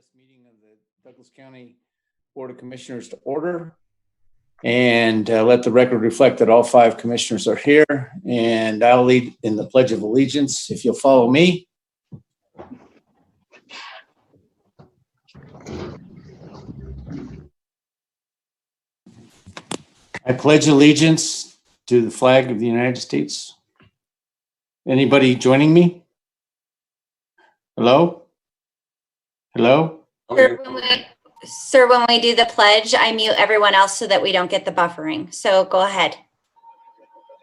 this meeting of the Douglas County Board of Commissioners to order, and let the record reflect that all 5 commissioners are here, and I'll lead in the Pledge of Allegiance if you'll follow me. I pledge allegiance to the flag of the United States. Anybody joining me? Hello? Hello? Sir, when we do the pledge, I mute everyone else so that we don't get the buffering. So go ahead.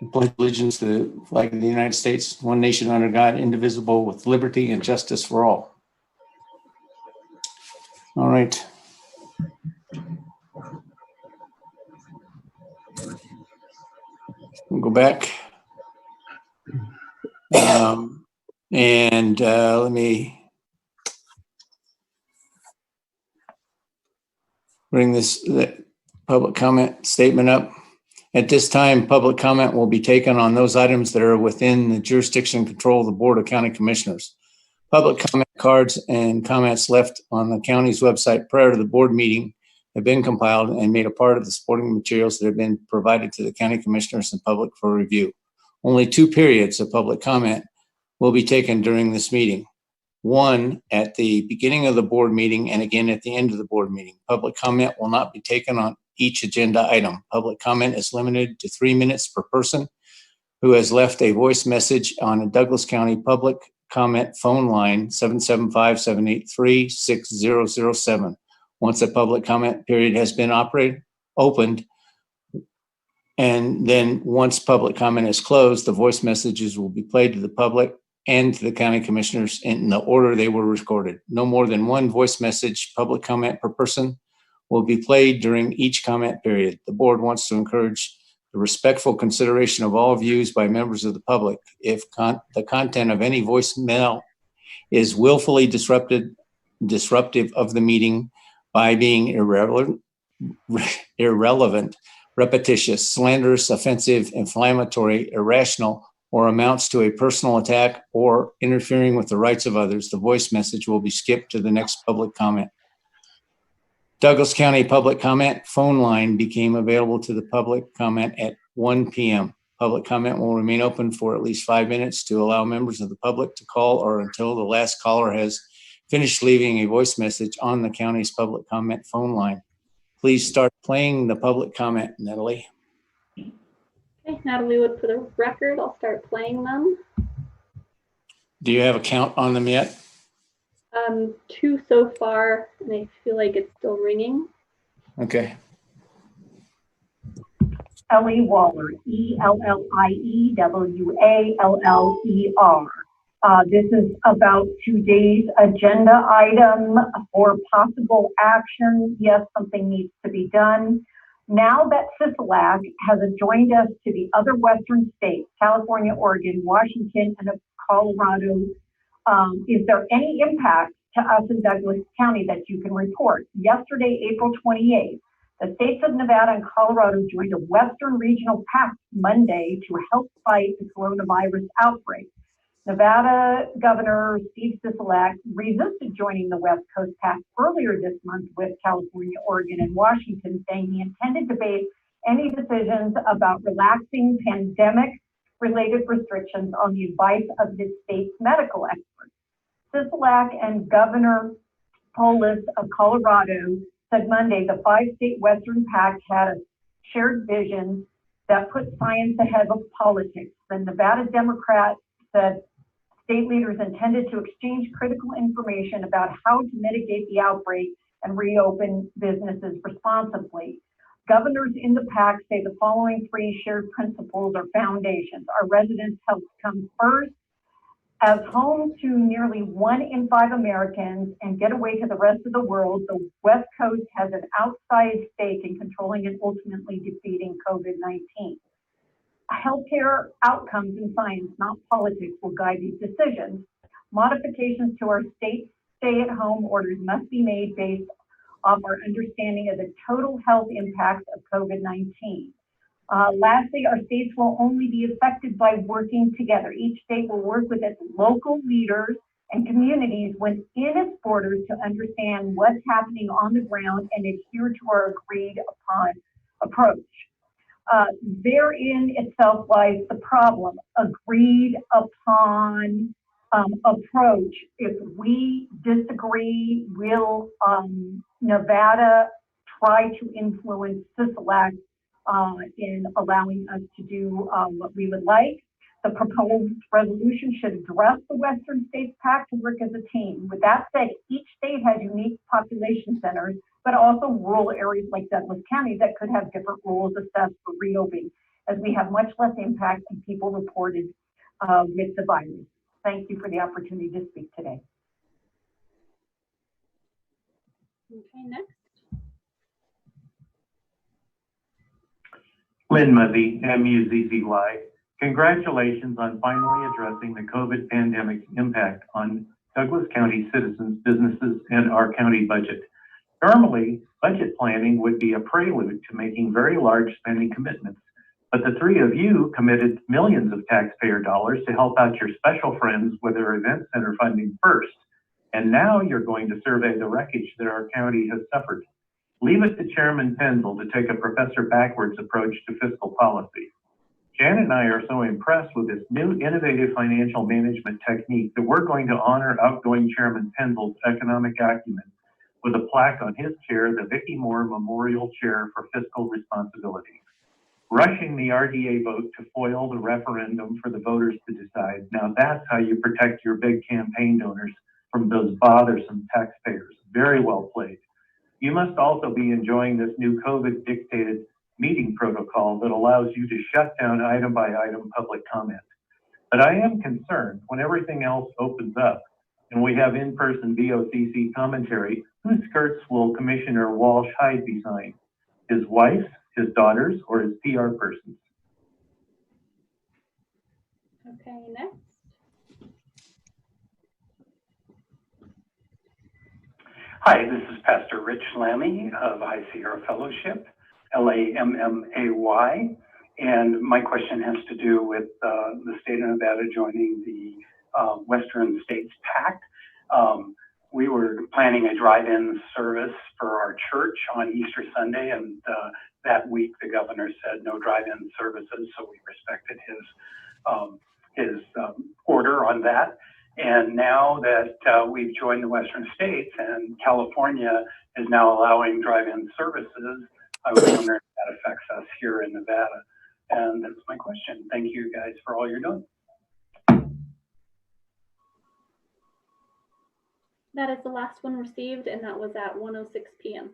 I pledge allegiance to the flag of the United States, one nation under God, indivisible, with liberty and justice for all. All right. We'll go back. Let me bring the public comment statement up. At this time, public comment will be taken on those items that are within the jurisdiction and control of the Board of County Commissioners. Public comment cards and comments left on the county's website prior to the board meeting have been compiled and made a part of the supporting materials that have been provided to the county commissioners and public for review. Only 2 periods of public comment will be taken during this meeting. One at the beginning of the board meeting and again at the end of the board meeting. Public comment will not be taken on each agenda item. Public comment is limited to 3 minutes per person who has left a voice message on a Douglas County public comment phone line 775-783-6007. Once a public comment period has been opened, and then once public comment is closed, the voice messages will be played to the public and to the county commissioners in the order they were recorded. No more than 1 voice message public comment per person will be played during each comment period. The board wants to encourage the respectful consideration of all views by members of the public. If the content of any voicemail is willfully disruptive of the meeting by being irrelevant, repetitious, slanderous, offensive, inflammatory, irrational, or amounts to a personal attack or interfering with the rights of others, the voice message will be skipped to the next public comment. Douglas County public comment phone line became available to the public comment at 1 p.m. Public comment will remain open for at least 5 minutes to allow members of the public to call or until the last caller has finished leaving a voice message on the county's public comment phone line. Please start playing the public comment, Natalie. Okay, Natalie Wood, for the record, I'll start playing them. Do you have a count on them yet? 2 so far, and I feel like it's still ringing. Okay. Ellie Waller, ELLIEWALLER. This is about today's agenda item for possible action. Yes, something needs to be done. Now that CISLAC has joined us to the other Western states, California, Oregon, Washington, and Colorado, is there any impact to us in Douglas County that you can report? Yesterday, April 28th, the states of Nevada and Colorado joined a Western Regional Pact Monday to help fight the coronavirus outbreak. Nevada Governor Steve Sisolak resisted joining the West Coast Pact earlier this month with California, Oregon, and Washington, saying he intended to base any decisions about relaxing pandemic-related restrictions on the advice of his state's medical experts. Sisolak and Governor Polis of Colorado said Monday the 5-state Western Pact had a shared vision that put science ahead of politics. The Nevada Democrat said state leaders intended to exchange critical information about how to mitigate the outbreak and reopen businesses responsibly. Governors in the pact say the following 3 shared principles are foundations. Our residents' health comes first. As home to nearly 1 in 5 Americans and getaway to the rest of the world, the West Coast has an outsized stake in controlling and ultimately defeating COVID-19. Healthcare outcomes and science, not politics, will guide these decisions. Modifications to our state stay-at-home orders must be made based off our understanding of the total health impacts of COVID-19. Lastly, our states will only be affected by working together. Each state will work with its local leaders and communities within its borders to understand what's happening on the ground and adhere to our agreed upon approach. Therein itself lies the problem. Agreed upon approach. If we disagree, will Nevada try to influence CISLAC in allowing us to do what we would like? The proposed resolution should address the Western States Pact to work as a team. With that said, each state has unique population centers, but also rural areas like Douglas County that could have different rules assessed for reopening, as we have much less impact than people reported with the virus. Thank you for the opportunity to speak today. Okay, next. Lynn Muzzy, M-U-Z-Z-Y. Congratulations on finally addressing the COVID pandemic's impact on Douglas County citizens, businesses, and our county budget. Normally, budget planning would be a prelude to making very large spending commitments, but the three of you committed millions of taxpayer dollars to help out your special friends with their event center funding first, and now you're going to survey the wreckage that our county has suffered. Leave it to Chairman Penzel to take a professor backwards approach to fiscal policy. Janet and I are so impressed with this new innovative financial management technique that we're going to honor outgoing Chairman Penzel's economic acumen with a plaque on his chair, the Vicki Moore Memorial Chair for Fiscal Responsibility. Rushing the RDA vote to foil the referendum for the voters to decide. Now that's how you protect your big campaign donors from those bothersome taxpayers. Very well played. You must also be enjoying this new COVID dictated meeting protocol that allows you to shut down item by item public comment. But I am concerned when everything else opens up and we have in-person VOCC commentary, whose skirts will Commissioner Walsh hide behind? His wife's, his daughter's, or his PR person's? Okay, next. Hi, this is Pastor Rich Lammy of High Sierra Fellowship, Lammay, and my question has to do with the state of Nevada joining the Western States Pact. We were planning a drive-in service for our church on Easter Sunday, and that week the governor said no drive-in services, so we respected his order on that. And now that we've joined the Western States and California is now allowing drive-in services, I was wondering if that affects us here in Nevada. And that's my question. Thank you guys for all you're doing. That is the last one received, and that was at 1:06 p.m.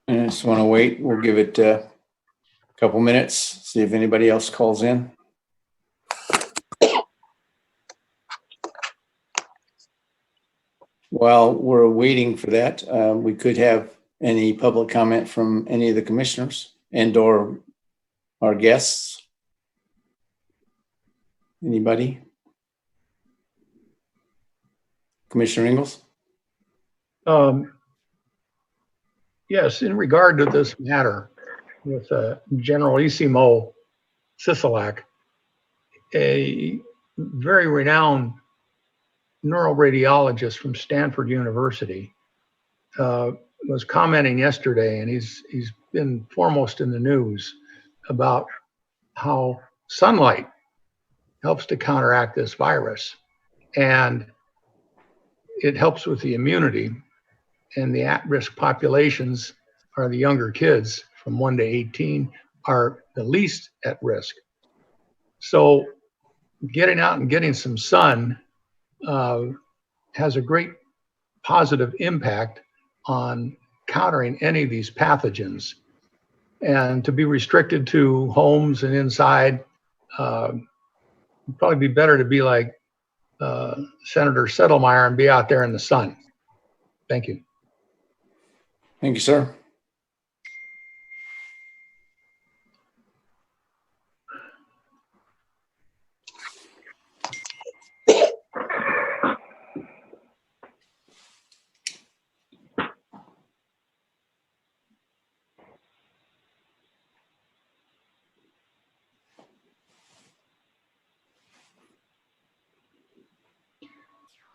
I just want to wait. We'll give it a couple minutes, see if anybody else calls in. While we're waiting for that, we could have any public comment from any of the commissioners and or our guests. Anybody? Commissioner Ingalls? Yes, in regard to this matter with Generalissimo Sisolak, a very renowned neuroradiologist from Stanford University, was commenting yesterday, and he's been foremost in the news about how sunlight helps to counteract this virus, and it helps with the immunity, and the at-risk populations are the younger kids from 1 to 18 are the least at risk. So getting out and getting some sun has a great positive impact on countering any of these pathogens. And to be restricted to homes and inside, would probably be better to be like Senator Settlemeyer and be out there in the sun. Thank you. Thank you, sir.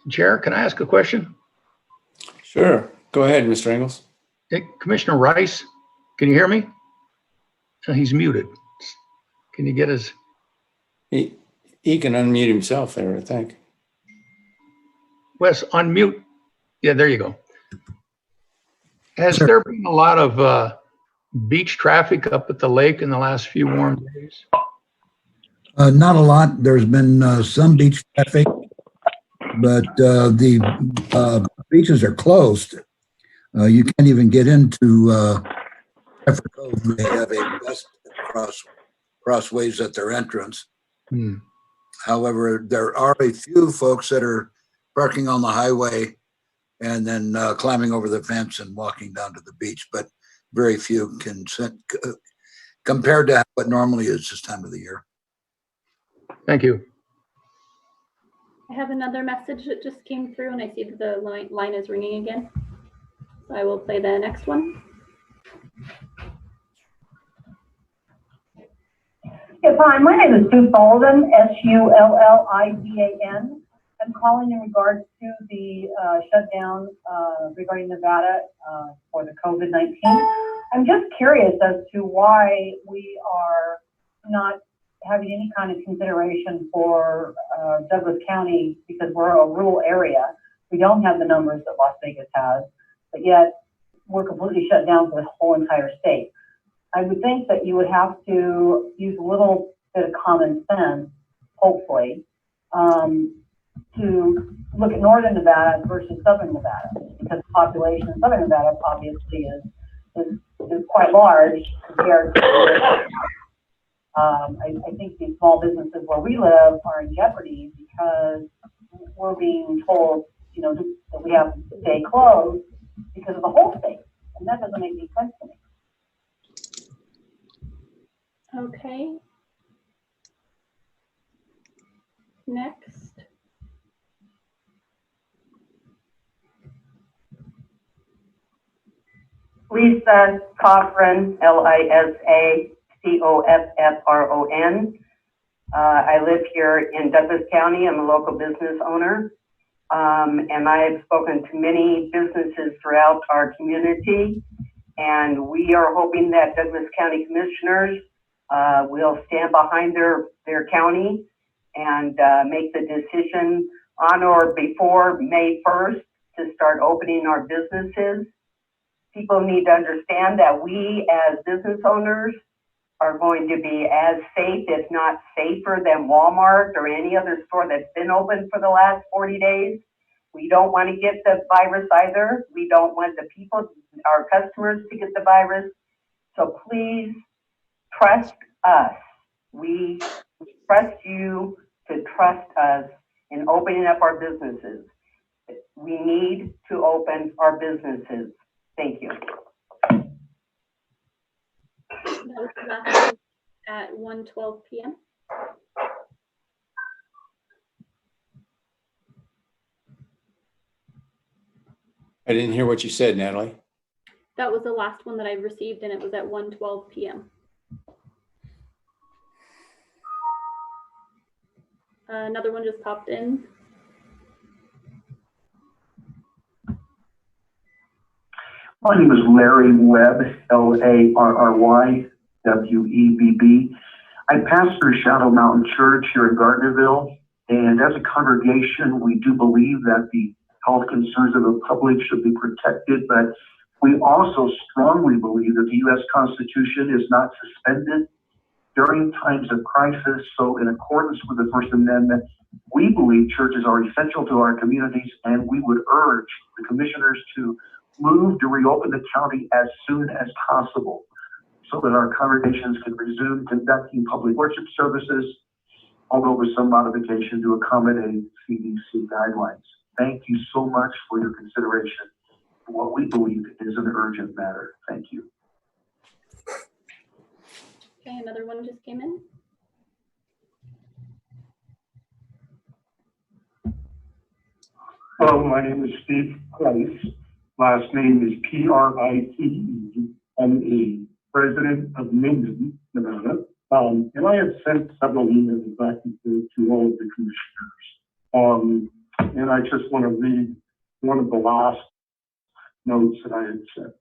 Chair, can I ask a question? Sure. Go ahead, Mr. Ingles. Hey, Commissioner Rice, can you hear me? He's muted. Can you get his? He can unmute himself there, I think. Wes, unmute. Yeah, there you go. Has there been a lot of beach traffic up at the lake in the last few warm days? Not a lot. There's been some beach traffic, but the beaches are closed. You can't even get into Effort Cove. They have a bus crossways at their entrance. However, there are a few folks that are parking on the highway and then climbing over the fence and walking down to the beach, but very few can compared to what normally is this time of the year. Thank you. I have another message that just came through and I see that the line is ringing again. So I will play the next one. Yes, hi, my name is Sue Sullivan, Sullivan. I'm calling in regards to the shutdown regarding Nevada for the COVID-19. I'm just curious as to why we are not having any kind of consideration for Douglas County, because we're a rural area. We don't have the numbers that Las Vegas has, but yet we're completely shut down for the whole entire state. I would think that you would have to use a little bit of common sense, hopefully, to look at northern Nevada versus southern Nevada, because the population in southern Nevada obviously is quite large compared to I think these small businesses where we live are in jeopardy because we're being told, you know, that we have to stay closed because of the whole state, and that doesn't make any sense to me. Okay. Next. Lisa Coffron, Lisacoffron. I live here in Douglas County. I'm a local business owner. And I've spoken to many businesses throughout our community. And we are hoping that Douglas County commissioners will stand behind their county and make the decision on or before May 1st to start opening our businesses. People need to understand that we as business owners are going to be as safe, if not safer, than Walmart or any other store that's been open for the last 40 days. We don't want to get the virus either. We don't want the people, our customers, to get the virus. So please trust us. We trust you to trust us in opening up our businesses. We need to open our businesses. Thank you. That was the last one at 1:12 p.m. I didn't hear what you said, Natalie. That was the last one that I received, and it was at 1:12 p.m. Another one just popped in. My name is Larry Webb, LarryWebb. I pastor Shadow Mountain Church here in Gardnerville, and as a congregation, we do believe that the health concerns of the public should be protected, but we also strongly believe that the U.S. Constitution is not suspended during times of crisis. So in accordance with the First Amendment, we believe churches are essential to our communities, and we would urge the commissioners to move to reopen the county as soon as possible so that our congregations can resume conducting public worship services, although with some modification to accommodate CDC guidelines. Thank you so much for your consideration for what we believe is an urgent matter. Thank you. Okay, another one just came in. Hello, my name is Steve Price. Last name is Priteme, president of Minden, Nevada. And I have sent several emails back and forth to all of the commissioners. And I just want to read one of the last notes that I had sent.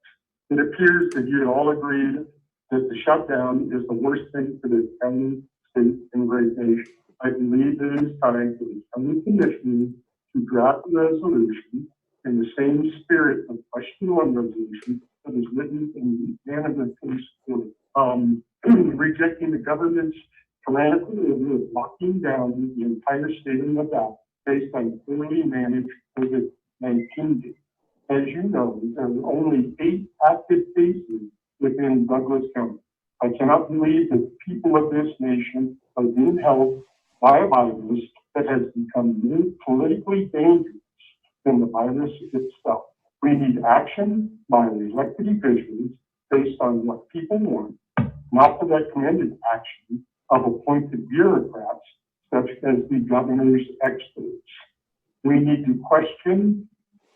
It appears that you all agreed that the shutdown is the worst thing for the county, state, and great nation. I believe it is time for the county commission to draft a resolution in the same spirit of question one resolution that was written and unanimously supported. Rejecting the government's tyrannical order of locking down the entire state of Nevada based on poorly managed COVID-19. As you know, there are only 8 active cases within Douglas County. I cannot believe that the people of this nation are being held by a virus that has become more politically dangerous than the virus itself. We need action by elected officials based on what people want, not the recommended action of appointed bureaucrats such as the governor's experts. We need to question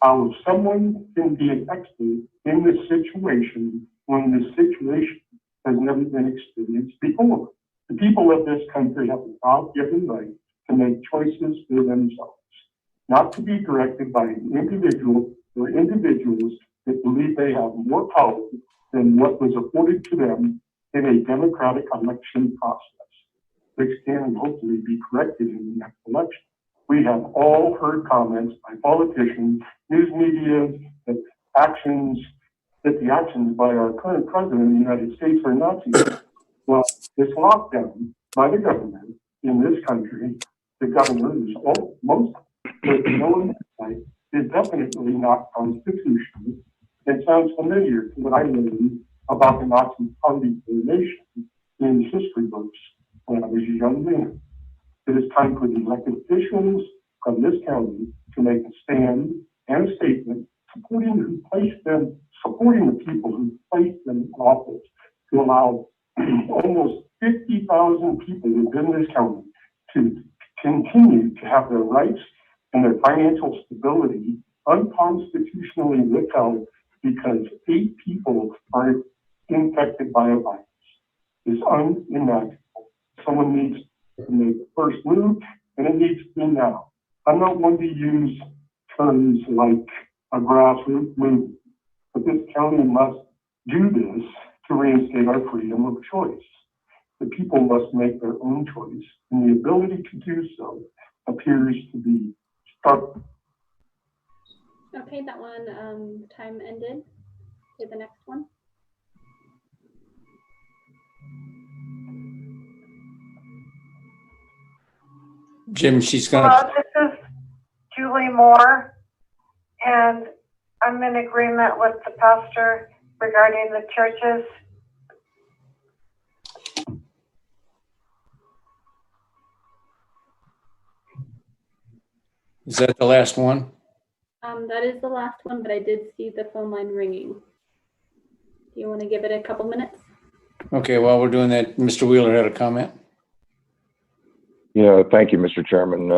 how someone can be an expert in this situation when this situation has never been experienced before. The people of this country have a God-given right to make choices for themselves, not to be directed by an individual or individuals that believe they have more power than what was afforded to them in a democratic election process, which can hopefully be corrected in the next election. We have all heard comments by politicians, news media, that the actions by our current president of the United States are Nazis. Well, this lockdown by the government in this country, the governor is most, but no one is definitely not constitutional. It sounds familiar to what I learned about the Nazi Party formation in history books when I was a young man. It is time for the elected officials from this county to make a stand and a statement supporting the people who placed them in office to allow almost 50,000 people within this county to continue to have their rights and their financial stability unconstitutionally withheld because 8 people are infected by a virus. It's unimaginable. Someone needs to make the first move, and it needs to be now. I'm not one to use terms like a grassroots movement, but this county must do this to reinstate our freedom of choice. The people must make their own choice, and the ability to do so appears to be stuck. Okay, that one time ended. Okay, the next one. Jim, she's Hello, gonna, this is Julie Moore, and I'm in agreement with the pastor regarding the churches. is that the last one? That is the last one, but I did see the phone line ringing. Do you want to give it a couple minutes? Okay, while we're doing that, Mr. Wheeler had a comment. Yeah, thank you, Mr. Chairman.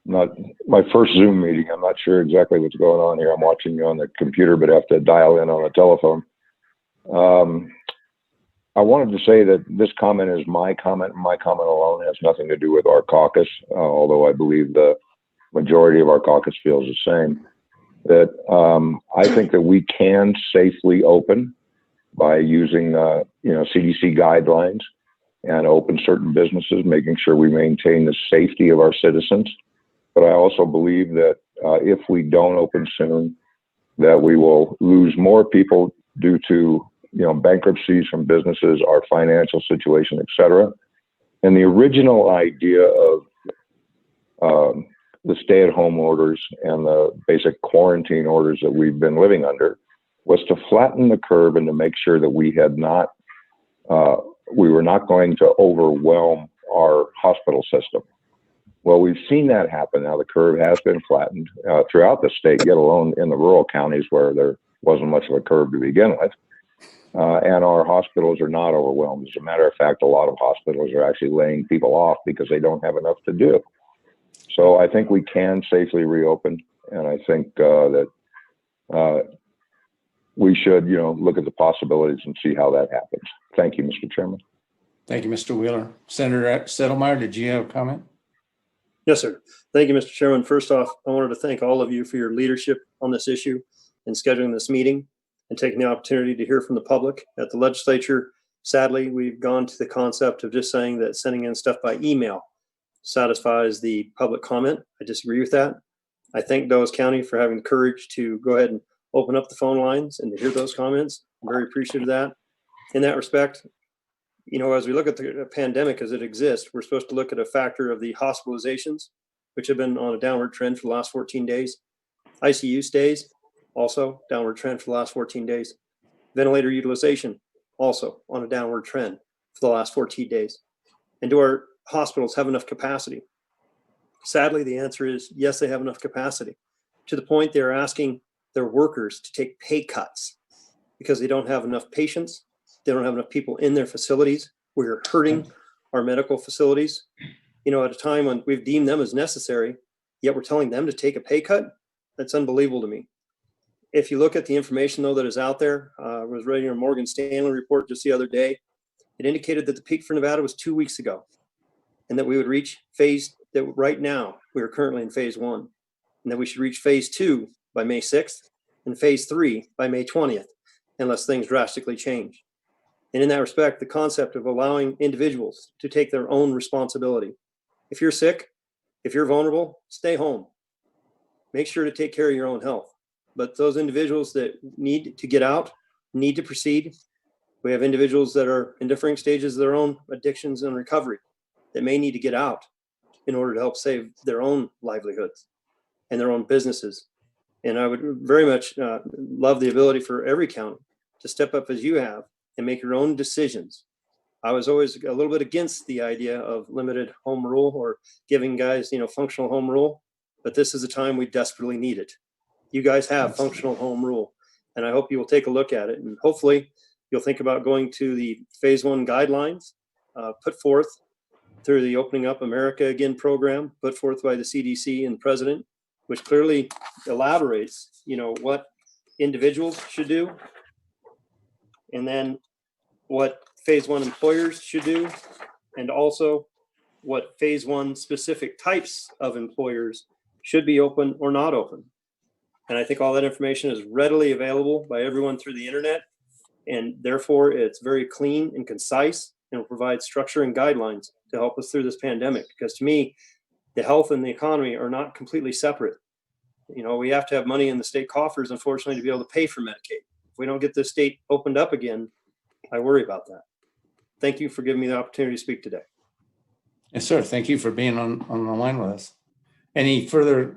Not my first Zoom meeting. I'm not sure exactly what's going on here. I'm watching you on the computer, but have to dial in on the telephone. I wanted to say that this comment is my comment. My comment alone has nothing to do with our caucus, although I believe the majority of our caucus feels the same. That I think that we can safely open by using CDC guidelines and open certain businesses, making sure we maintain the safety of our citizens. But I also believe that if we don't open soon, that we will lose more people due to bankruptcies from businesses, our financial situation, et cetera. And the original idea of the stay-at-home orders and the basic quarantine orders that we've been living under was to flatten the curve and to make sure that we were not going to overwhelm our hospital system. Well, we've seen that happen. Now the curve has been flattened throughout the state, yet alone in the rural counties where there wasn't much of a curve to begin with. And our hospitals are not overwhelmed. As a matter of fact, a lot of hospitals are actually laying people off because they don't have enough to do. So I think we can safely reopen. And I think that we should, look at the possibilities and see how that happens. Thank you, Mr. Chairman. Thank you, Mr. Wheeler. Senator Settlemeyer, did you have a comment? Yes, sir. Thank you, Mr. Chairman. First off, I wanted to thank all of you for your leadership on this issue and scheduling this meeting and taking the opportunity to hear from the public. At the legislature, sadly, we've gone to the concept of just saying that sending in stuff by email satisfies the public comment. I disagree with that. I thank Douglas County for having the courage to go ahead and open up the phone lines and to hear those comments. I'm very appreciative of that. In that respect, you know, as we look at the pandemic as it exists, we're supposed to look at a factor of the hospitalizations, which have been on a downward trend for the last 14 days. ICU stays, also downward trend for the last 14 days. Ventilator utilization, also on a downward trend for the last 14 days. And do our hospitals have enough capacity? Sadly, the answer is yes, they have enough capacity, to the point they're asking their workers to take pay cuts because they don't have enough patients. They don't have enough people in their facilities. We're hurting our medical facilities, you know, at a time when we've deemed them as necessary, yet we're telling them to take a pay cut. That's unbelievable to me. If you look at the information, though, that is out there, I was reading a Morgan Stanley report just the other day. It indicated that the peak for Nevada was 2 weeks ago, and that we would reach phase, that right now we are currently in phase 1, and that we should reach phase 2 by May 6th and phase 3 by May 20th, unless things drastically change. And in that respect, the concept of allowing individuals to take their own responsibility. If you're sick, if you're vulnerable, stay home. Make sure to take care of your own health. But those individuals that need to get out, need to proceed. We have individuals that are in differing stages of their own addictions and recovery that may need to get out in order to help save their own livelihoods and their own businesses. And I would very much love the ability for every county to step up as you have and make your own decisions. I was always a little bit against the idea of limited home rule or giving guys, you know, functional home rule, but this is a time we desperately need it. You guys have functional home rule, and I hope you will take a look at it, and hopefully you'll think about going to the phase 1 guidelines put forth through the Opening Up America Again program, put forth by the CDC and president, which clearly elaborates, you know, what individuals should do, and then what phase 1 employers should do, and also what phase 1 specific types of employers should be open or not open. And I think all that information is readily available by everyone through the internet, and therefore it's very clean and concise and will provide structure and guidelines to help us through this pandemic. Because to me, the health and the economy are not completely separate. You know, we have to have money in the state coffers, unfortunately, to be able to pay for Medicaid. If we don't get the state opened up again, I worry about that. Thank you for giving me the opportunity to speak today. Yes, sir. Thank you for being on the line with us. Any further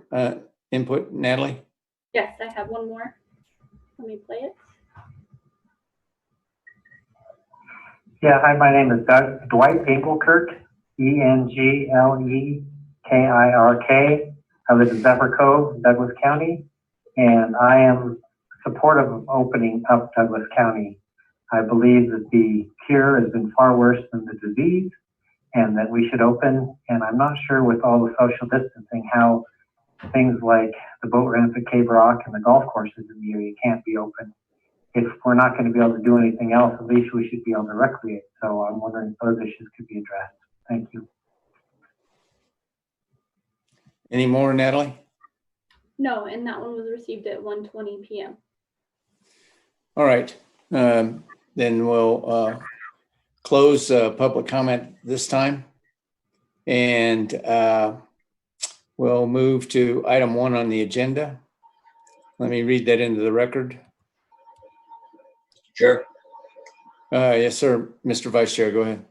input, Natalie? Yes, I have one more. Let me play it. Yeah, hi, my name is Dwight Engelkirk, Englekirk. I live in Zephyr Cove, Douglas County, and I am supportive of opening up Douglas County. I believe that the cure has been far worse than the disease, and that we should open. And I'm not sure with all the social distancing how things like the boat ramp at Cave Rock and the golf courses in the area can't be open. If we're not going to be able to do anything else, at least we should be able to recreate. So I'm wondering if those issues could be addressed. Thank you. Any more, Natalie? No, and that one was received at 1:20 p.m. All right. Then we'll close public comment this time. And we'll move to item 1 on the agenda. Let me read that into the record. Chair, Yes, sir. Mr. Vice Chair, go ahead.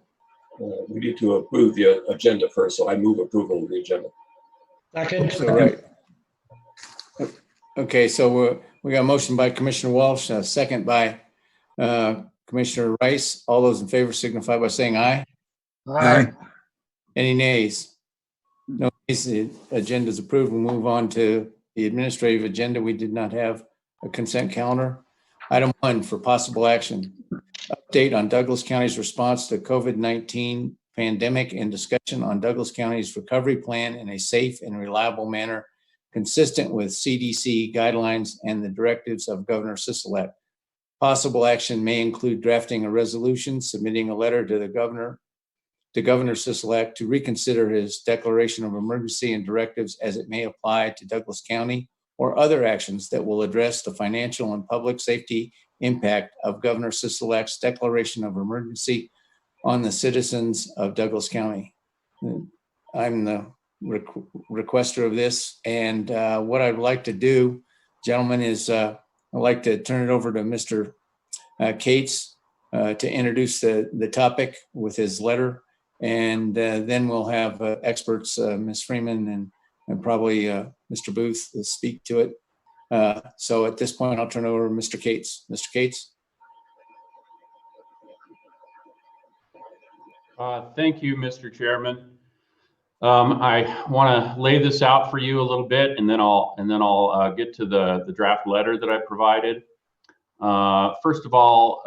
we need to approve the agenda first, so I move approval of the agenda. Second. All right. Okay, so we got a motion by Commissioner Walsh, a second by Commissioner Rice. All those in favor signify by saying aye. Aye. Any nays? No nays. The agenda is approved. We'll move on to the administrative agenda. We did not have a consent calendar. Item 1 for possible action. Update on Douglas County's response to COVID-19 pandemic and discussion on Douglas County's recovery plan in a safe and reliable manner consistent with CDC guidelines and the directives of Governor Sisolak. Possible action may include drafting a resolution, submitting a letter to the governor to Governor Sisolak to reconsider his declaration of emergency and directives as it may apply to Douglas County, or other actions that will address the financial and public safety impact of Governor Sisolak's declaration of emergency on the citizens of Douglas County. I'm the requester of this, and what I'd like to do, gentlemen, is I'd like to turn it over to Mr. Cates to introduce the topic with his letter, and then we'll have experts, Ms. Freeman and probably Mr. Booth, to speak to it. So at this point, I'll turn it over to Mr. Cates. Mr. Cates. Thank you, Mr. Chairman. I want to lay this out for you a little bit, and then I'll get to the draft letter that I provided. First of all,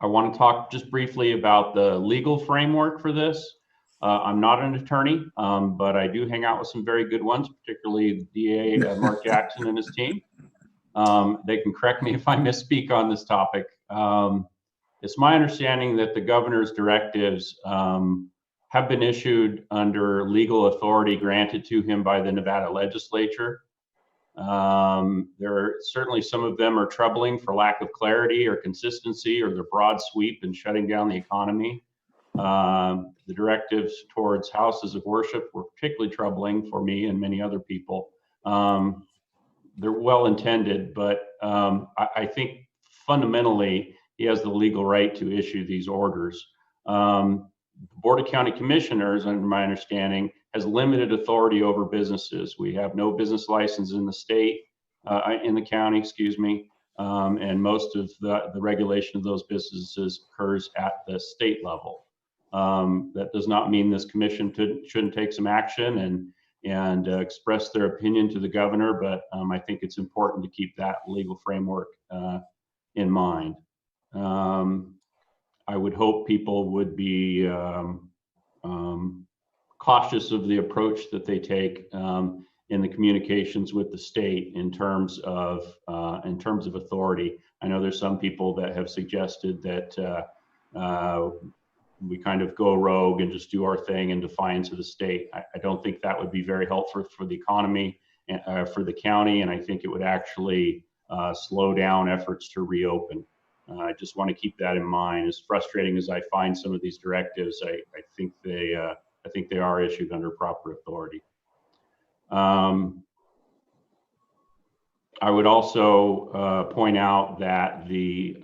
I want to talk just briefly about the legal framework for this. I'm not an attorney, but I do hang out with some very good ones, particularly DA Mark Jackson and his team. They can correct me if I misspeak on this topic. It's my understanding that the governor's directives have been issued under legal authority granted to him by the Nevada legislature. Certainly some of them are troubling for lack of clarity or consistency or their broad sweep in shutting down the economy. The directives towards houses of worship were particularly troubling for me and many other people. They're well intended, but I think fundamentally he has the legal right to issue these orders. The Board of County Commissioners, under my understanding, has limited authority over businesses. We have no business license in the state, in the county, excuse me, and most of the regulation of those businesses occurs at the state level. That does not mean this commission shouldn't take some action and express their opinion to the governor, but I think it's important to keep that legal framework in mind. I would hope people would be cautious of the approach that they take in the communications with the state in terms of authority. I know there's some people that have suggested that we kind of go rogue and just do our thing in defiance of the state. I don't think that would be very helpful for the economy and for the county, and I think it would actually slow down efforts to reopen. I just want to keep that in mind. As frustrating as I find some of these directives, I think they are issued under proper authority. I would also point out that the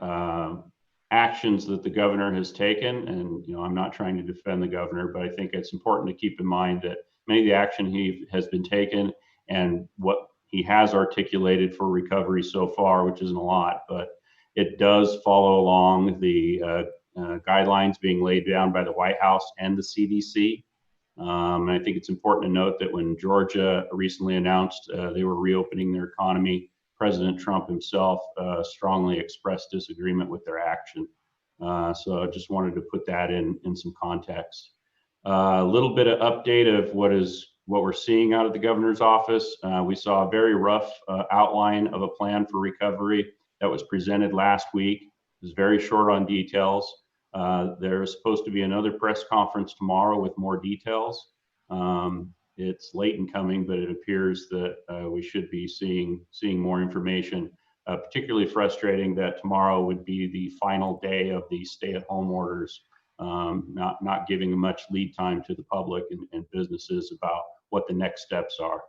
actions that the governor has taken, and I'm not trying to defend the governor, but I think it's important to keep in mind that many of the action he has been taken and what he has articulated for recovery so far, which isn't a lot, but it does follow along the guidelines being laid down by the White House and the CDC. And I think it's important to note that when Georgia recently announced they were reopening their economy, President Trump himself strongly expressed disagreement with their action. So I just wanted to put that in some context. A little bit of update of what we're seeing out of the governor's office. We saw a very rough outline of a plan for recovery that was presented last week. It was very short on details. There's supposed to be another press conference tomorrow with more details. It's late in coming, but it appears that we should be seeing more information. Particularly frustrating that tomorrow would be the final day of the stay-at-home orders, not giving much lead time to the public and businesses about what the next steps are.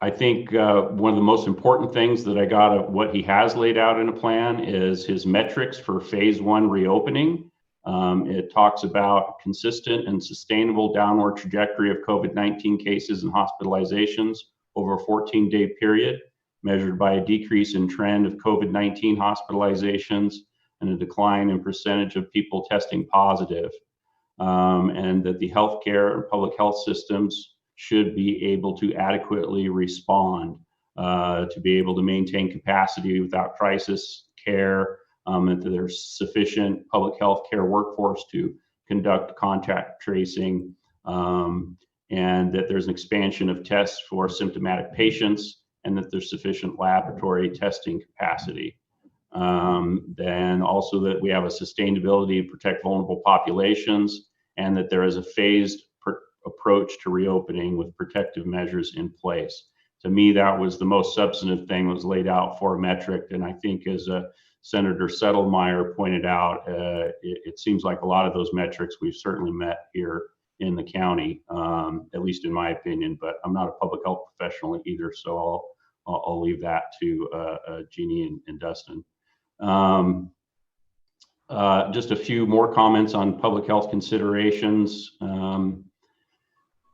I think one of the most important things that I got of what he has laid out in a plan is his metrics for phase 1 reopening. It talks about consistent and sustainable downward trajectory of COVID-19 cases and hospitalizations over a 14-day period, measured by a decrease in trend of COVID-19 hospitalizations and a decline in percentage of people testing positive, and that the healthcare and public health systems should be able to adequately respond, to be able to maintain capacity without crisis care, and that there's sufficient public health care workforce to conduct contact tracing, and that there's an expansion of tests for symptomatic patients, and that there's sufficient laboratory testing capacity. Then also that we have a sustainability to protect vulnerable populations, and that there is a phased approach to reopening with protective measures in place. To me, that was the most substantive thing that was laid out for a metric. And I think as Senator Settlemyre pointed out, it seems like a lot of those metrics we've certainly met here in the county, at least in my opinion, but I'm not a public health professional either, so I'll leave that to Jeannie and Dustin. Just a few more comments on public health considerations.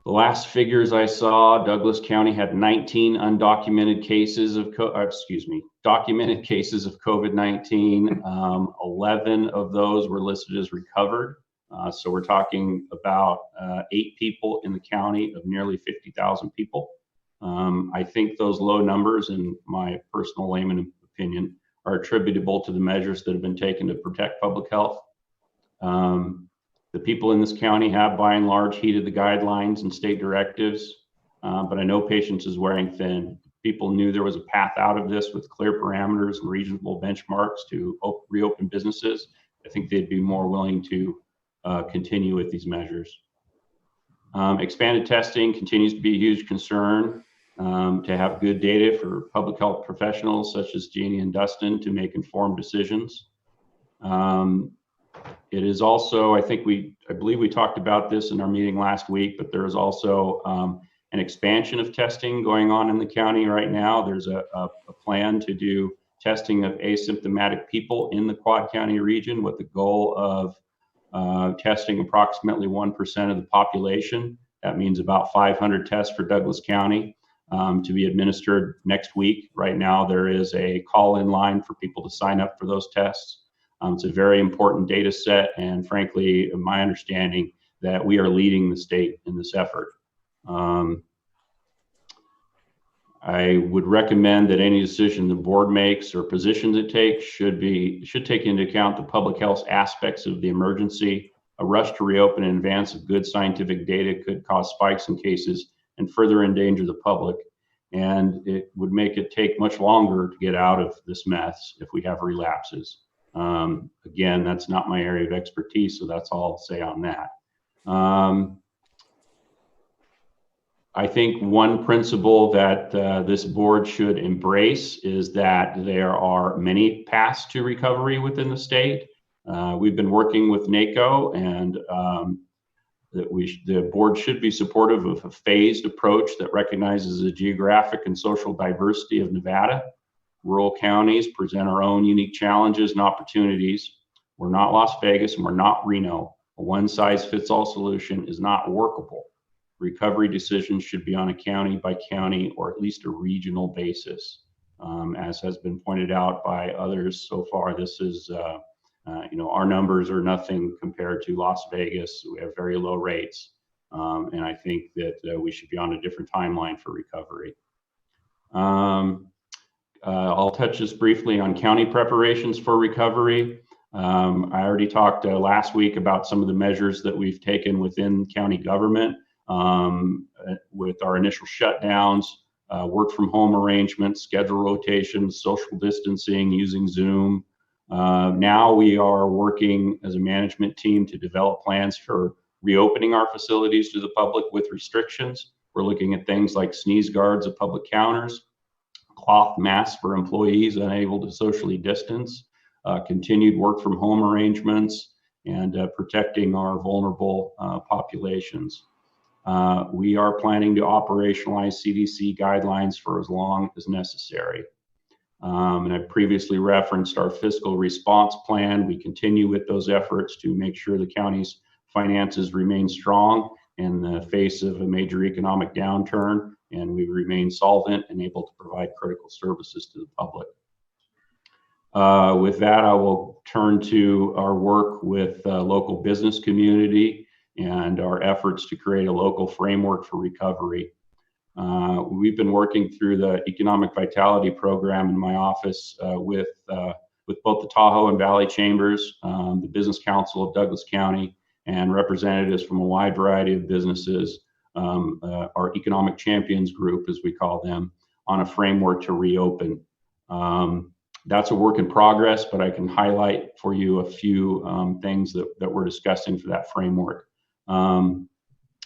The last figures I saw, Douglas County had 19 undocumented cases of documented cases of COVID-19. 11 of those were listed as recovered. So we're talking about 8 people in the county of nearly 50,000 people. I think those low numbers, in my personal layman opinion, are attributable to the measures that have been taken to protect public health. The people in this county have, by and large, heeded the guidelines and state directives, but I know patience is wearing thin. People knew there was a path out of this with clear parameters and reasonable benchmarks to reopen businesses. I think they'd be more willing to continue with these measures. Expanded testing continues to be a huge concern. To have good data for public health professionals such as Jeannie and Dustin to make informed decisions. It is also, I believe we talked about this in our meeting last week, but there is also an expansion of testing going on in the county right now. There's a plan to do testing of asymptomatic people in the Quad County region with the goal of testing approximately 1% of the population. That means about 500 tests for Douglas County to be administered next week. Right now, there is a call-in line for people to sign up for those tests. It's a very important data set, and frankly, my understanding that we are leading the state in this effort. I would recommend that any decision the board makes or positions it takes should take into account the public health aspects of the emergency. A rush to reopen in advance of good scientific data could cause spikes in cases and further endanger the public. And it would make it take much longer to get out of this mess if we have relapses. Again, that's not my area of expertise, so that's all I'll say on that. I think one principle that this board should embrace is that there are many paths to recovery within the state. We've been working with NACO, and the board should be supportive of a phased approach that recognizes the geographic and social diversity of Nevada. Rural counties present our own unique challenges and opportunities. We're not Las Vegas and we're not Reno. A one-size-fits-all solution is not workable. Recovery decisions should be on a county by county or at least a regional basis. As has been pointed out by others so far, this is, our numbers are nothing compared to Las Vegas. We have very low rates. And I think that we should be on a different timeline for recovery. I'll touch just briefly on county preparations for recovery. I already talked last week about some of the measures that we've taken within county government with our initial shutdowns, work from home arrangements, schedule rotations, social distancing, using Zoom. Now we are working as a management team to develop plans for reopening our facilities to the public with restrictions. We're looking at things like sneeze guards at public counters, cloth masks for employees unable to socially distance, continued work from home arrangements, and protecting our vulnerable populations. We are planning to operationalize CDC guidelines for as long as necessary. And I previously referenced our fiscal response plan. We continue with those efforts to make sure the county's finances remain strong in the face of a major economic downturn, and we remain solvent and able to provide critical services to the public. With that, I will turn to our work with local business community and our efforts to create a local framework for recovery. We've been working through the Economic Vitality Program in my office with both the Tahoe and Valley Chambers, the Business Council of Douglas County, and representatives from a wide variety of businesses, our Economic Champions Group, as we call them, on a framework to reopen. That's a work in progress, but I can highlight for you a few things that we're discussing for that framework.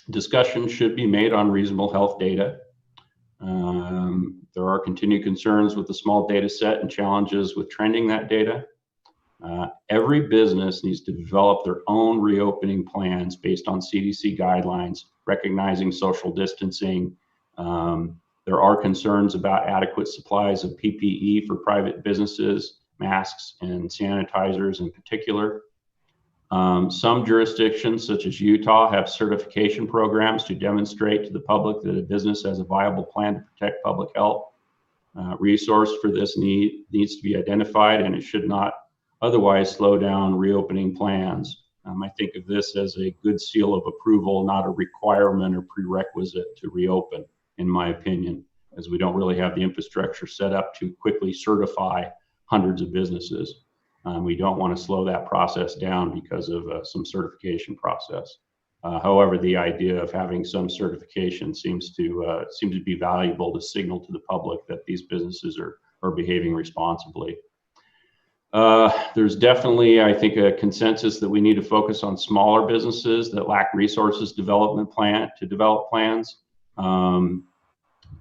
Discussion should be made on reasonable health data. There are continued concerns with the small data set and challenges with trending that data. Every business needs to develop their own reopening plans based on CDC guidelines, recognizing social distancing. There are concerns about adequate supplies of PPE for private businesses, masks and sanitizers in particular. Some jurisdictions, such as Utah, have certification programs to demonstrate to the public that a business has a viable plan to protect public health. Resource for this needs to be identified, and it should not otherwise slow down reopening plans. I think of this as a good seal of approval, not a requirement or prerequisite to reopen, in my opinion, as we don't really have the infrastructure set up to quickly certify hundreds of businesses. We don't want to slow that process down because of some certification process. However, the idea of having some certification seems to be valuable to signal to the public that these businesses are behaving responsibly. There's definitely, I think, a consensus that we need to focus on smaller businesses that lack resources to develop plans.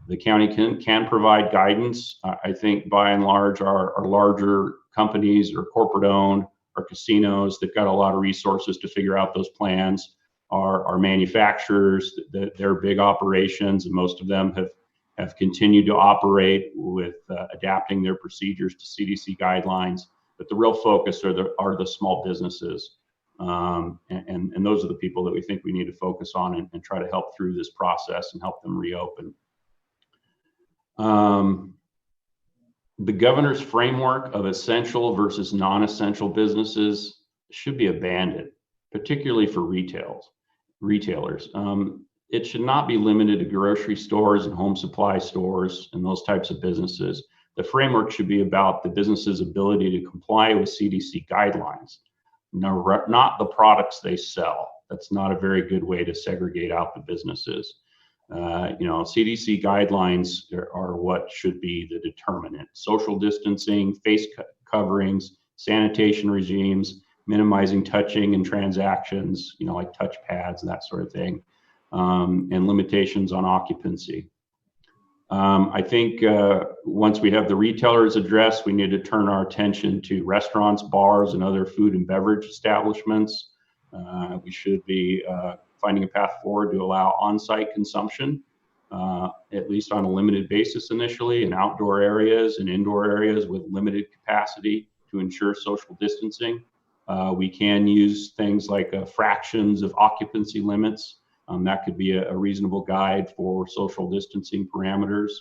The county can provide guidance. I think by and large, our larger companies or corporate owned or casinos, they've got a lot of resources to figure out those plans. Our manufacturers, they're big operations, and most of them have continued to operate with adapting their procedures to CDC guidelines. But the real focus are the small businesses. And those are the people that we think we need to focus on and try to help through this process and help them reopen. The governor's framework of essential versus non-essential businesses should be abandoned, particularly for retailers. It should not be limited to grocery stores and home supply stores and those types of businesses. The framework should be about the business's ability to comply with CDC guidelines, not the products they sell. That's not a very good way to segregate out the businesses. CDC guidelines are what should be the determinant. Social distancing, face coverings, sanitation regimes, minimizing touching and transactions, like touch pads and that sort of thing, and limitations on occupancy. I think once we have the retailers addressed, we need to turn our attention to restaurants, bars, and other food and beverage establishments. We should be finding a path forward to allow on-site consumption, at least on a limited basis initially, in outdoor areas and indoor areas with limited capacity to ensure social distancing. We can use things like fractions of occupancy limits. That could be a reasonable guide for social distancing parameters,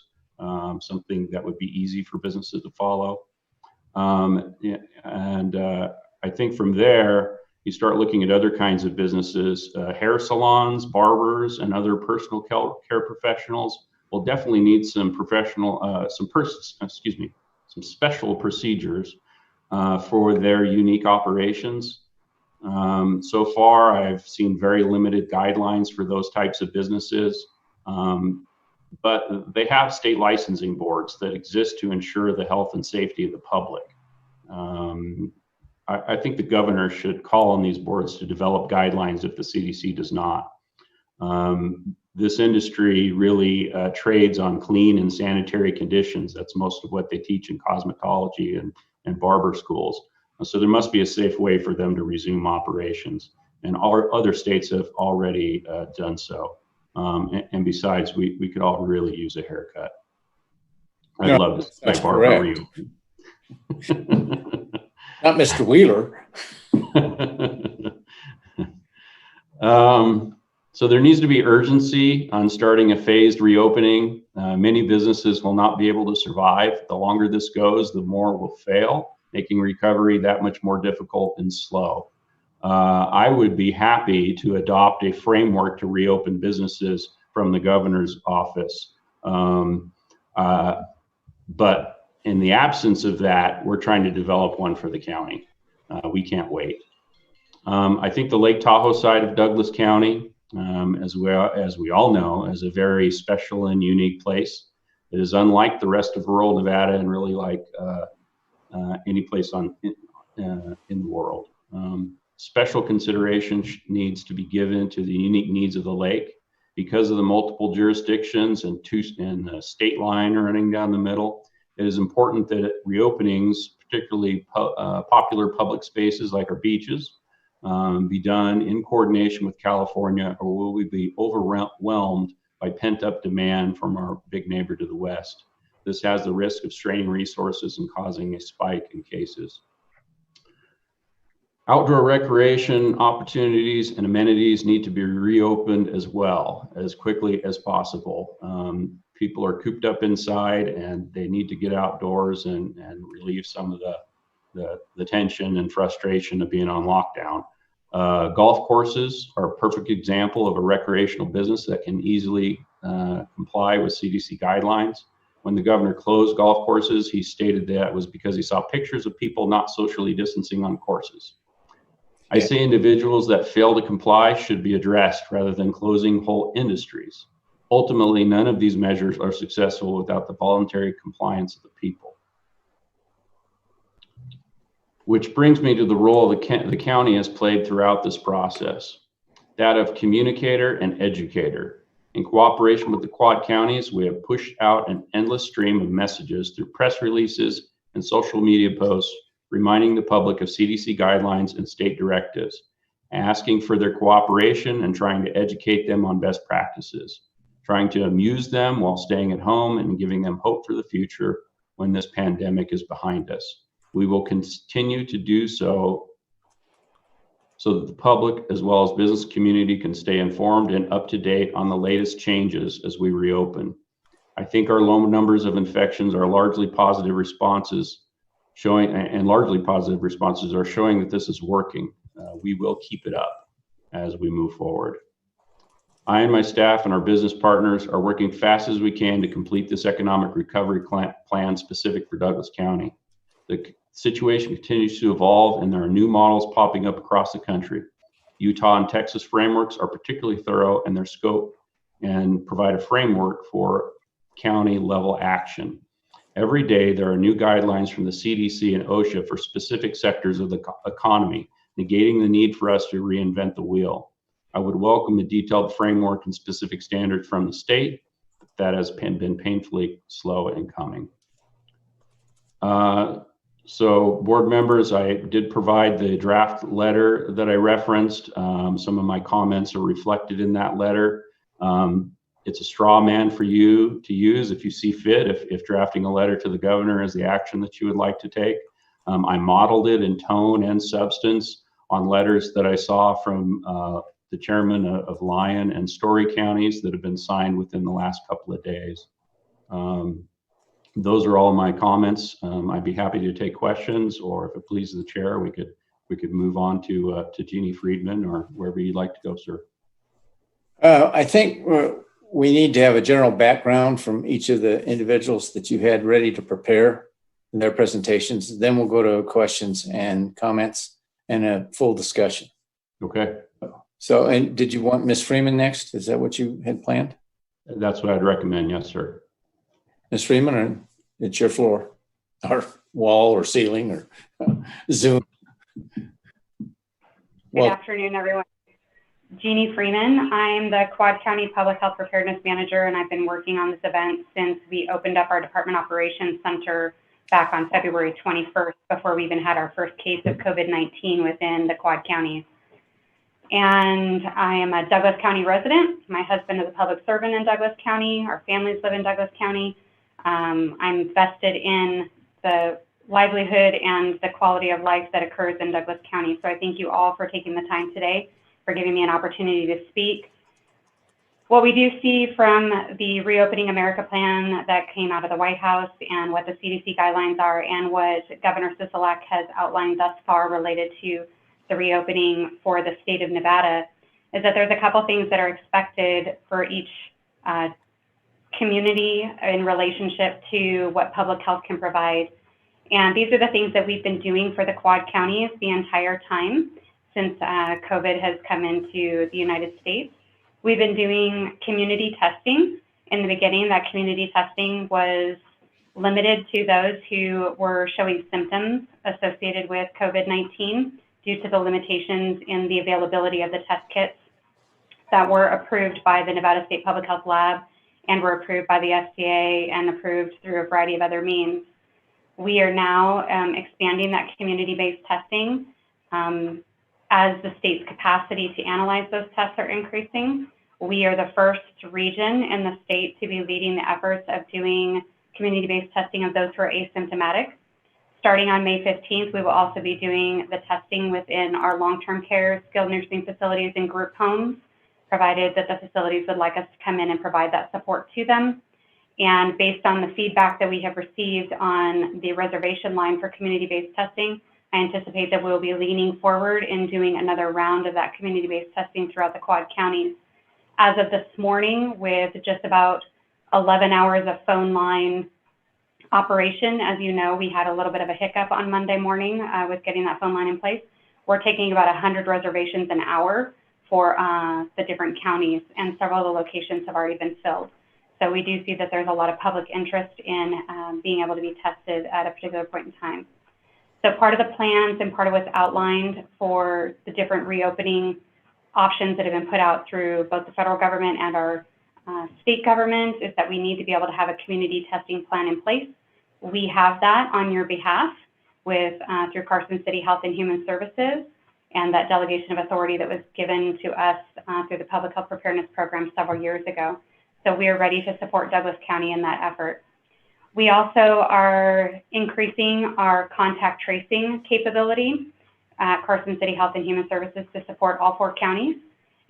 something that would be easy for businesses to follow. I think from there, you start looking at other kinds of businesses. Hair salons, barbers, and other personal care professionals will definitely need some some special procedures for their unique operations. So far, I've seen very limited guidelines for those types of businesses, but they have state licensing boards that exist to ensure the health and safety of the public. I think the governor should call on these boards to develop guidelines if the CDC does not. This industry really trades on clean and sanitary conditions. That's most of what they teach in cosmetology and barber schools. So there must be a safe way for them to resume operations. And all other states have already done so. And besides, we could all really use a haircut. I'd love to see my barber reopen. Not Mr. Wheeler. So there needs to be urgency on starting a phased reopening. Many businesses will not be able to survive. The longer this goes, the more will fail, making recovery that much more difficult and slow. I would be happy to adopt a framework to reopen businesses from the governor's office. But in the absence of that, we're trying to develop one for the county. We can't wait. I think the Lake Tahoe side of Douglas County, as we all know, is a very special and unique place. It is unlike the rest of rural Nevada and really like any place in the world. Special consideration needs to be given to the unique needs of the lake because of the multiple jurisdictions and the state line running down the middle. It is important that reopenings, particularly popular public spaces like our beaches, be done in coordination with California, or will we be overwhelmed by pent-up demand from our big neighbor to the west? This has the risk of straining resources and causing a spike in cases. Outdoor recreation opportunities and amenities need to be reopened as well, as quickly as possible. People are cooped up inside and they need to get outdoors and relieve some of the tension and frustration of being on lockdown. Golf courses are a perfect example of a recreational business that can easily comply with CDC guidelines. When the governor closed golf courses, he stated that was because he saw pictures of people not socially distancing on courses. I say individuals that fail to comply should be addressed rather than closing whole industries. Ultimately, none of these measures are successful without the voluntary compliance of the people. Which brings me to the role the county has played throughout this process, that of communicator and educator. In cooperation with the Quad Counties, we have pushed out an endless stream of messages through press releases and social media posts, reminding the public of CDC guidelines and state directives, asking for their cooperation and trying to educate them on best practices, trying to amuse them while staying at home and giving them hope for the future when this pandemic is behind us. We will continue to do so that the public as well as business community can stay informed and up to date on the latest changes as we reopen. I think our low numbers of infections are largely positive responses are showing that this is working. We will keep it up as we move forward. I and my staff and our business partners are working fast as we can to complete this economic recovery plan specific for Douglas County. The situation continues to evolve and there are new models popping up across the country. Utah and Texas frameworks are particularly thorough in their scope and provide a framework for county level action. Every day, there are new guidelines from the CDC and OSHA for specific sectors of the economy, negating the need for us to reinvent the wheel. I would welcome a detailed framework and specific standards from the state. That has been painfully slow in coming. So board members, I did provide the draft letter that I referenced. Some of my comments are reflected in that letter. It's a straw man for you to use if you see fit, if drafting a letter to the governor is the action that you would like to take. I modeled it in tone and substance on letters that I saw from the chairman of Lyon and Story counties that have been signed within the last couple of days. Those are all my comments. I'd be happy to take questions, or if it pleases the chair, we could move on to Jeannie Friedman or wherever you'd like to go, sir. I think we need to have a general background from each of the individuals that you had ready to prepare in their presentations. Then we'll go to questions and comments and a full discussion. Okay. So, and did you want Ms. Freeman next? Is that what you had planned? That's what I'd recommend. Yes, sir. Ms. Freeman, it's your floor, or wall, or ceiling, or Zoom. Good afternoon, everyone. Jeannie Freeman. I'm the Quad County Public Health Preparedness Manager, and I've been working on this event since we opened up our Department Operations Center back on February 21st, before we even had our first case of COVID-19 within the Quad Counties. And I am a Douglas County resident. My husband is a public servant in Douglas County. Our families live in Douglas County. I'm vested in the livelihood and the quality of life that occurs in Douglas County. So I thank you all for taking the time today, for giving me an opportunity to speak. What we do see from the Reopening America plan that came out of the White House and what the CDC guidelines are and what Governor Sisolak has outlined thus far related to the reopening for the state of Nevada is that there's a couple things that are expected for each community in relationship to what public health can provide. And these are the things that we've been doing for the Quad Counties the entire time since COVID has come into the United States. We've been doing community testing. In the beginning, that community testing was limited to those who were showing symptoms associated with COVID-19 due to the limitations in the availability of the test kits that were approved by the Nevada State Public Health Lab and were approved by the FDA and approved through a variety of other means. We are now expanding that community-based testing as the state's capacity to analyze those tests are increasing. We are the first region in the state to be leading the efforts of doing community-based testing of those who are asymptomatic. Starting on May 15th, we will also be doing the testing within our long-term care, skilled nursing facilities, and group homes, provided that the facilities would like us to come in and provide that support to them. And based on the feedback that we have received on the reservation line for community-based testing, I anticipate that we'll be leaning forward in doing another round of that community-based testing throughout the Quad Counties. As of this morning, with just about 11 hours of phone line operation, as you know, we had a little bit of a hiccup on Monday morning with getting that phone line in place. We're taking about 100 reservations an hour for the different counties, and several of the locations have already been filled. So we do see that there's a lot of public interest in being able to be tested at a particular point in time. So part of the plans and part of what's outlined for the different reopening options that have been put out through both the federal government and our state government is that we need to be able to have a community testing plan in place. We have that on your behalf with through Carson City Health and Human Services and that delegation of authority that was given to us through the Public Health Preparedness Program several years ago. So we are ready to support Douglas County in that effort. We also are increasing our contact tracing capability at Carson City Health and Human Services to support all 4 counties.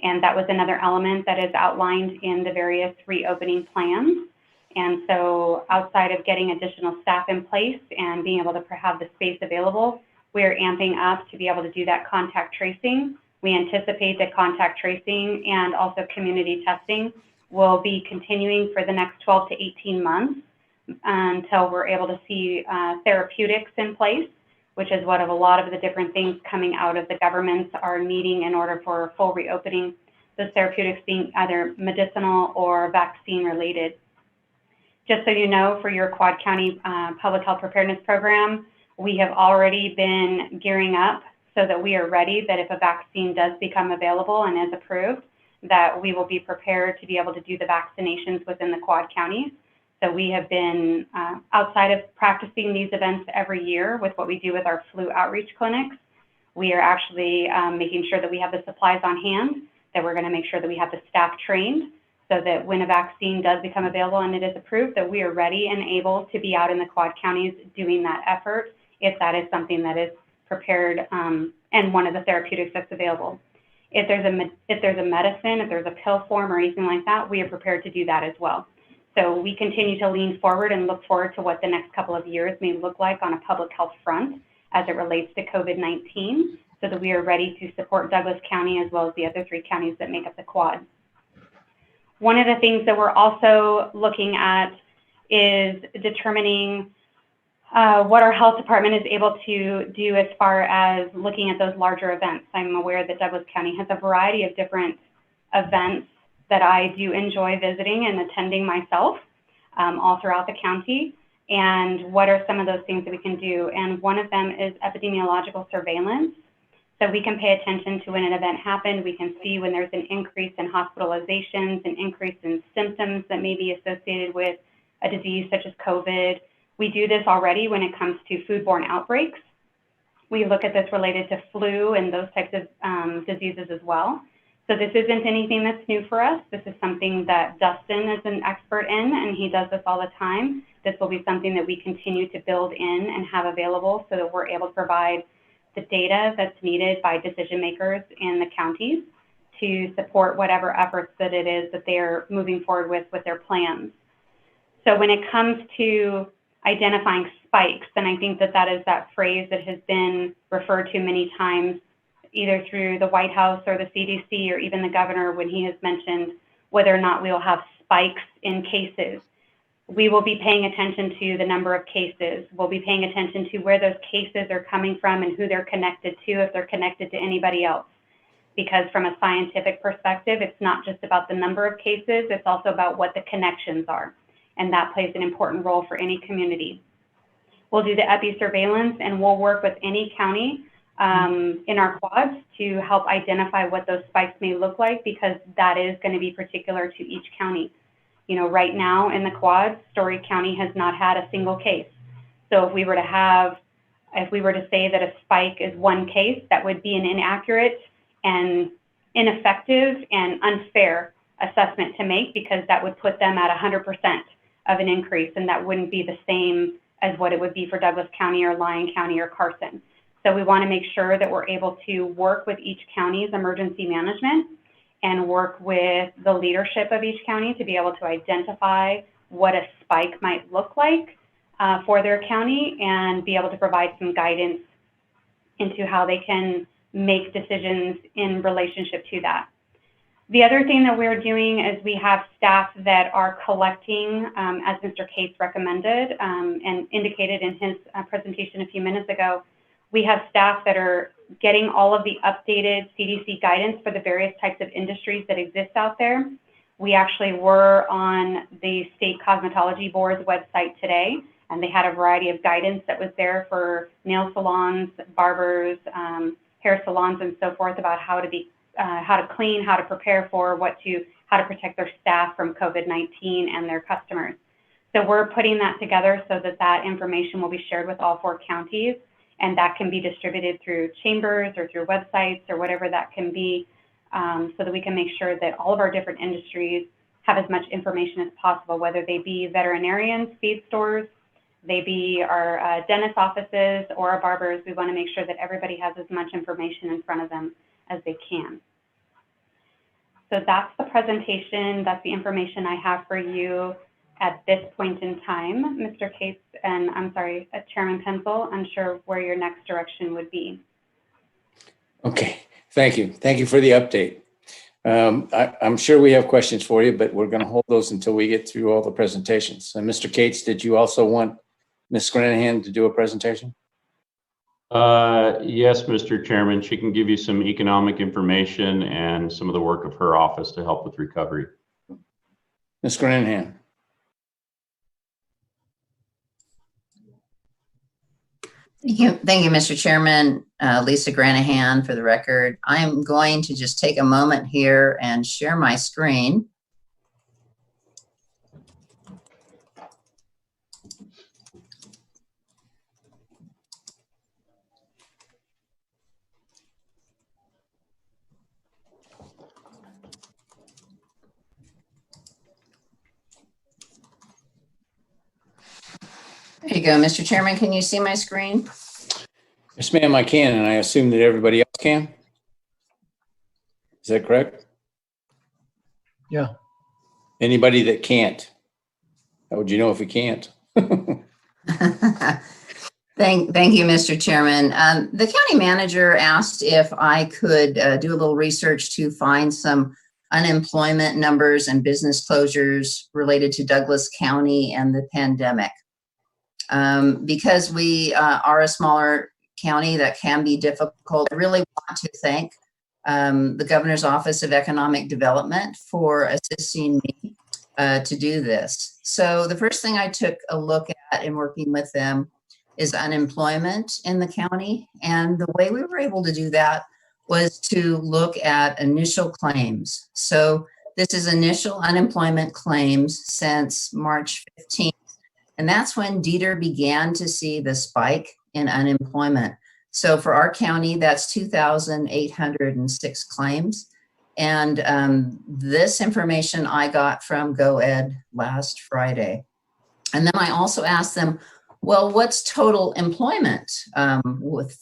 And that was another element that is outlined in the various reopening plans. And so outside of getting additional staff in place and being able to have the space available, we're amping up to be able to do that contact tracing. We anticipate that contact tracing and also community testing will be continuing for the next 12 to 18 months until we're able to see therapeutics in place, which is what a lot of the different things coming out of the governments are needing in order for full reopening, those therapeutics being either medicinal or vaccine related. Just so you know, for your Quad County Public Health Preparedness Program, we have already been gearing up so that we are ready that if a vaccine does become available and is approved, that we will be prepared to be able to do the vaccinations within the Quad Counties. So we have been outside of practicing these events every year with what we do with our flu outreach clinics. We are actually making sure that we have the supplies on hand, that we're going to make sure that we have the staff trained so that when a vaccine does become available and it is approved, that we are ready and able to be out in the Quad Counties doing that effort if that is something that is prepared and one of the therapeutics that's available. If there's a medicine, if there's a pill form or anything like that, we are prepared to do that as well. So we continue to lean forward and look forward to what the next couple of years may look like on a public health front as it relates to COVID-19, so that we are ready to support Douglas County as well as the other 3 counties that make up the Quad. One of the things that we're also looking at is determining what our health department is able to do as far as looking at those larger events. I'm aware that Douglas County has a variety of different events that I do enjoy visiting and attending myself all throughout the county. And what are some of those things that we can do? And one of them is epidemiological surveillance. So we can pay attention to when an event happened. We can see when there's an increase in hospitalizations, an increase in symptoms that may be associated with a disease such as COVID. We do this already when it comes to foodborne outbreaks. We look at this related to flu and those types of diseases as well. So this isn't anything that's new for us. This is something that Dustin is an expert in, and he does this all the time. This will be something that we continue to build in and have available so that we're able to provide the data that's needed by decision makers in the counties to support whatever efforts that it is that they're moving forward with their plans. So when it comes to identifying spikes, and I think that is that phrase that has been referred to many times, either through the White House or the CDC or even the governor when he has mentioned whether or not we will have spikes in cases. We will be paying attention to the number of cases. We'll be paying attention to where those cases are coming from and who they're connected to, if they're connected to anybody else. Because from a scientific perspective, it's not just about the number of cases, it's also about what the connections are. and that plays an important role for any community. We'll do the epi surveillance, and we'll work with any county in our quads to help identify what those spikes may look like, because that is going to be particular to each county. You know, right now in the quads, Story County has not had a single case. So if we were to say that a spike is one case, that would be an inaccurate and ineffective and unfair assessment to make, because that would put them at 100% of an increase, and that wouldn't be the same as what it would be for Douglas County or Lyon County or Carson. So we want to make sure that we're able to work with each county's emergency management and work with the leadership of each county to be able to identify what a spike might look like for their county, and be able to provide some guidance into how they can make decisions in relationship to that. The other thing that we're doing is we have staff that are collecting, as Mr. Cates recommended and indicated in his presentation a few minutes ago, we have staff that are getting all of the updated CDC guidance for the various types of industries that exist out there. We actually were on the State Cosmetology Board's website today, and they had a variety of guidance that was there for nail salons, barbers, hair salons, and so forth, about how to clean, how to prepare for, how to protect their staff from COVID-19 and their customers. So we're putting that together so that that information will be shared with all 4 counties, and that can be distributed through chambers or through websites or whatever that can be, so that we can make sure that all of our different industries have as much information as possible, whether they be veterinarians, feed stores, they be our dentist offices or our barbers. We want to make sure that everybody has as much information in front of them as they can. So that's the presentation. That's the information I have for you at this point in time, Mr. Cates, and I'm sorry, Chairman Penzel, unsure where your next direction would be. Okay, thank you. Thank you for the update. I'm sure we have questions for you, but we're going to hold those until we get through all the presentations. And Mr. Cates, did you also want Ms. Granahan to do a presentation? Yes, Mr. Chairman. She can give you some economic information and some of the work of her office to help with recovery. Ms. Granahan. Thank you, Mr. Chairman. Lisa Granahan for the record. I'm going to just take a moment here and share my screen. There you go, Mr. Chairman. Can you see my screen? Yes, ma'am, I can, and I assume that everybody else can. Is that correct? Yeah. Anybody that can't? How would you know if you can't? Thank you, Mr. Chairman. The county manager asked if I could do a little research to find some unemployment numbers and business closures related to Douglas County and the pandemic. Because we are a smaller county, that can be difficult. I really want to thank the Governor's Office of Economic Development for assisting me to do this. So the first thing I took a look at in working with them is unemployment in the county. And the way we were able to do that was to look at initial claims. So this is initial unemployment claims since March 15th. And that's when Dieter began to see the spike in unemployment. So for our county, that's 2,806 claims. And this information I got from GoEd last Friday. And then I also asked them, well, what's total employment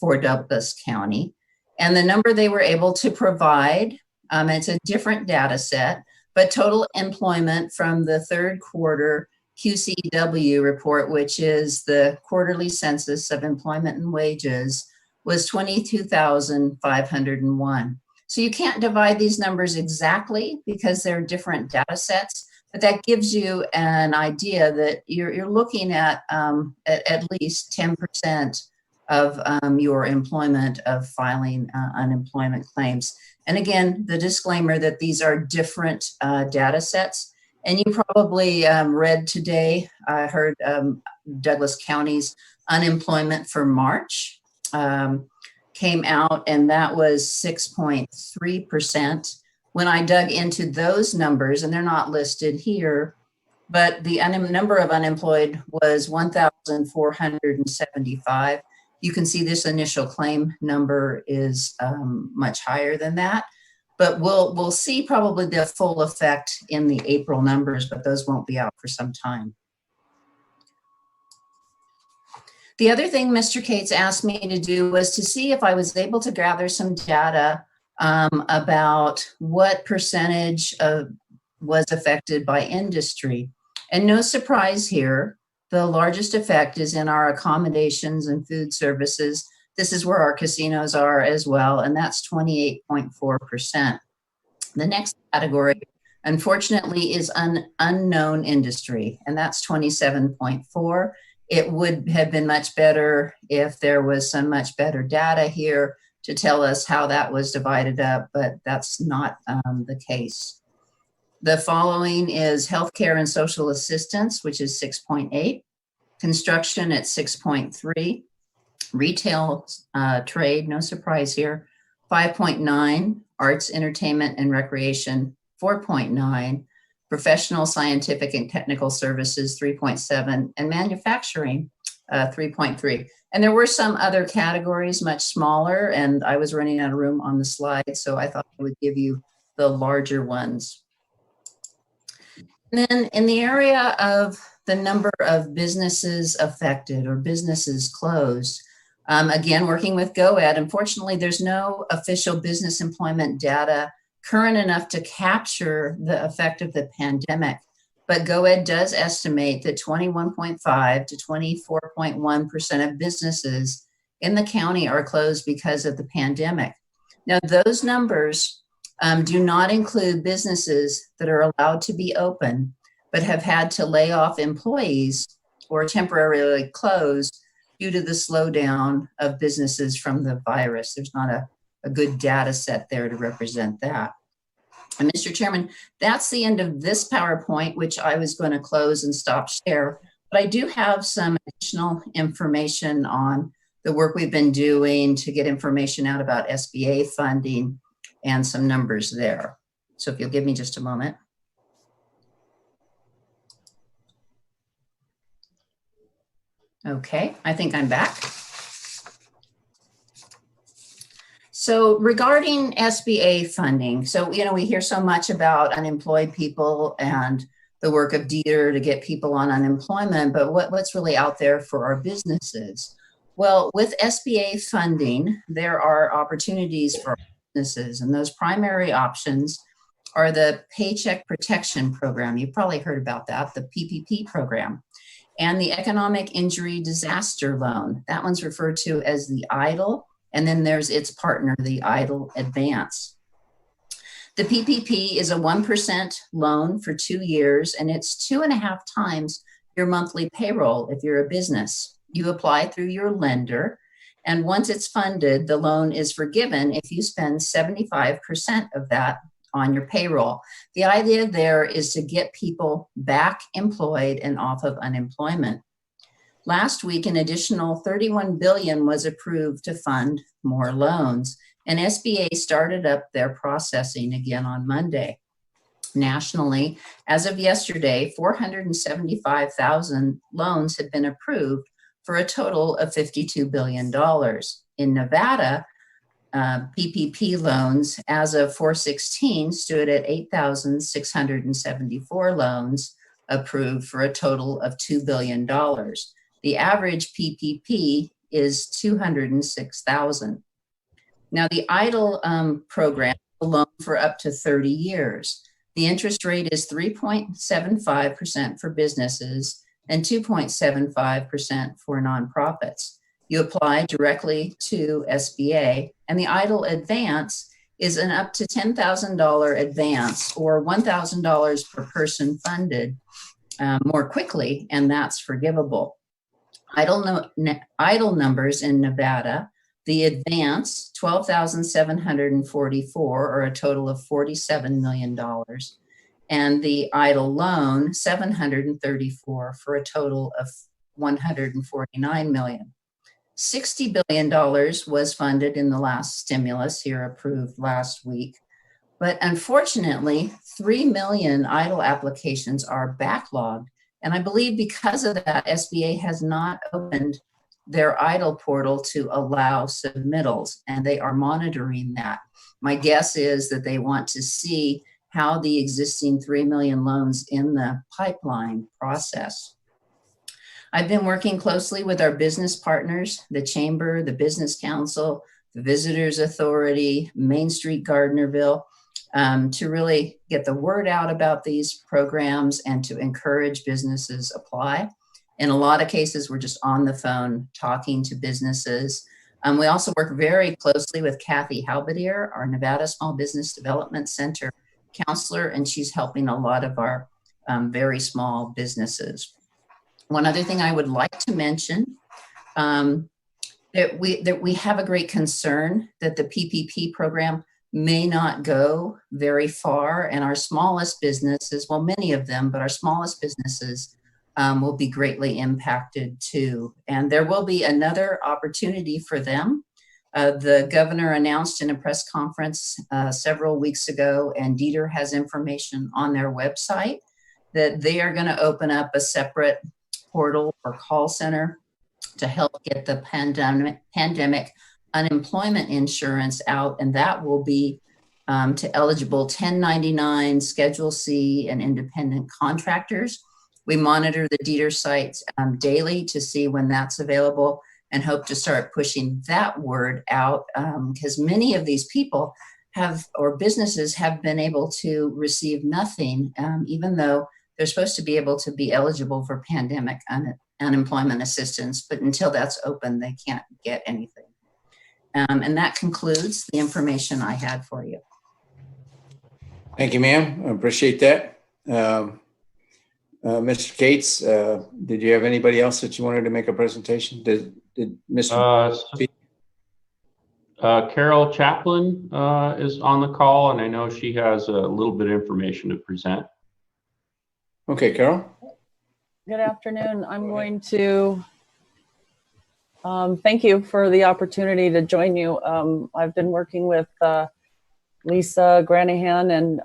for Douglas County? And the number they were able to provide, it's a different data set, but total employment from the third quarter QCW report, which is the quarterly census of employment and wages, was 22,501. So you can't divide these numbers exactly because they're different data sets, but that gives you an idea that you're looking at least 10% of your employment of filing unemployment claims. And again, the disclaimer that these are different data sets. And you probably read today, I heard Douglas County's unemployment for March came out, and that was 6.3%. When I dug into those numbers, and they're not listed here, but the number of unemployed was 1,475. You can see this initial claim number is much higher than that. But we'll see probably the full effect in the April numbers, but those won't be out for some time. The other thing Mr. Cates asked me to do was to see if I was able to gather some data about what percentage was affected by industry. And no surprise here, the largest effect is in our accommodations and food services. This is where our casinos are as well, and that's 28.4%. The next category, unfortunately, is unknown industry, and that's 27.4%. It would have been much better if there was some much better data here to tell us how that was divided up, but that's not the case. The following is healthcare and social assistance, which is 6.8%, construction at 6.3%, retail trade, no surprise here, 5.9%, arts, entertainment, and recreation, 4.9%, professional, scientific, and technical services, 3.7%, and manufacturing, 3.3%. And there were some other categories much smaller, and I was running out of room on the slide, so I thought I would give you the larger ones. And then in the area of the number of businesses affected or businesses closed, again, working with GoEd, unfortunately, there's no official business employment data current enough to capture the effect of the pandemic. But GoEd does estimate that 21.5 to 24.1% of businesses in the county are closed because of the pandemic. Now, those numbers do not include businesses that are allowed to be open, but have had to lay off employees or temporarily close due to the slowdown of businesses from the virus. There's not a good data set there to represent that. And Mr. Chairman, that's the end of this PowerPoint, which I was going to close and stop share. But I do have some additional information on the work we've been doing to get information out about SBA funding and some numbers there. So if you'll give me just a moment. Okay, I think I'm back. So regarding SBA funding, so, we hear so much about unemployed people and the work of DETR to get people on unemployment, but what's really out there for our businesses? Well, with SBA funding, there are opportunities for businesses, and those primary options are the Paycheck Protection Program. You've probably heard about that, the PPP program, and the Economic Injury Disaster Loan. That one's referred to as the EIDL, and then there's its partner, the EIDL Advance. The PPP is a 1% loan for 2 years, and it's 2.5 times your monthly payroll if you're a business. You apply through your lender, and once it's funded, the loan is forgiven if you spend 75% of that on your payroll. The idea there is to get people back employed and off of unemployment. Last week, an additional $31 billion was approved to fund more loans, and SBA started up their processing again on Monday. Nationally, as of yesterday, 475,000 loans have been approved for a total of $52 billion. In Nevada, PPP loans as of 4/16 stood at 8,674 loans approved for a total of $2 billion. The average PPP is 206,000. Now, the EIDL program is a loan for up to 30 years. The interest rate is 3.75% for businesses and 2.75% for nonprofits. You apply directly to SBA, and the EIDL Advance is an up to $10,000 advance or $1,000 per person funded more quickly, and that's forgivable. EIDL numbers in Nevada, the advance, 12,744, or a total of $47 million. and the idle loan 734 for a total of 149 million. $60 billion was funded in the last stimulus here approved last week. But unfortunately, 3 million idle applications are backlogged. And I believe because of that, SBA has not opened their idle portal to allow submittals, and they are monitoring that. My guess is that they want to see how the existing 3 million loans in the pipeline process. I've been working closely with our business partners, the Chamber, the Business Council, the Visitors Authority, Main Street Gardnerville, to really get the word out about these programs and to encourage businesses apply. In a lot of cases, we're just on the phone talking to businesses. We also work very closely with Kathy Halbadier, our Nevada Small Business Development Center counselor, and she's helping a lot of our very small businesses. One other thing I would like to mention, that we have a great concern that the PPP program may not go very far, and our smallest businesses, well, many of them, but our smallest businesses will be greatly impacted too. And there will be another opportunity for them. The governor announced in a press conference several weeks ago, and Dieter has information on their website, that they are going to open up a separate portal or call center to help get the pandemic unemployment insurance out, and that will be to eligible 1099, Schedule C, and independent contractors. We monitor the Dieter sites daily to see when that's available and hope to start pushing that word out, because many of these people have, or businesses have been able to receive nothing, even though they're supposed to be able to be eligible for pandemic unemployment assistance, but until that's open, they can't get anything. And that concludes the information I had for you. Thank you, ma'am. I appreciate that. Mr. Cates, did you have anybody else that you wanted to make a presentation? Did Mr. Carol Chaplin is on the call, and I know she has a little bit of information to present. Okay, Carol. Good afternoon. I'm going to thank you for the opportunity to join you. I've been working with Lisa Granahan, and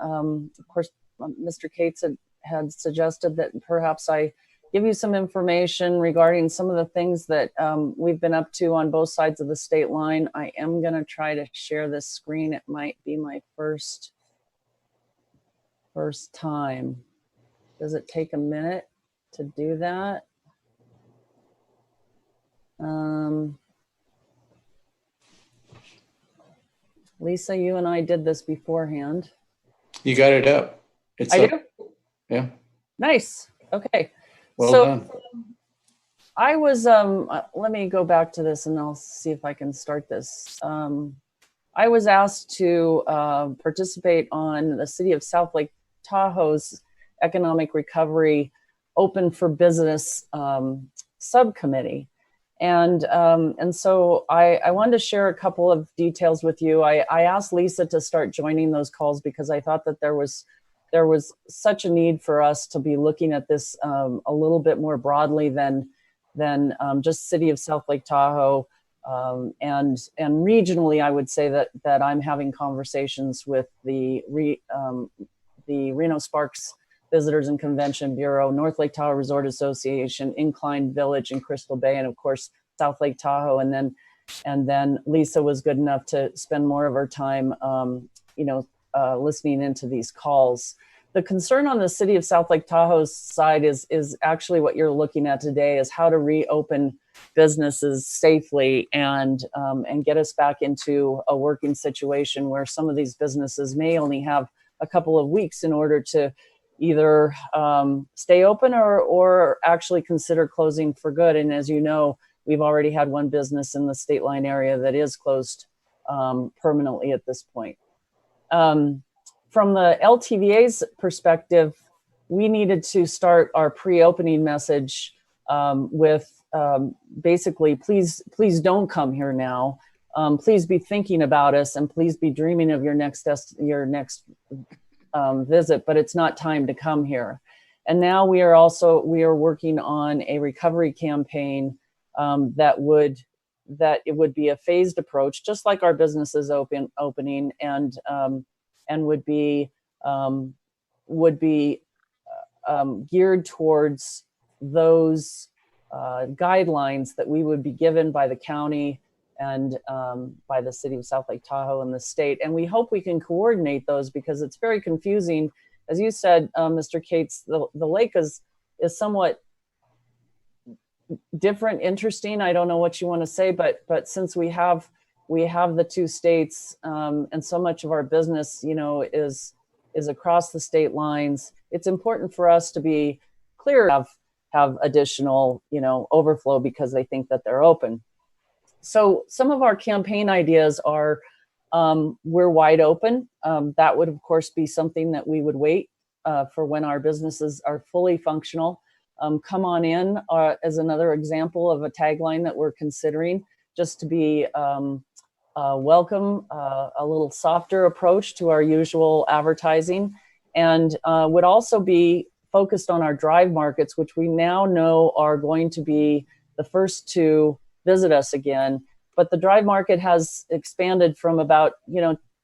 of course, Mr. Cates had suggested that perhaps I give you some information regarding some of the things that we've been up to on both sides of the state line. I am going to try to share this screen. It might be my first time. Does it take a minute to do that? Lisa, you and I did this beforehand. You got it up. I do? Yeah. Nice. Okay. Well so done. I was, let me go back to this and I'll see if I can start this. I was asked to participate on the City of South Lake Tahoe's Economic Recovery Open for Business subcommittee. And so I wanted to share a couple of details with you. I asked Lisa to start joining those calls because I thought that there was such a need for us to be looking at this a little bit more broadly than just City of South Lake Tahoe. And regionally, I would say that I'm having conversations with the Reno Sparks Visitors and Convention Bureau, North Lake Tahoe Resort Association, Incline Village in Crystal Bay, and of course, South Lake Tahoe. And then Lisa was good enough to spend more of her time, listening into these calls. The concern on the City of South Lake Tahoe's side is actually what you're looking at today, is how to reopen businesses safely and get us back into a working situation where some of these businesses may only have a couple of weeks in order to either stay open or actually consider closing for good. And as you know, we've already had one business in the State Line area that is closed permanently at this point. From the LTVA's perspective, we needed to start our pre-opening message with basically, please don't come here now. Please be thinking about us, and please be dreaming of your next visit, but it's not time to come here. And now we are working on a recovery campaign that it would be a phased approach, just like our businesses opening, and would be geared towards those guidelines that we would be given by the county and by the city of South Lake Tahoe and the state. And we hope we can coordinate those, because it's very confusing. As you said, Mr. Cates, the lake is somewhat different, interesting. I don't know what you want to say, but since we have the two states, and so much of our business, is across the state lines, it's important for us to be clear of have additional, overflow because they think that they're open. So some of our campaign ideas are, we're wide open. That would of course be something that we would wait for when our businesses are fully functional. Come on in as another example of a tagline that we're considering, just to be welcome, a little softer approach to our usual advertising, and would also be focused on our drive markets, which we now know are going to be the first to visit us again. But the drive market has expanded from about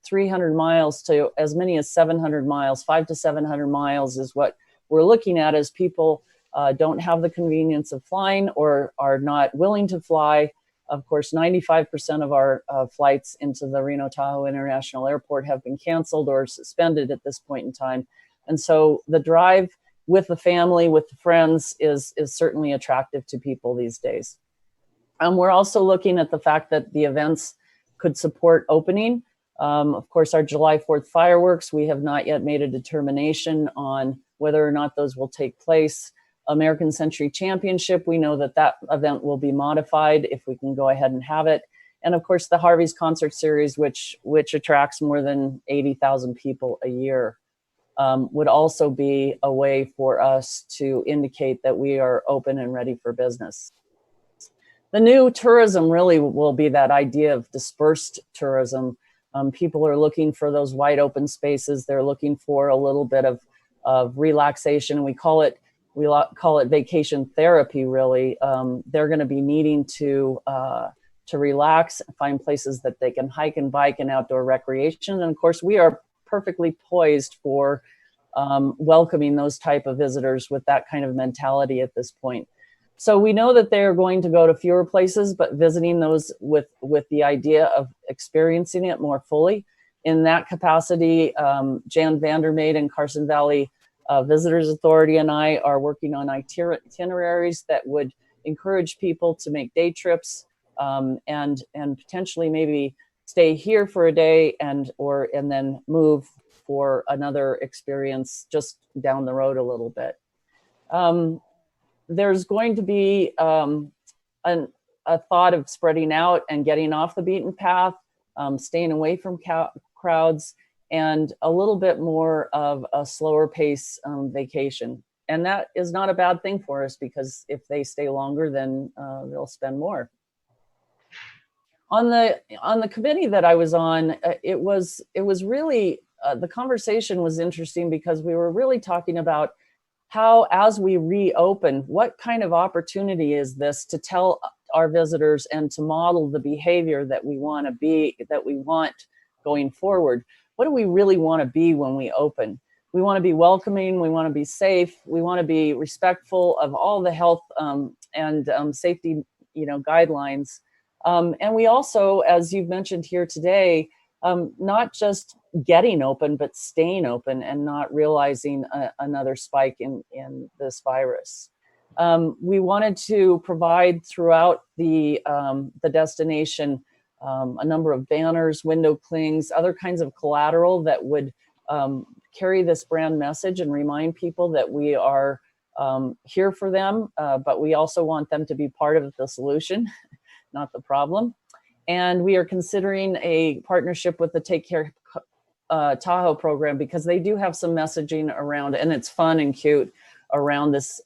300 miles to as many as 700 miles. 500 to 700 miles is what we're looking at, as people don't have the convenience of flying or are not willing to fly. Of course, 95% of our flights into the Reno Tahoe International Airport have been canceled or suspended at this point in time. And so the drive with the family, with the friends, is certainly attractive to people these days. We're also looking at the fact that the events could support opening. Of course, our July 4th fireworks, we have not yet made a determination on whether or not those will take place. American Century Championship, we know that event will be modified if we can go ahead and have it. And of course, the Harvey's Concert Series, which attracts more than 80,000 people a year, would also be a way for us to indicate that we are open and ready for business. The new tourism really will be that idea of dispersed tourism. People are looking for those wide open spaces. They're looking for a little bit of relaxation. We call it vacation therapy, really. They're going to be needing to relax, find places that they can hike and bike and outdoor recreation. And of course, we are perfectly poised for welcoming those type of visitors with that kind of mentality at this point. So we know that they're going to go to fewer places, but visiting those with the idea of experiencing it more fully. In that capacity, Jan Vandermeid and Carson Valley Visitors Authority and I are working on itineraries that would encourage people to make day trips and potentially maybe stay here for a day and then move for another experience just down the road a little bit. There's going to be a thought of spreading out and getting off the beaten path, staying away from crowds, and a little bit more of a slower pace vacation. And that is not a bad thing for us, because if they stay longer, then they'll spend more. On the committee that I was on, it was really, the conversation was interesting, because we were really talking about how, as we reopen, what kind of opportunity is this to tell our visitors and to model the behavior that we want going forward. What do we really want to be when we open? We want to be welcoming, we want to be safe, we want to be respectful of all the health and safety guidelines. And we also, as you've mentioned here today, not just getting open, but staying open and not realizing another spike in this virus. We wanted to provide throughout the destination a number of banners, window clings, other kinds of collateral that would carry this brand message and remind people that we are here for them, but we also want them to be part of the solution, not the problem. And we are considering a partnership with the Take Care Tahoe program, because they do have some messaging around, and it's fun and cute, around this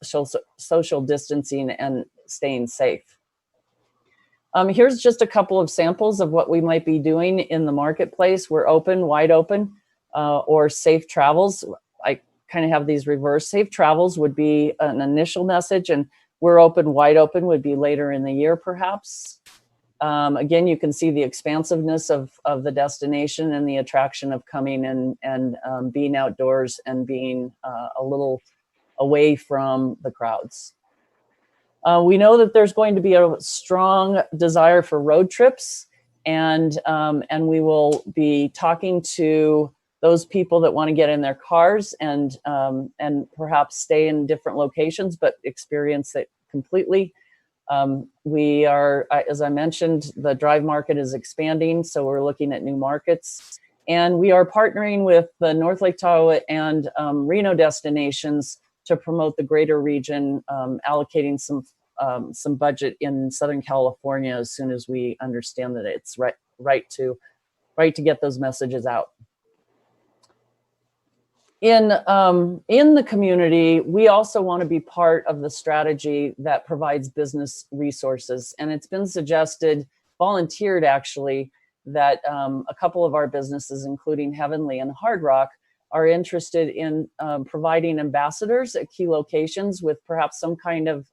social distancing and staying safe. Here's just a couple of samples of what we might be doing in the marketplace. We're open, wide open. or safe travels. I kind of have these reversed. Safe travels would be an initial message, and we're open, wide open would be later in the year, perhaps. Again, you can see the expansiveness of the destination and the attraction of coming and being outdoors and being a little away from the crowds. We know that there's going to be a strong desire for road trips, and we will be talking to those people that want to get in their cars and perhaps stay in different locations, but experience it completely. We are, as I mentioned, the drive market is expanding, so we're looking at new markets. And we are partnering with the North Lake Tahoe and Reno destinations to promote the greater region, allocating some budget in Southern California as soon as we understand that it's right to get those messages out. In the community, we also want to be part of the strategy that provides business resources. And it's been suggested, volunteered actually, that a couple of our businesses, including Heavenly and Hard Rock, are interested in providing ambassadors at key locations with perhaps some kind of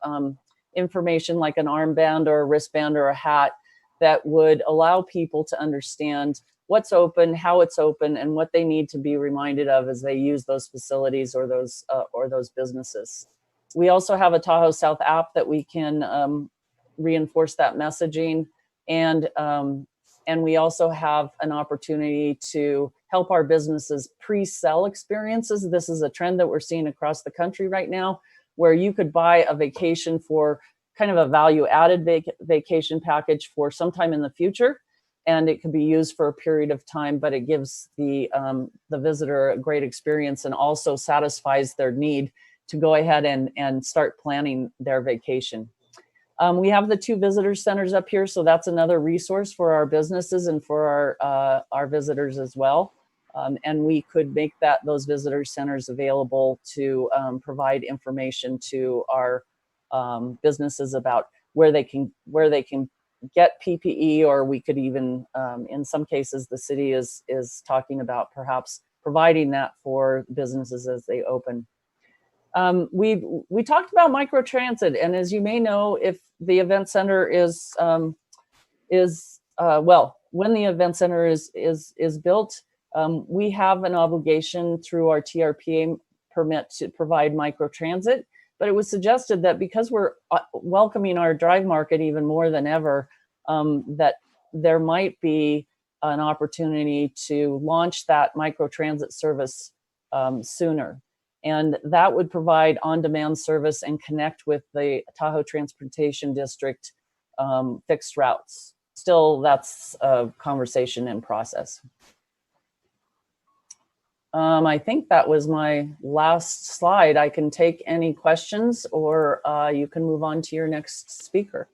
information like an armband or a wristband or a hat that would allow people to understand what's open, how it's open, and what they need to be reminded of as they use those facilities or those businesses. We also have a Tahoe South app that we can reinforce that messaging, and we also have an opportunity to help our businesses pre-sell experiences. This is a trend that we're seeing across the country right now, where you could buy a vacation for kind of a value-added vacation package for sometime in the future, and it can be used for a period of time, but it gives the visitor a great experience and also satisfies their need to go ahead and start planning their vacation. We have the 2 visitor centers up here, so that's another resource for our businesses and for our visitors as well. And we could make those visitor centers available to provide information to our businesses about where they can get PPE, or we could even, in some cases, the city is talking about perhaps providing that for businesses as they open. We talked about microtransit, and as you may know, if the event center is when the event center is built, we have an obligation through our TRPA permit to provide microtransit. But it was suggested that because we're welcoming our drive market even more than ever, that there might be an opportunity to launch that microtransit service sooner. And that would provide on-demand service and connect with the Tahoe Transportation District fixed routes. Still, that's a conversation in process. I think that was my last slide. I can take any questions, or you can move on to your next speaker.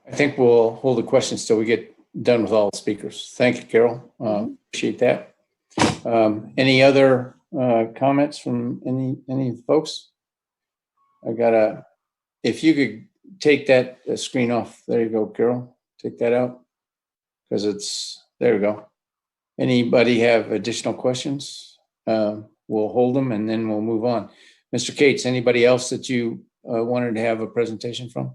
I think we'll hold the questions till we get done with all the speakers. Thank you, Carol. Appreciate that. Any other comments from any folks? If you could take that screen off. There you go, Carol. Take that out, because there we go. Anybody have additional questions? We'll hold them and then we'll move on. Mr. Cates, anybody else that you wanted to have a presentation from?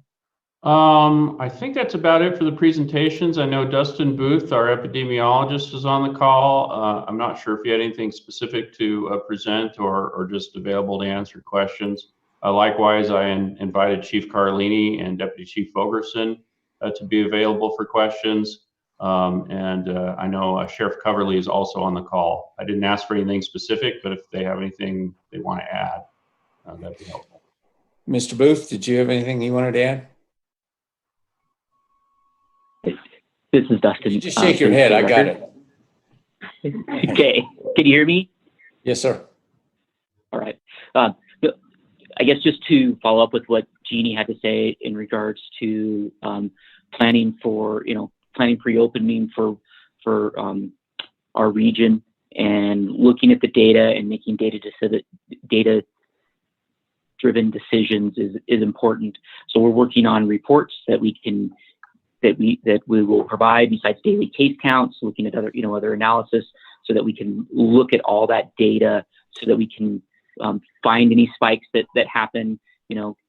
I think that's about it for the presentations. I know Dustin Booth, our epidemiologist, is on the call. I'm not sure if you had anything specific to present or just available to answer questions. Likewise, I invited Chief Carlini and Deputy Chief Fogerson to be available for questions. I know Sheriff Coverly is also on the call. I didn't ask for anything specific, but if they have anything they want to add, that'd be helpful. Mr. Booth, did you have anything you wanted to add? This is Dustin. You just shake your head. I got it. Okay. Can you hear me? Yes, sir. All right. I guess just to follow up with what Jeannie had to say in regards to planning for pre-opening for our region and looking at the data and making data-driven decisions is important. So we're working on reports that we will provide besides daily case counts, looking at other analysis. so that we can look at all that data, so that we can find any spikes that happen,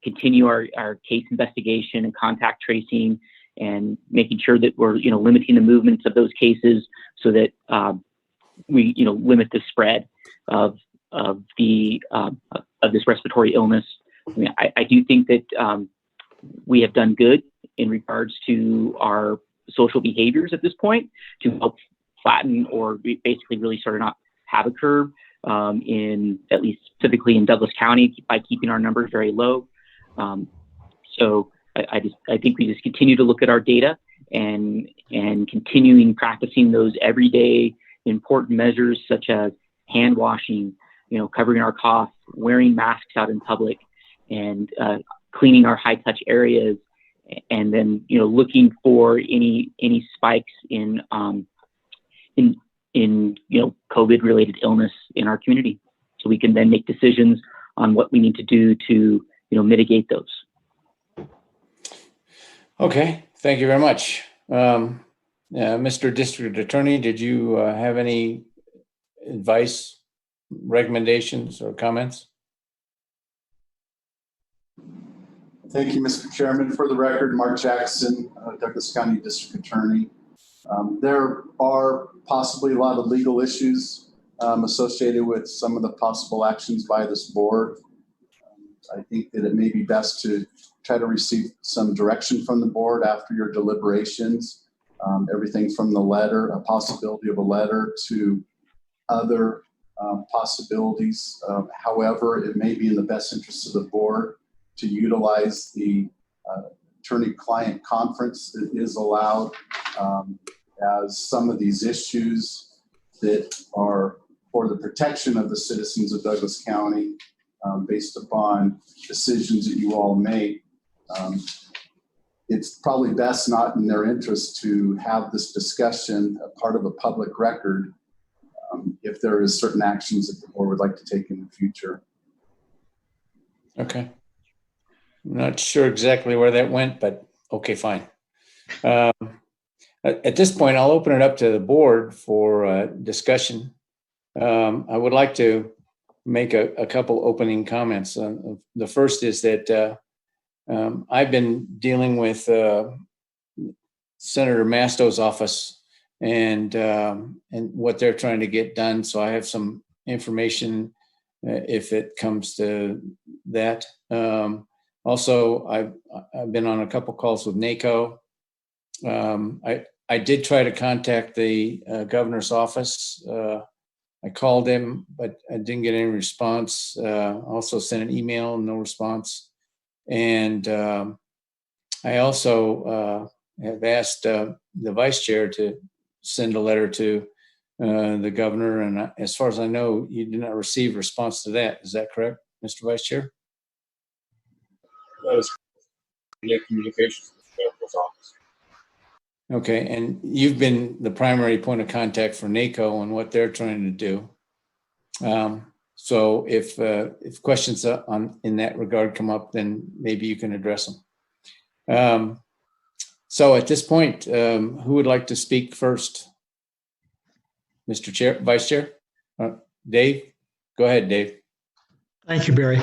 continue our case investigation and contact tracing, and making sure that we're, limiting the movements of those cases so that we, limit the spread of this respiratory illness. I mean, I do think that we have done good in regards to our social behaviors at this point to help flatten or basically really sort of not have a curve in, at least specifically in Douglas County, by keeping our numbers very low. So I think we just continue to look at our data and continuing practicing those everyday important measures such as hand washing, covering our cough, wearing masks out in public, and cleaning our high touch areas, and then looking for any spikes in COVID related illness in our community, so we can then make decisions on what we need to do to mitigate those. Okay, thank you very much. Mr. District Attorney, did you have any advice, recommendations, or comments? Thank you, Mr. Chairman. For the record, Mark Jackson, Douglas County District Attorney. There are possibly a lot of legal issues associated with some of the possible actions by this board. I think that it may be best to try to receive some direction from the board after your deliberations. Everything from the letter, a possibility of a letter, to other possibilities. However, it may be in the best interest of the board to utilize the attorney-client conference that is allowed, as some of these issues that are for the protection of the citizens of Douglas County, based upon decisions that you all make. It's probably best not in their interest to have this discussion a part of a public record if there is certain actions that the board would like to take in the future. Okay. I'm not sure exactly where that went, but okay, fine. At this point, I'll open it up to the board for discussion. I would like to make a couple opening comments. The first is that I've been dealing with Senator Masto's office and what they're trying to get done. So I have some information if it comes to that. Also, I've been on a couple calls with NACO. I did try to contact the governor's office. I called him, but I didn't get any response. Also sent an email, no response. And I also have asked the vice chair to send a letter to the governor. And as far as I know, you did not receive a response to that. Is that correct, Mr. Vice Chair? That is communications with the governor's office. Okay, and you've been the primary point of contact for NACO and what they're trying to do. So if questions in that regard come up, then maybe you can address them. So at this point, who would like to speak first? Mr. Chair, Vice Chair? Dave? Go ahead, Dave. Thank you, Barry.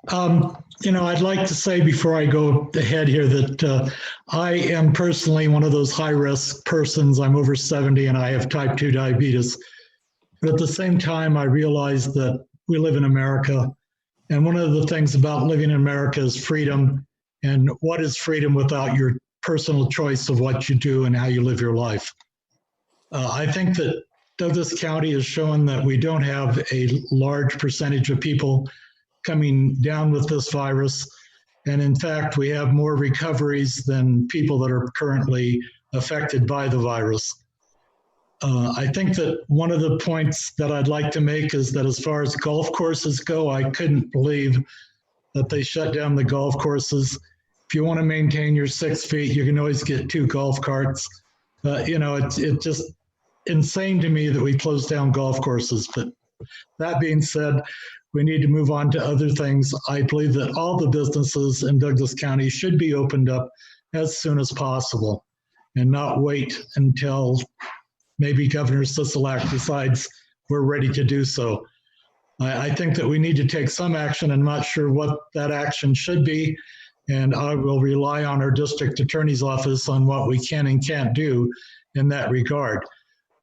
I'd like to say before I go ahead here that I am personally one of those high-risk persons. I'm over 70 and I have type 2 diabetes. But at the same time, I realize that we live in America. And one of the things about living in America is freedom. And what is freedom without your personal choice of what you do and how you live your life? I think that Douglas County has shown that we don't have a large percentage of people coming down with this virus. And in fact, we have more recoveries than people that are currently affected by the virus. I think that one of the points that I'd like to make is that as far as golf courses go, I couldn't believe that they shut down the golf courses. If you want to maintain your 6 feet, you can always get 2 golf carts. It's just insane to me that we closed down golf courses. But that being said, we need to move on to other things. I believe that all the businesses in Douglas County should be opened up as soon as possible and not wait until maybe Governor Sisolak decides we're ready to do so. I think that we need to take some action. I'm not sure what that action should be, and I will rely on our district attorney's office on what we can and can't do in that regard.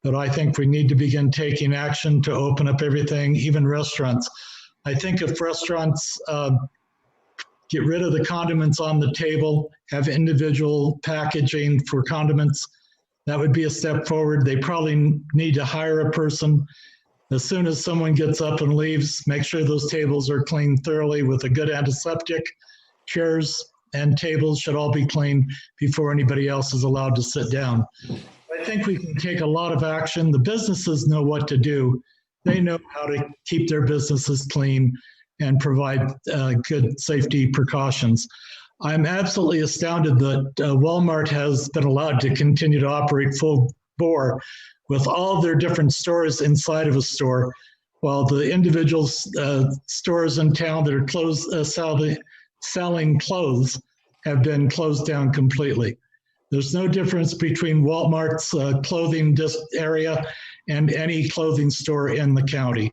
But I think we need to begin taking action to open up everything, even restaurants. I think if restaurants get rid of the condiments on the table, have individual packaging for condiments, that would be a step forward. They probably need to hire a person. As soon as someone gets up and leaves, make sure those tables are cleaned thoroughly with a good antiseptic. Chairs and tables should all be cleaned before anybody else is allowed to sit down. I think we can take a lot of action. The businesses know what to do. They know how to keep their businesses clean and provide good safety precautions. I'm absolutely astounded that Walmart has been allowed to continue to operate full bore with all their different stores inside of a store, while the individual stores in town that are closed, selling clothes have been closed down completely. There's no difference between Walmart's clothing area and any clothing store in the county.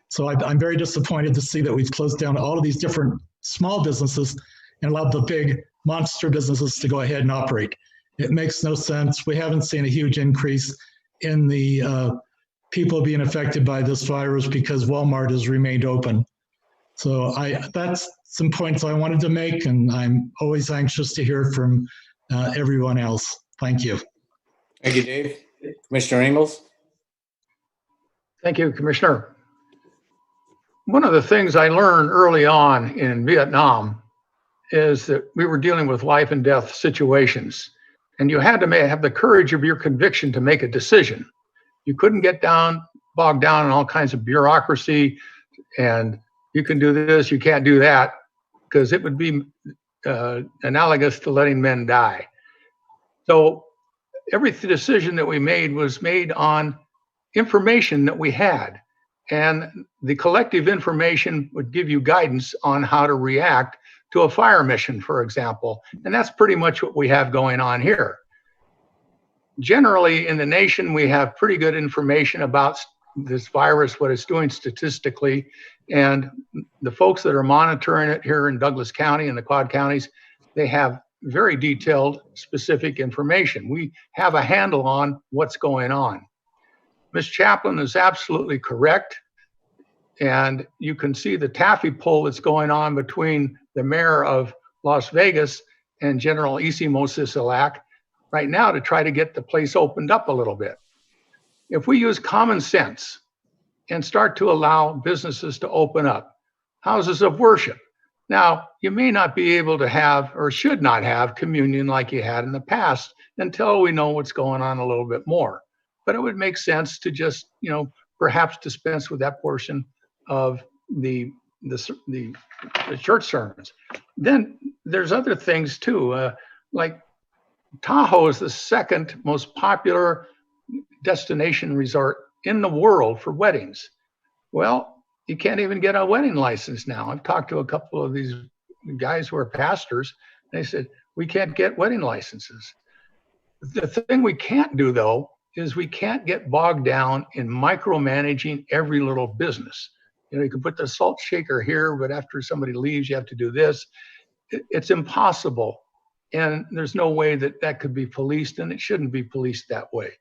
So I'm very disappointed to see that we've closed down all of these different small businesses and allowed the big monster businesses to go ahead and operate. It makes no sense. We haven't seen a huge increase in the people being affected by this virus because Walmart has remained open. So that's some points I wanted to make, and I'm always anxious to hear from everyone else. Thank you. Thank you, Dave. Commissioner Ingles? Thank you, Commissioner. One of the things I learned early on in Vietnam is that we were dealing with life and death situations, and you had to have the courage of your conviction to make a decision. You couldn't get bogged down in all kinds of bureaucracy and you can do this, you can't do that, because it would be analogous to letting men die. So every decision that we made was made on information that we had. And the collective information would give you guidance on how to react to a fire mission, for example. And that's pretty much what we have going on here. Generally, in the nation, we have pretty good information about this virus, what it's doing statistically. And the folks that are monitoring it here in Douglas County and the Quad Counties, they have very detailed, specific information. We have a handle on what's going on. Ms. Chaplin is absolutely correct. And you can see the taffy pull that's going on between the mayor of Las Vegas and General Isimo Sisolak right now to try to get the place opened up a little bit. If we use common sense and start to allow businesses to open up, houses of worship. Now, you may not be able to have or should not have communion like you had in the past until we know what's going on a little bit more. But it would make sense to just, perhaps dispense with that portion of the church sermons. Then there's other things too, like Tahoe is the second most popular destination resort in the world for weddings. Well, you can't even get a wedding license now. I've talked to a couple of these guys who are pastors. They said, we can't get wedding licenses. The thing we can't do, though, is we can't get bogged down in micromanaging every little business. You can put the salt shaker here, but after somebody leaves, you have to do this. It's impossible. And there's no way that that could be policed, and it shouldn't be policed that way.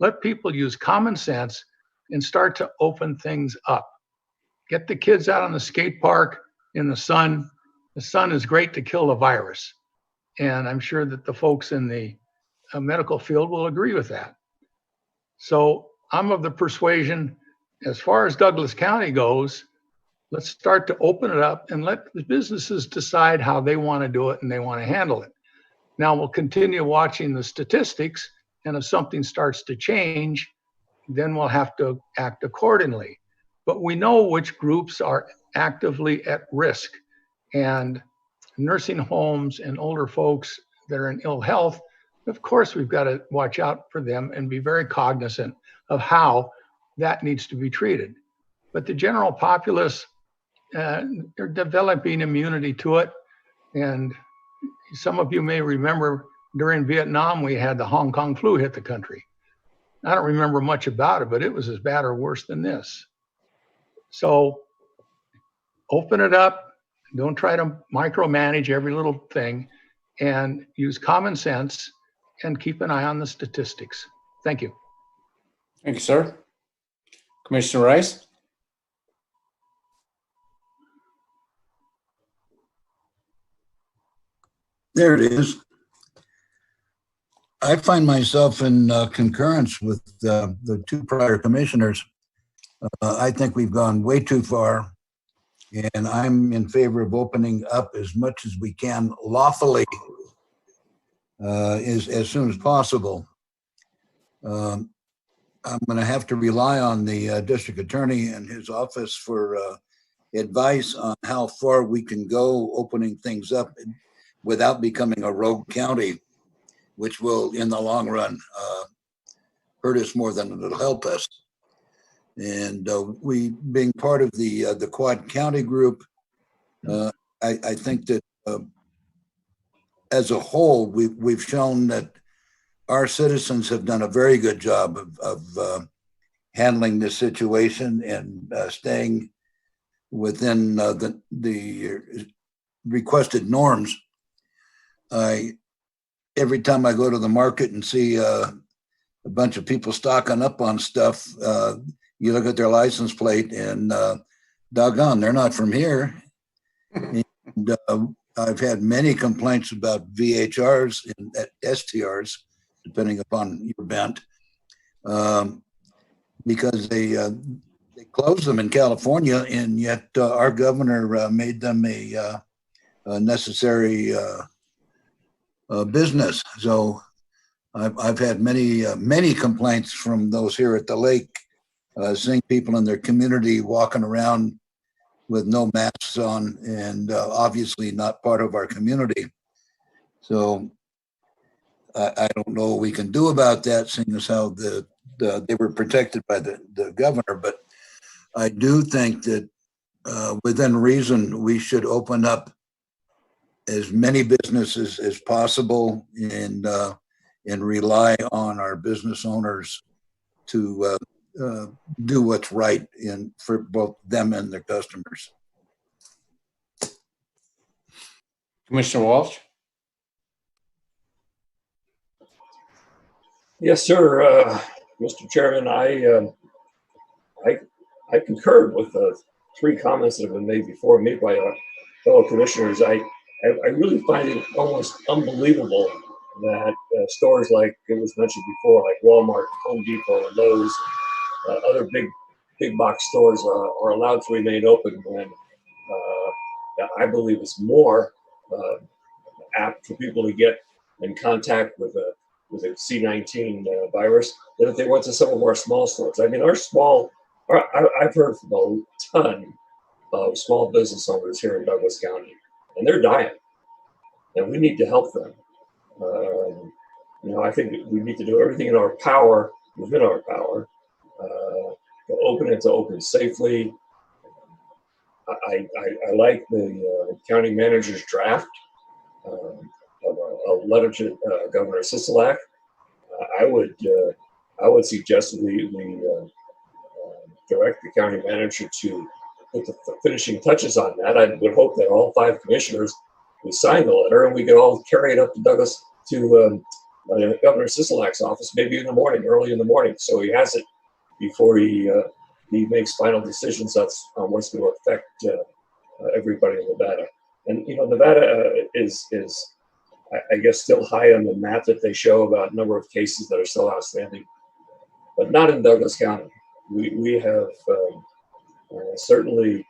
Let people use common sense and start to open things up. Get the kids out on the skate park in the sun. The sun is great to kill the virus. And I'm sure that the folks in the medical field will agree with that. So I'm of the persuasion, as far as Douglas County goes, let's start to open it up and let the businesses decide how they want to do it and they want to handle it. Now we'll continue watching the statistics, and if something starts to change, then we'll have to act accordingly. But we know which groups are actively at risk, and nursing homes and older folks that are in ill health, of course, we've got to watch out for them and be very cognizant of how that needs to be treated. But the general populace, they're developing immunity to it. And some of you may remember during Vietnam, we had the Hong Kong flu hit the country. I don't remember much about it, but it was as bad or worse than this. So open it up. Don't try to micromanage every little thing, and use common sense and keep an eye on the statistics. Thank you. Thank you, sir. Commissioner Rice? There it is. I find myself in concurrence with the two prior commissioners. I think we've gone way too far, and I'm in favor of opening up as much as we can lawfully as soon as possible. I'm going to have to rely on the district attorney and his office for advice on how far we can go opening things up without becoming a rogue county, which will, in the long run, hurt us more than it'll help us. And we, being part of the Quad County group, I think that as a whole, we've shown that our citizens have done a very good job of handling this situation and staying within the requested norms. Every time I go to the market and see a bunch of people stocking up on stuff, you look at their license plate and doggone, they're not from here. And I've had many complaints about VHRs and STRs, depending upon your bent, because they closed them in California, and yet our governor made them a necessary business. So I've had many complaints from those here at the lake, seeing people in their community walking around with no masks on, and obviously not part of our community. So I don't know what we can do about that, seeing as how they were protected by the governor. But I do think that within reason, we should open up as many businesses as possible and rely on our business owners to do what's right for both them and their customers. Commissioner Walsh? Yes, sir. Mr. Chairman, I concurred with the three comments that have been made before me by our fellow commissioners. I really find it almost unbelievable that stores like it was mentioned before, like Walmart, Home Depot, and Lowe's, other big box stores are allowed to remain open when I believe it's more apt for people to get in contact with a C-19 virus than if they went to some of our small stores. I mean, I've heard from a ton of small business owners here in Douglas County, and they're dying, and we need to help them. I think we need to do everything in our power, within our power, to open safely. I like the county manager's draft of a letter to Governor Sisolak. I would suggest that we direct the county manager to put the finishing touches on that. I would hope that all 5 commissioners would sign the letter, and we could all carry it up to Douglas to Governor Sisolak's office, maybe in the morning, early in the morning, so he has it before he makes final decisions on what's going to affect everybody in Nevada. And Nevada is I guess still high on the map that they show about number of cases that are still outstanding, but not in Douglas County. We have certainly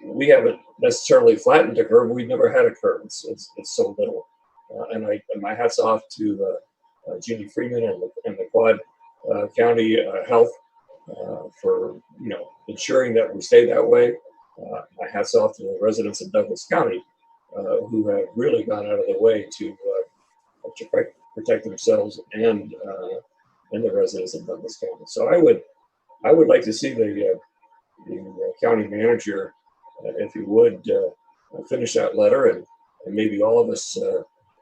we haven't necessarily flattened the curve. We've never had a curve. It's so little, and my hats off to Jeannie Freeman and the Quad County Health for ensuring that we stay that way. My hats off to the residents of Douglas County who have really gone out of their way to protect themselves and the residents of Douglas County. So I would like to see the county manager, if he would, finish that letter, and maybe all of us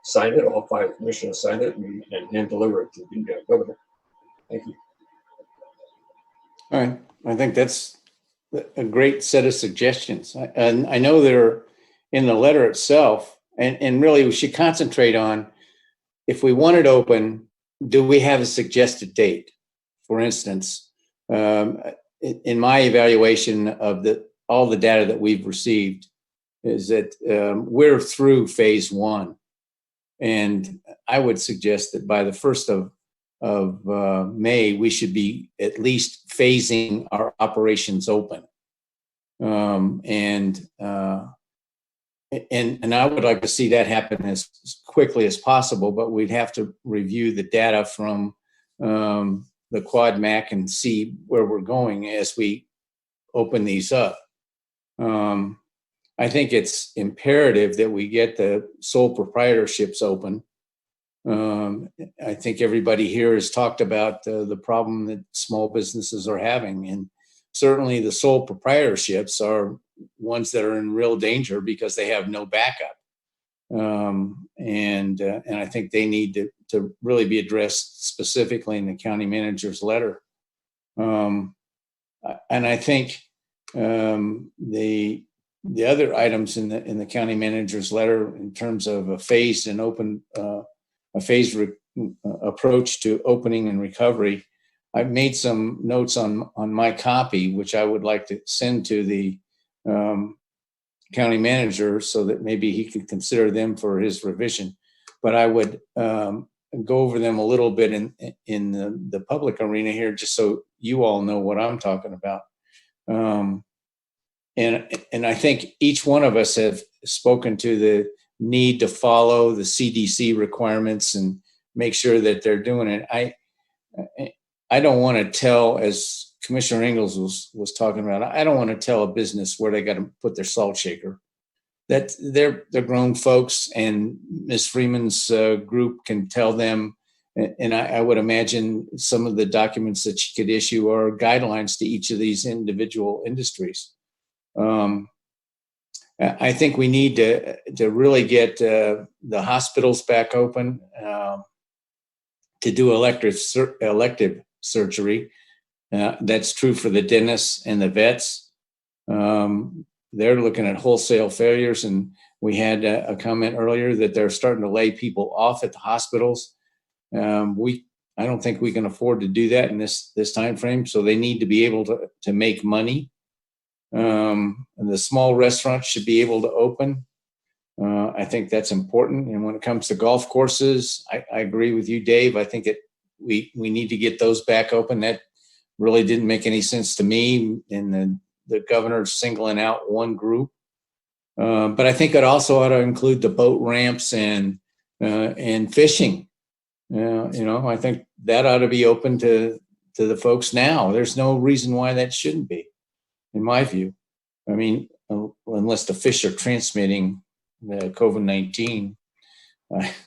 sign it, all 5 commissioners sign it, and hand deliver it to the governor. Thank you. All right. I think that's a great set of suggestions. And I know they're in the letter itself, and really we should concentrate on, if we want it open, do we have a suggested date? For instance, in my evaluation of all the data that we've received is that we're through phase 1. And I would suggest that by the 1st of May, we should be at least phasing our operations open. And I would like to see that happen as quickly as possible, but we'd have to review the data from the Quad Mac and see where we're going as we open these up. I think it's imperative that we get the sole proprietorships open. I think everybody here has talked about the problem that small businesses are having, and certainly the sole proprietorships are ones that are in real danger because they have no backup. And I think they need to really be addressed specifically in the county manager's letter. And I think the other items in the county manager's letter, in terms of a phased and open, approach to opening and recovery, I've made some notes on my copy, which I would like to send to the county manager so that maybe he could consider them for his revision. But I would go over them a little bit in the public arena here, just so you all know what I'm talking about. And I think each one of us have spoken to the need to follow the CDC requirements and make sure that they're doing it. I don't want to tell, as Commissioner Ingalls was talking about, I don't want to tell a business where they got to put their salt shaker. That they're grown folks, and Ms. Freeman's group can tell them. And I would imagine some of the documents that she could issue are guidelines to each of these individual industries. I think we need to really get the hospitals back open to do elective surgery. That's true for the dentists and the vets. They're looking at wholesale failures, and we had a comment earlier that they're starting to lay people off at the hospitals. I don't think we can afford to do that in this time frame. So they need to be able to make money. And the small restaurants should be able to open. I think that's important. And when it comes to golf courses, I agree with you, Dave. I think we need to get those back open. That really didn't make any sense to me, and the governor singling out one group. But I think it also ought to include the boat ramps and fishing. I think that ought to be open to the folks now. There's no reason why that shouldn't be, in my view. I mean, unless the fish are transmitting the COVID-19,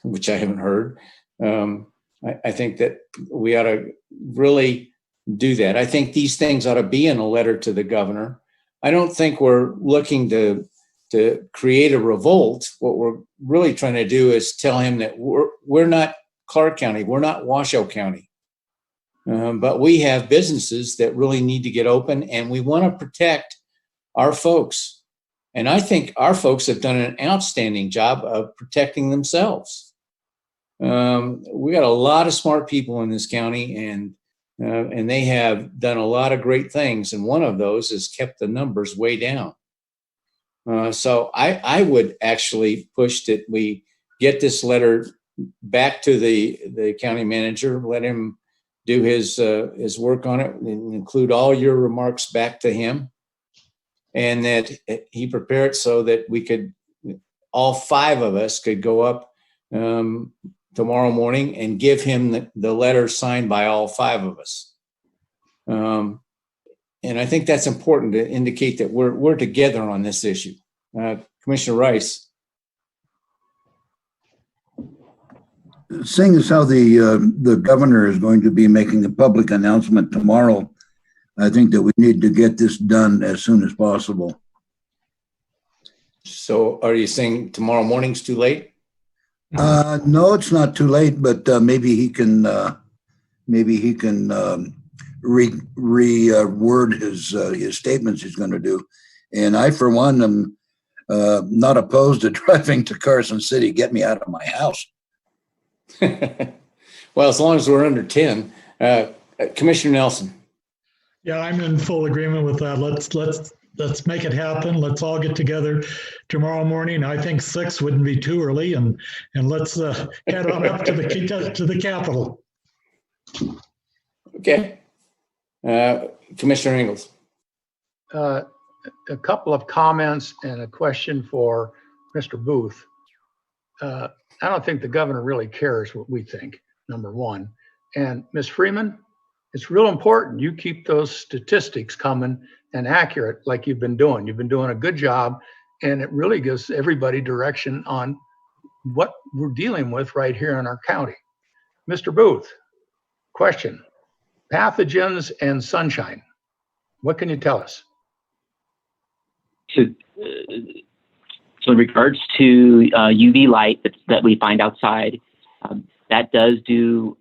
which I haven't heard. I think that we ought to really do that. I think these things ought to be in a letter to the governor. I don't think we're looking to create a revolt. What we're really trying to do is tell him that we're not Clark County, we're not Washoe County. But we have businesses that really need to get open, and we want to protect our folks. And I think our folks have done an outstanding job of protecting themselves. We got a lot of smart people in this county, and they have done a lot of great things. And one of those has kept the numbers way down. So I would actually push that we get this letter back to the county manager, let him do his work on it, and include all your remarks back to him, and that he prepare it so that we could, all five of us could go up tomorrow morning and give him the letter signed by all five of us. And I think that's important to indicate that we're together on this issue. Commissioner Rice. Seeing as how the governor is going to be making a public announcement tomorrow, I think that we need to get this done as soon as possible. So are you saying tomorrow morning's too late? No, it's not too late, but maybe he can reword his statements he's going to do. And I, for one, am not opposed to driving to Carson City. Get me out of my house. Well, as long as we're under 10. Commissioner Nelson. Yeah, I'm in full agreement with that. Let's make it happen. Let's all get together tomorrow morning. I think 6 wouldn't be too early, and let's head on up to the Capitol. Okay. Commissioner Ingalls. A couple of comments and a question for Mr. Booth. I don't think the governor really cares what we think, number one. And Ms. Freeman, it's real important you keep those statistics coming and accurate like you've been doing. You've been doing a good job, and it really gives everybody direction on what we're dealing with right here in our county. Mr. Booth, question. Pathogens and sunshine. What can you tell us? So in regards to UV light that we find outside, that does do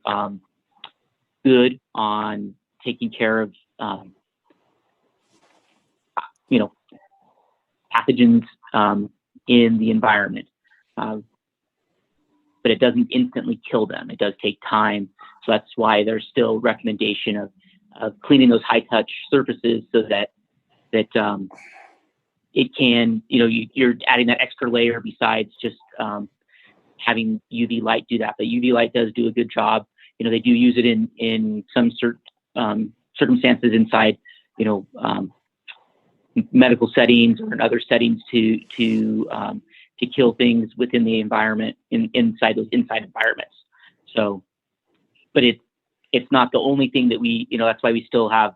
good on taking care of, pathogens in the environment. But it doesn't instantly kill them. It does take time. So that's why there's still recommendation of cleaning those high touch surfaces so that it can, you're adding that extra layer besides just having UV light do that. But UV light does do a good job. They do use it in some circumstances inside, medical settings or in other settings to kill things within the environment inside those environments. So, but it's not the only thing that we, that's why we still have,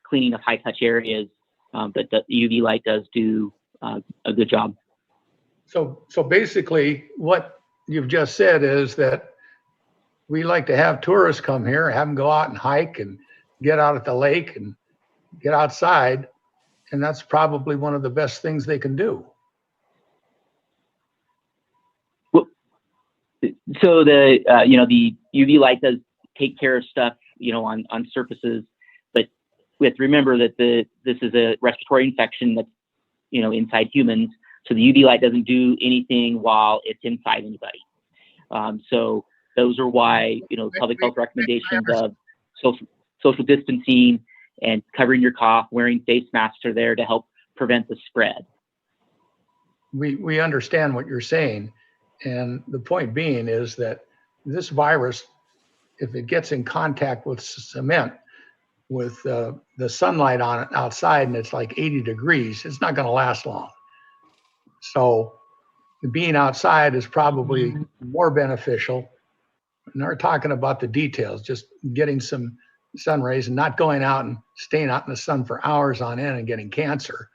cleaning of high touch areas. But the UV light does do a good job. So basically what you've just said is that we like to have tourists come here, have them go out and hike and get out at the lake and get outside. And that's probably one of the best things they can do. Well, so the UV light does take care of stuff, on surfaces, but we have to remember that this is a respiratory infection that's, inside humans. So the UV light doesn't do anything while it's inside anybody. So those are why, public health recommendations of social distancing and covering your cough, wearing face masks are there to help prevent the spread. We understand what you're saying. And the point being is that this virus, if it gets in contact with cement, with the sunlight on it outside, and it's like 80 degrees, it's not going to last long. So being outside is probably more beneficial. And they're talking about the details, just getting some sun rays and not going out and staying out in the sun for hours on end and getting cancer,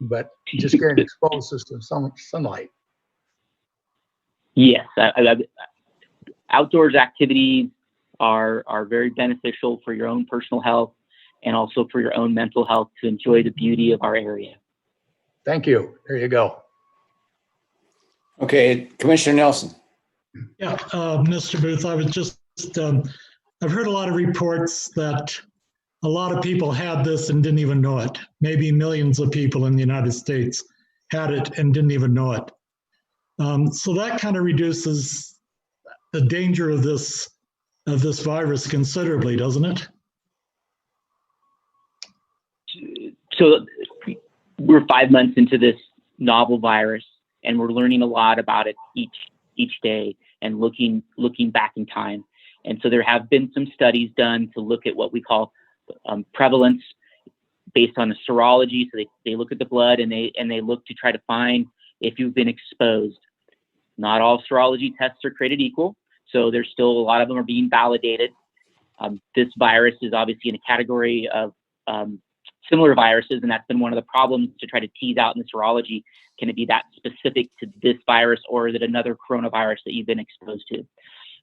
but just getting exposed to some sunlight. Yes, outdoors activities are very beneficial for your own personal health and also for your own mental health to enjoy the beauty of our area. Thank you. There you go. Okay, Commissioner Nelson. Yeah, Mr. Booth, I was just, I've heard a lot of reports that a lot of people had this and didn't even know it. Maybe millions of people in the United States had it and didn't even know it. So that kind of reduces the danger of this virus considerably, doesn't it? So we're 5 months into this novel virus, and we're learning a lot about it each day and looking back in time. And so there have been some studies done to look at what we call prevalence based on the serology. So they look at the blood and they look to try to find if you've been exposed. Not all serology tests are created equal. So there's still a lot of them are being validated. This virus is obviously in a category of similar viruses, and that's been one of the problems to try to tease out in the serology. Can it be that specific to this virus, or is it another coronavirus that you've been exposed to?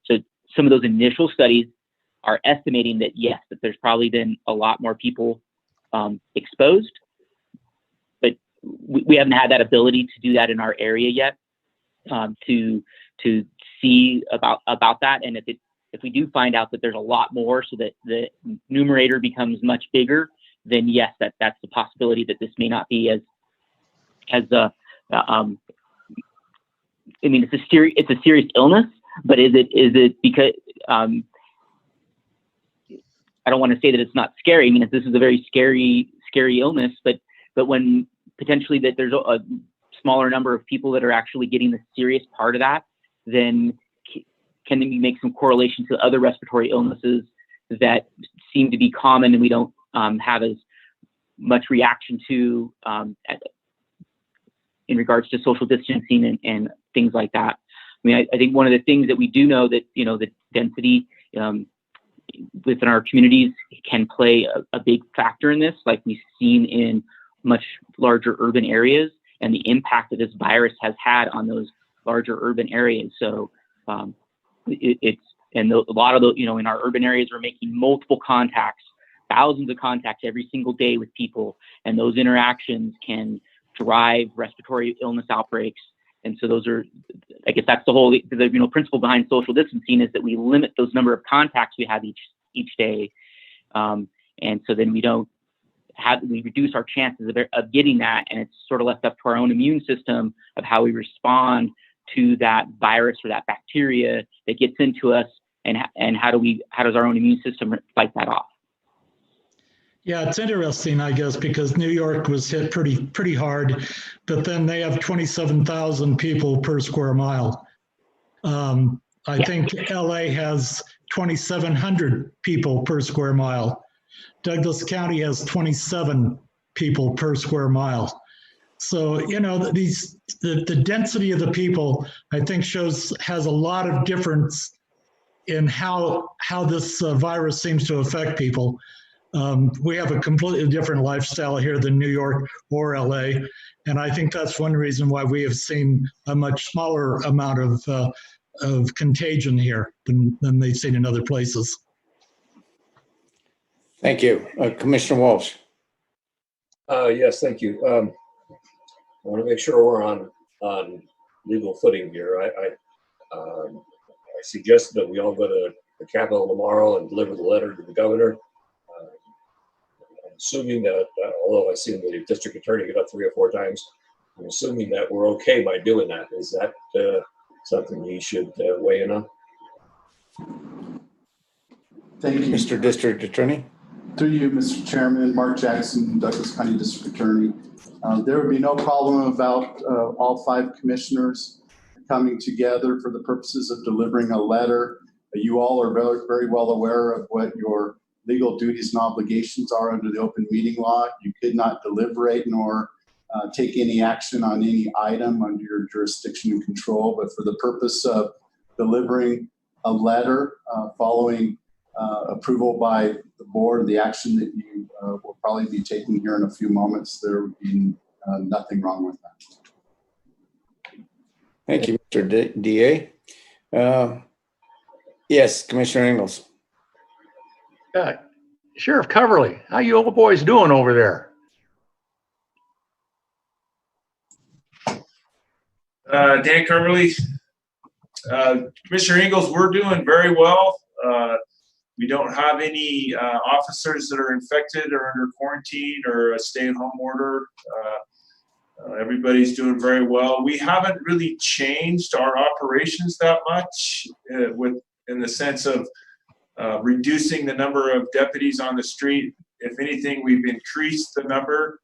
So some of those initial studies are estimating that yes, that there's probably been a lot more people exposed, but we haven't had that ability to do that in our area yet, to see about that. And if we do find out that there's a lot more, so that the numerator becomes much bigger, then yes, that's the possibility that this may not be as I mean, it's a serious illness, but is it because I don't want to say that it's not scary. I mean, this is a very scary illness, but when potentially that there's a smaller number of people that are actually getting the serious part of that, then can we make some correlation to other respiratory illnesses that seem to be common and we don't have as much reaction to in regards to social distancing and things like that. I mean, I think one of the things that we do know that, the density within our communities can play a big factor in this, like we've seen in much larger urban areas, and the impact that this virus has had on those larger urban areas. So a lot of the, in our urban areas, we're making multiple contacts, thousands of contacts every single day with people, and those interactions can drive respiratory illness outbreaks. And so I guess that's the whole, principle behind social distancing, is that we limit those number of contacts we have each day. And so then we reduce our chances of getting that. And it's sort of left up to our own immune system of how we respond to that virus or that bacteria that gets into us, and how does our own immune system fight that off? Yeah, it's interesting, I guess, because New York was hit pretty hard, but then they have 27,000 people per square mile. I think LA has 2,700 people per square mile. Douglas County has 27 people per square mile. So, the density of the people, I think, has a lot of difference in how this virus seems to affect people. We have a completely different lifestyle here than New York or LA, and I think that's one reason why we have seen a much smaller amount of contagion here than they've seen in other places. Thank you. Commissioner Walsh. Yes, thank you. I want to make sure we're on legal footing here. I suggested that we all go to the Capitol tomorrow and deliver the letter to the governor. Assuming that, although I've seen the district attorney get up 3 or 4 times, I'm assuming that we're okay by doing that. Is that something he should weigh in on? Thank you. Mr. District Attorney. Through you, Mr. Chairman, Mark Jackson, Douglas County District Attorney. There would be no problem about all 5 commissioners coming together for the purposes of delivering a letter. You all are very, very well aware of what your legal duties and obligations are under the open meeting law. You could not deliberate nor take any action on any item under your jurisdiction and control, but for the purpose of delivering a letter following approval by the board, the action that you will probably be taking here in a few moments, there would be nothing wrong with that. Thank you, Mr. DA. Yes, Commissioner Ingalls. Sheriff Coverly, how you old boys doing over there? Dan Coverly. Commissioner Ingalls, we're doing very well. We don't have any officers that are infected or under quarantine or a stay-at-home order. Everybody's doing very well. We haven't really changed our operations that much in the sense of reducing the number of deputies on the street. If anything, we've increased the number.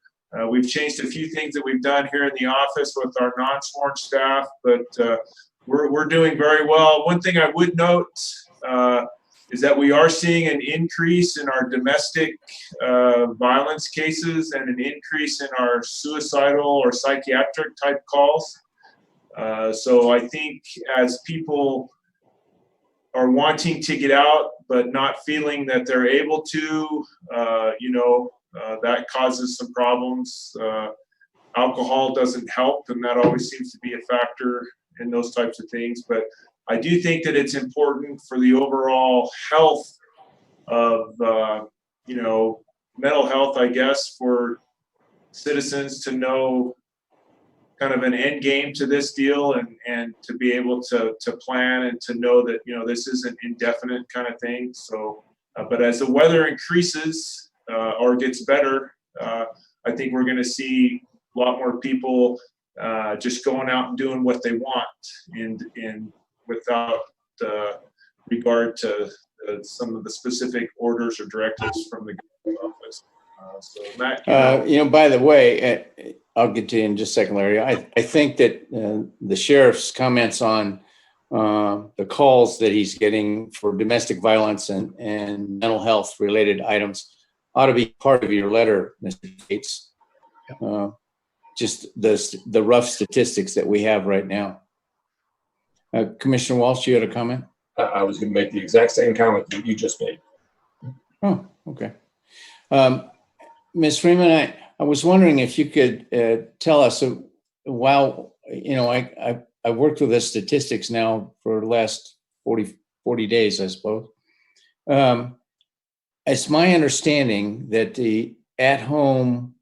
We've changed a few things that we've done here in the office with our non-sworn staff, but we're doing very well. One thing I would note is that we are seeing an increase in our domestic violence cases and an increase in our suicidal or psychiatric type calls. So I think as people are wanting to get out but not feeling that they're able to, that causes some problems. Alcohol doesn't help, and that always seems to be a factor in those types of things. But I do think that it's important for the overall health of, mental health, I guess, for citizens to know kind of an end game to this deal, and to be able to plan and to know that, you know, this isn't indefinite kind of thing. So, but as the weather increases or gets better, I think we're going to see a lot more people just going out and doing what they want, and without regard to some of the specific orders or directives from the government office. So Matt, you know, by the way, I'll get to you in just a second, Larry. I think that the sheriff's comments on the calls that he's getting for domestic violence and mental health related items ought to be part of your letter, Mr. Gates. Just the rough statistics that we have right now. Commissioner Walsh, you had a comment? I was going to make the exact same comment that you just made. Oh, okay. Ms. Freeman, I was wondering if you could tell us, while, you know, I worked with the statistics now for the last 40 days, I suppose. It's my understanding that the at-home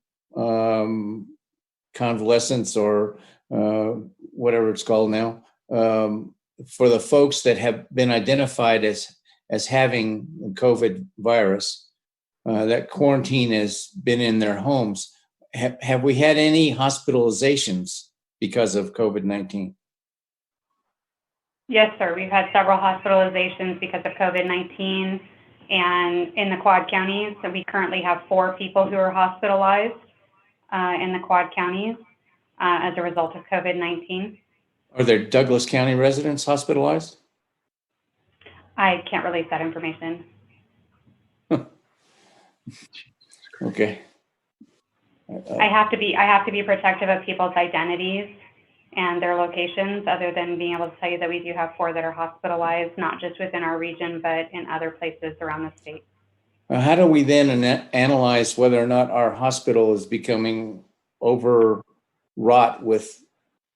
convalescence, or whatever it's called now, for the folks that have been identified as having the COVID virus, that quarantine has been in their homes. Have we had any hospitalizations because of COVID-19? Yes, sir. We've had several hospitalizations because of COVID-19, and in the Quad Counties, so we currently have 4 people who are hospitalized in the Quad Counties as a result of COVID-19. Are there Douglas County residents hospitalized? I can't release that information. Okay. I have to be protective of people's identities and their locations, other than being able to tell you that we do have 4 that are hospitalized, not just within our region, but in other places around the state. How do we then analyze whether or not our hospital is becoming overwrought with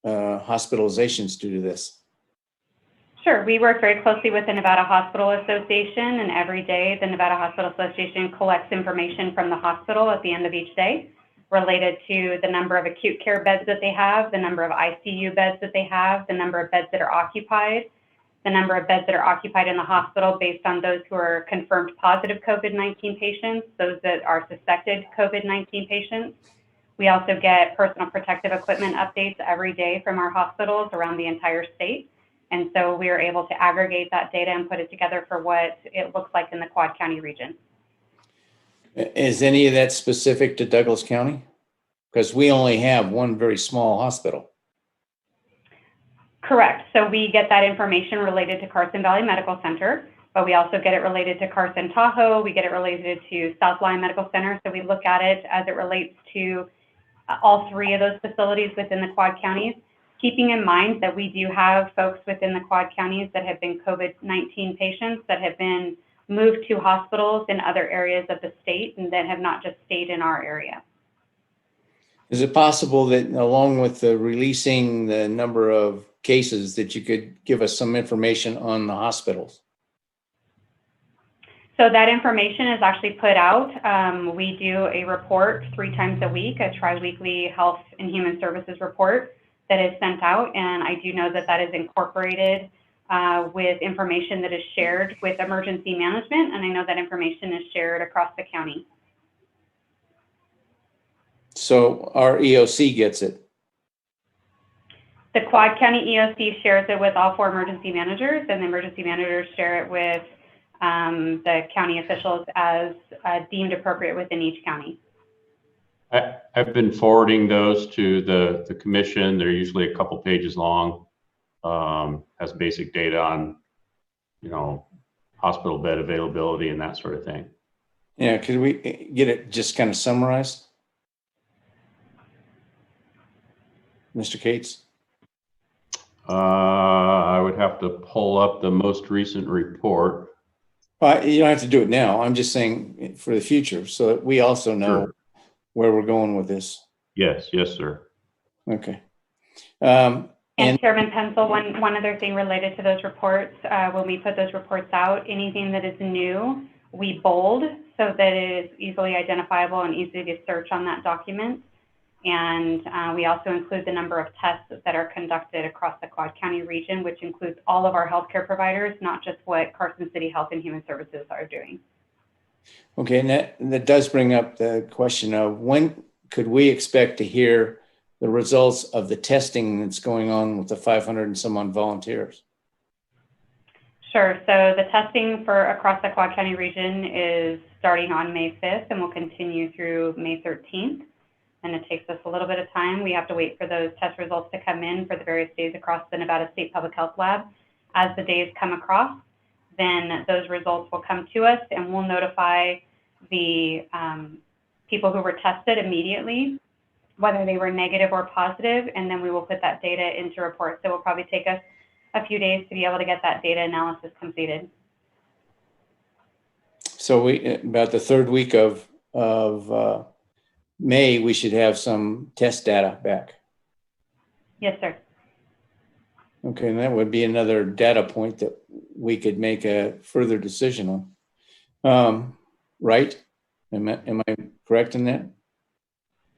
hospitalizations due to this? Sure. We work very closely with the Nevada Hospital Association, and every day the Nevada Hospital Association collects information from the hospital at the end of each day related to the number of acute care beds that they have, the number of ICU beds that they have, the number of beds that are occupied, the number of beds that are occupied in the hospital based on those who are confirmed positive COVID-19 patients, those that are suspected COVID-19 patients. We also get personal protective equipment updates every day from our hospitals around the entire state. And so we are able to aggregate that data and put it together for what it looks like in the Quad County region. Is any of that specific to Douglas County? Because we only have one very small hospital. Correct. So we get that information related to Carson Valley Medical Center, but we also get it related to Carson Tahoe. We get it related to South Lyon Medical Center. So we look at it as it relates to all 3 of those facilities within the Quad Counties, keeping in mind that we do have folks within the Quad Counties that have been COVID-19 patients that have been moved to hospitals in other areas of the state and that have not just stayed in our area. Is it possible that, along with the releasing the number of cases, that you could give us some information on the hospitals? So that information is actually put out. We do a report 3 times a week, a tri-weekly Health and Human Services report that is sent out. And I do know that that is incorporated with information that is shared with emergency management. And I know that information is shared across the county. So our EOC gets it. The Quad County EOC shares it with all 4 emergency managers, and the emergency managers share it with the county officials as deemed appropriate within each county. I've been forwarding those to the commission. They're usually a couple pages long. Has basic data on, you know, hospital bed availability and that sort of thing. Yeah, could we get it just kind of summarized? Mr. Cates? I would have to pull up the most recent report. You don't have to do it now. I'm just saying for the future, so that we also know where we're going with this. Yes, sir. Okay. And Chairman Pencil, one other thing related to those reports, when we put those reports out, anything that is new, we bold so that it is easily identifiable and easy to search on that document. And we also include the number of tests that are conducted across the Quad County region, which includes all of our healthcare providers, not just what Carson City Health and Human Services are doing. Okay, and that does bring up the question of when could we expect to hear the results of the testing that's going on with the 500 and some odd volunteers? Sure. So the testing for across the Quad County region is starting on May 5th and will continue through May 13th. And it takes us a little bit of time. We have to wait for those test results to come in for the various days across the Nevada State Public Health Lab. As the days come across, then those results will come to us and we'll notify the people who were tested immediately, whether they were negative or positive, and then we will put that data into reports. So it will probably take us a few days to be able to get that data analysis completed. So about the third week of May, we should have some test data back. Yes, sir. Okay, and that would be another data point that we could make a further decision on. Right? Am I correct in that?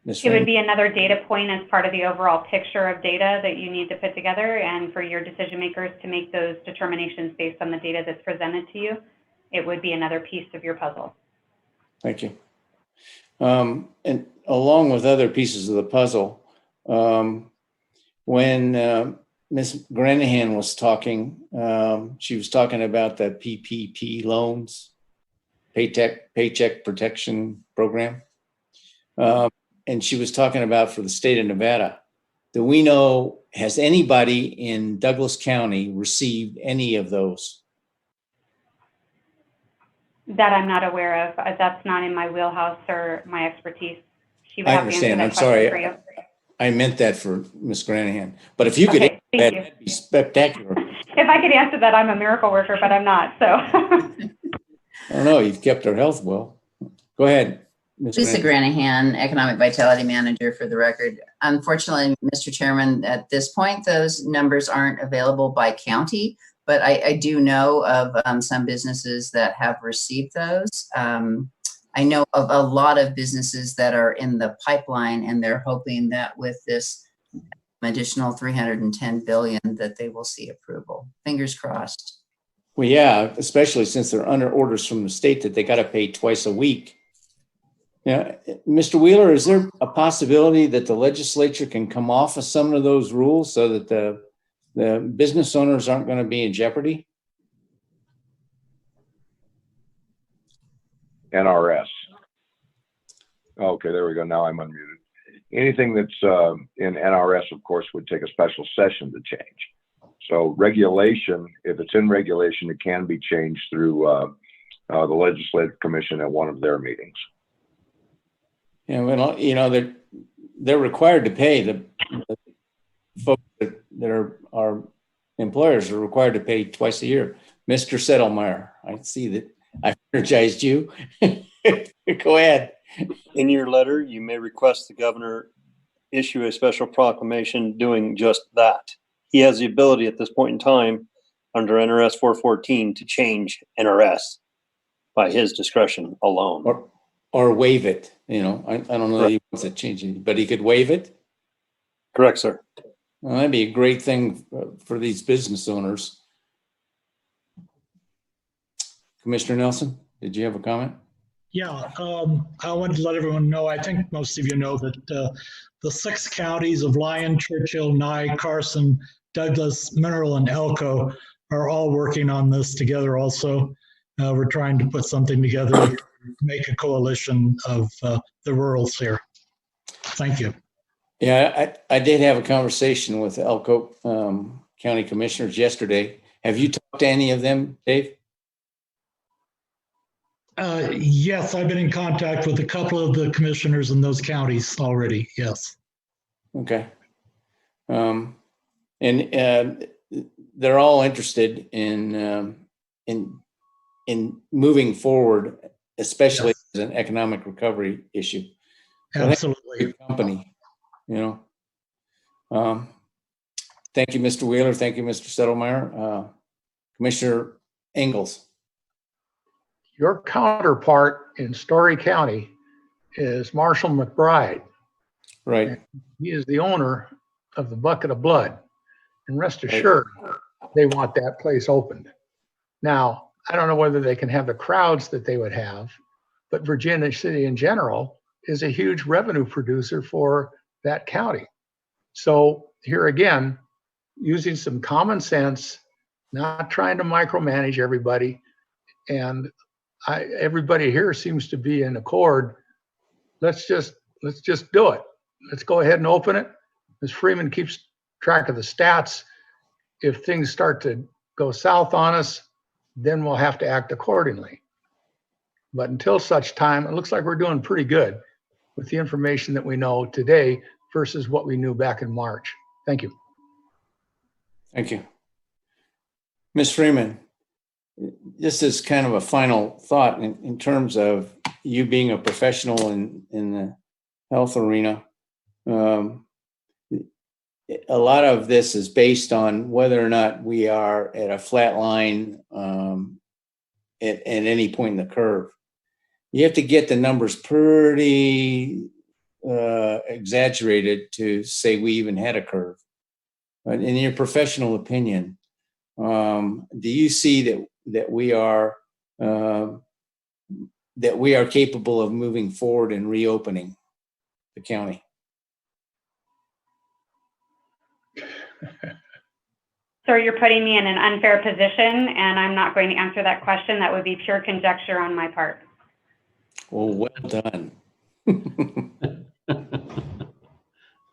It would be another data point as part of the overall picture of data that you need to put together, and for your decision makers to make those determinations based on the data that's presented to you. It would be another piece of your puzzle. Thank you. And along with other pieces of the puzzle, when Ms. Granahan was talking, she was talking about the PPP loans, Paycheck Protection Program. And she was talking about for the state of Nevada. Do we know, has anybody in Douglas County received any of those? That I'm not aware of. That's not in my wheelhouse or my expertise. She would I have to answer understand. that I'm question for sorry. you. I meent that for Ms. Granahan. But if you could, Okay, thank you. that'd be spectacular. If I could answer that, I'm a miracle worker, but I'm not. So. I don't know. You've kept our health well. Go ahead. Ms. Lisa Granahan. Granahan, Economic Vitality Manager for the record. Unfortunately, Mr. Chairman, at this point, those numbers aren't available by county, but I do know of some businesses that have received those. I know of a lot of businesses that are in the pipeline, and they're hoping that with this additional 310 billion that they will see approval. Fingers crossed. Well, yeah, especially since they're under orders from the state that they got to pay twice a week. Yeah, Mr. Wheeler, is there a possibility that the legislature can come off of some of those rules so that the business owners aren't going to be in jeopardy? NRS. Okay, there we go. Now I'm unmuted. Anything that's in NRS, of course, would take a special session to change. So regulation, if it's in regulation, it can be changed through the Legislative Commission at one of their meetings. Yeah, well, you know, they're required to pay the folks that are our employers are required to pay twice a year. Mr. Settlemeyer, I see that I energized you. Go ahead. In your letter, you may request the governor issue a special proclamation doing just that. He has the ability at this point in time under NRS 414 to change NRS by his discretion alone. Or waive it. You know, I don't know that he wants to change it, but he could waive it. Correct, sir. Well, that'd be a great thing for these business owners. Commissioner Nelson, did you have a comment? Yeah, I wanted to let everyone know, I think most of you know that the 6 counties of Lyon, Churchill, Nye, Carson, Douglas, Mineral, and Elko are all working on this together also. We're trying to put something together to make a coalition of the rurals here. Thank you. Yeah, I did have a conversation with Elko County Commissioners yesterday. Have you talked to any of them, Dave? Yes, I've been in contact with a couple of the commissioners in those counties already, yes. Okay. And they're all interested in moving forward, especially as an economic recovery issue. So absolutely. Company, you know. Thank you, Mr. Wheeler. Thank you, Mr. Settlemeyer. Commissioner Ingalls. Your counterpart in Story County is Marshall McBride. Right. He is the owner of the Bucket of Blood. And rest assured, they want that place opened. Now, I don't know whether they can have the crowds that they would have, but Virginia City in general is a huge revenue producer for that county. So here again, using some common sense, not trying to micromanage everybody. And everybody here seems to be in accord. Let's just do it. Let's go ahead and open it. Ms. Freeman keeps track of the stats. If things start to go south on us, then we'll have to act accordingly. But until such time, it looks like we're doing pretty good with the information that we know today versus what we knew back in March. Thank you. Thank you. Ms. Freeman, just as kind of a final thought in terms of you being a professional in the health arena, a lot of this is based on whether or not we are at a flat line at any point in the curve. You have to get the numbers pretty exaggerated to say we even had a curve. But in your professional opinion, do you see that we are capable of moving forward and reopening the county? Sir, you're putting me in an unfair position, and I'm not going to answer that question. That would be pure conjecture on my part. Well done.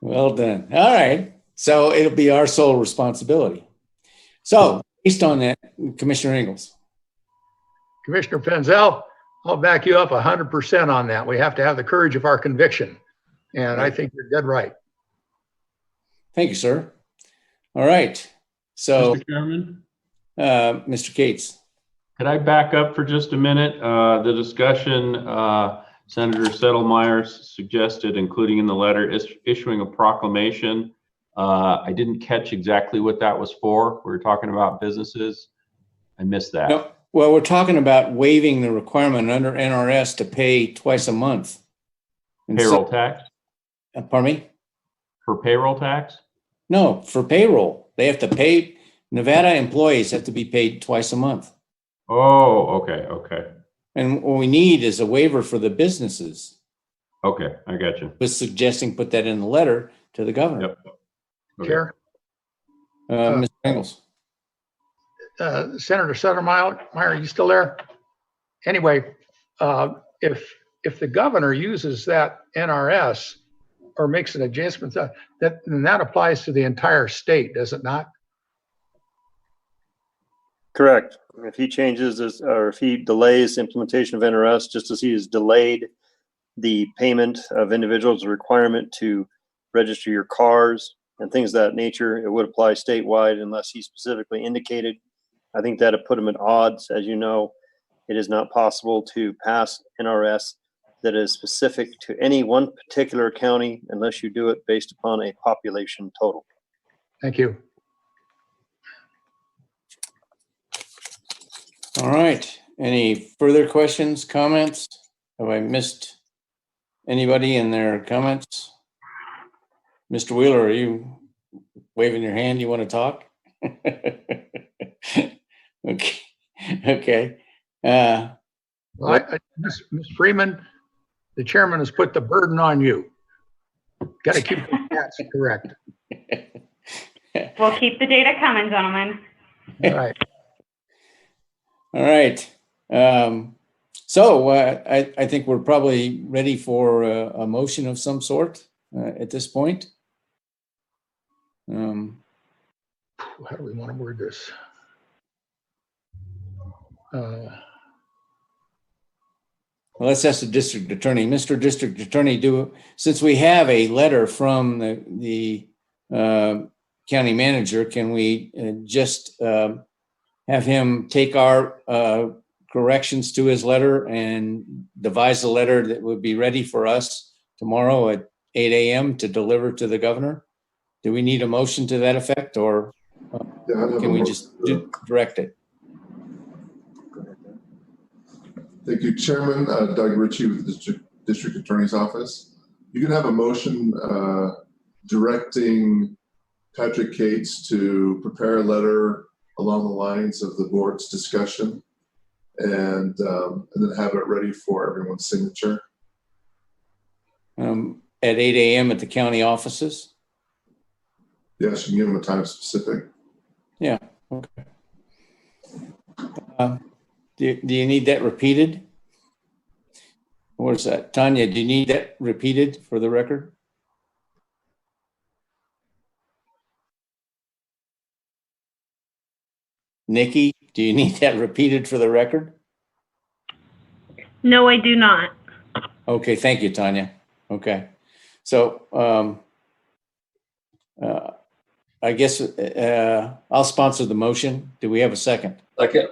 Well done. All right. So it'll be our sole responsibility. So based on that, Commissioner Ingalls. Commissioner Penzel, I'll back you up 100% on that. We have to have the courage of our conviction. And I think you're dead right. Thank you, sir. All right. So, Mr. Chairman, Mr. Cates. could I back up for just a minute? The discussion, Senator Settlemyre suggested, including in the letter, is issuing a proclamation. I didn't catch exactly what that was for. We were talking about businesses. I missed that. No, well, we're talking about waiving the requirement under NRS to pay twice a month. And Payroll tax? Pardon me? For payroll tax? No, for payroll. They have to pay, Nevada employees have to be paid twice a month. Oh, okay. And what we need is a waiver for the businesses. Okay, I got you. Was suggesting put that in the letter to the governor. Yep. Okay. Chair? Mr. Ingalls. Senator Settlemyre, are you still there? Anyway, if the governor uses that NRS or makes an adjustment, then that applies to the entire state, does it not? Correct. If he changes this, or if he delays implementation of NRS, just as he has delayed the payment of individuals' requirement to register your cars and things of that nature, it would apply statewide unless he specifically indicated. I think that'd put him at odds. As you know, it is not possible to pass NRS that is specific to any one particular county unless you do it based upon a population total. Thank you. All right. Any further questions, comments? Have I missed anybody in their comments? Mr. Wheeler, are you waving your hand? You want to talk? Okay. Ms. Freeman, the chairman has put the burden on you. Got to keep the stats correct. We'll keep the data coming, gentlemen. All right. All right. So I think we're probably ready for a motion of some sort at this point. How do we want to word this? Well, let's ask the district attorney. Mr. District Attorney, since we have a letter from the county manager, can we just have him take our corrections to his letter and devise a letter that would be ready for us tomorrow at 8 a.m. to deliver to the governor? Do we need a motion to that effect, or can we just direct it? Thank you, Chairman. Doug Ritchie with the District Attorney's Office. you could have a motion directing Patrick Cates to prepare a letter along the lines of the board's discussion, and then have it ready for everyone's signature. At 8 a.m. at the county offices? Yes, you can give them a time specific. Yeah, okay. Do you need that repeated? Where's that? Tanya, do you need that repeated for the record? Nikki, do you need that repeated for the record? No, I do not. Okay, thank you, Tanya. Okay. So I guess I'll sponsor the motion. Do we have a second? Second.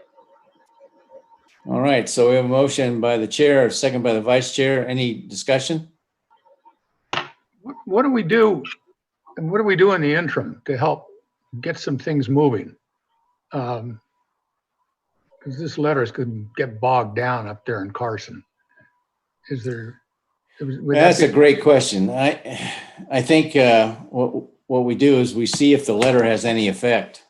All right, so we have a motion by the chair, a second by the vice chair. Any discussion? What do we do? And what do we do in the interim to help get some things moving? Because this letters could get bogged down up there in Carson. Is there? That's a great question. I think what we do is we see if the letter has any effect.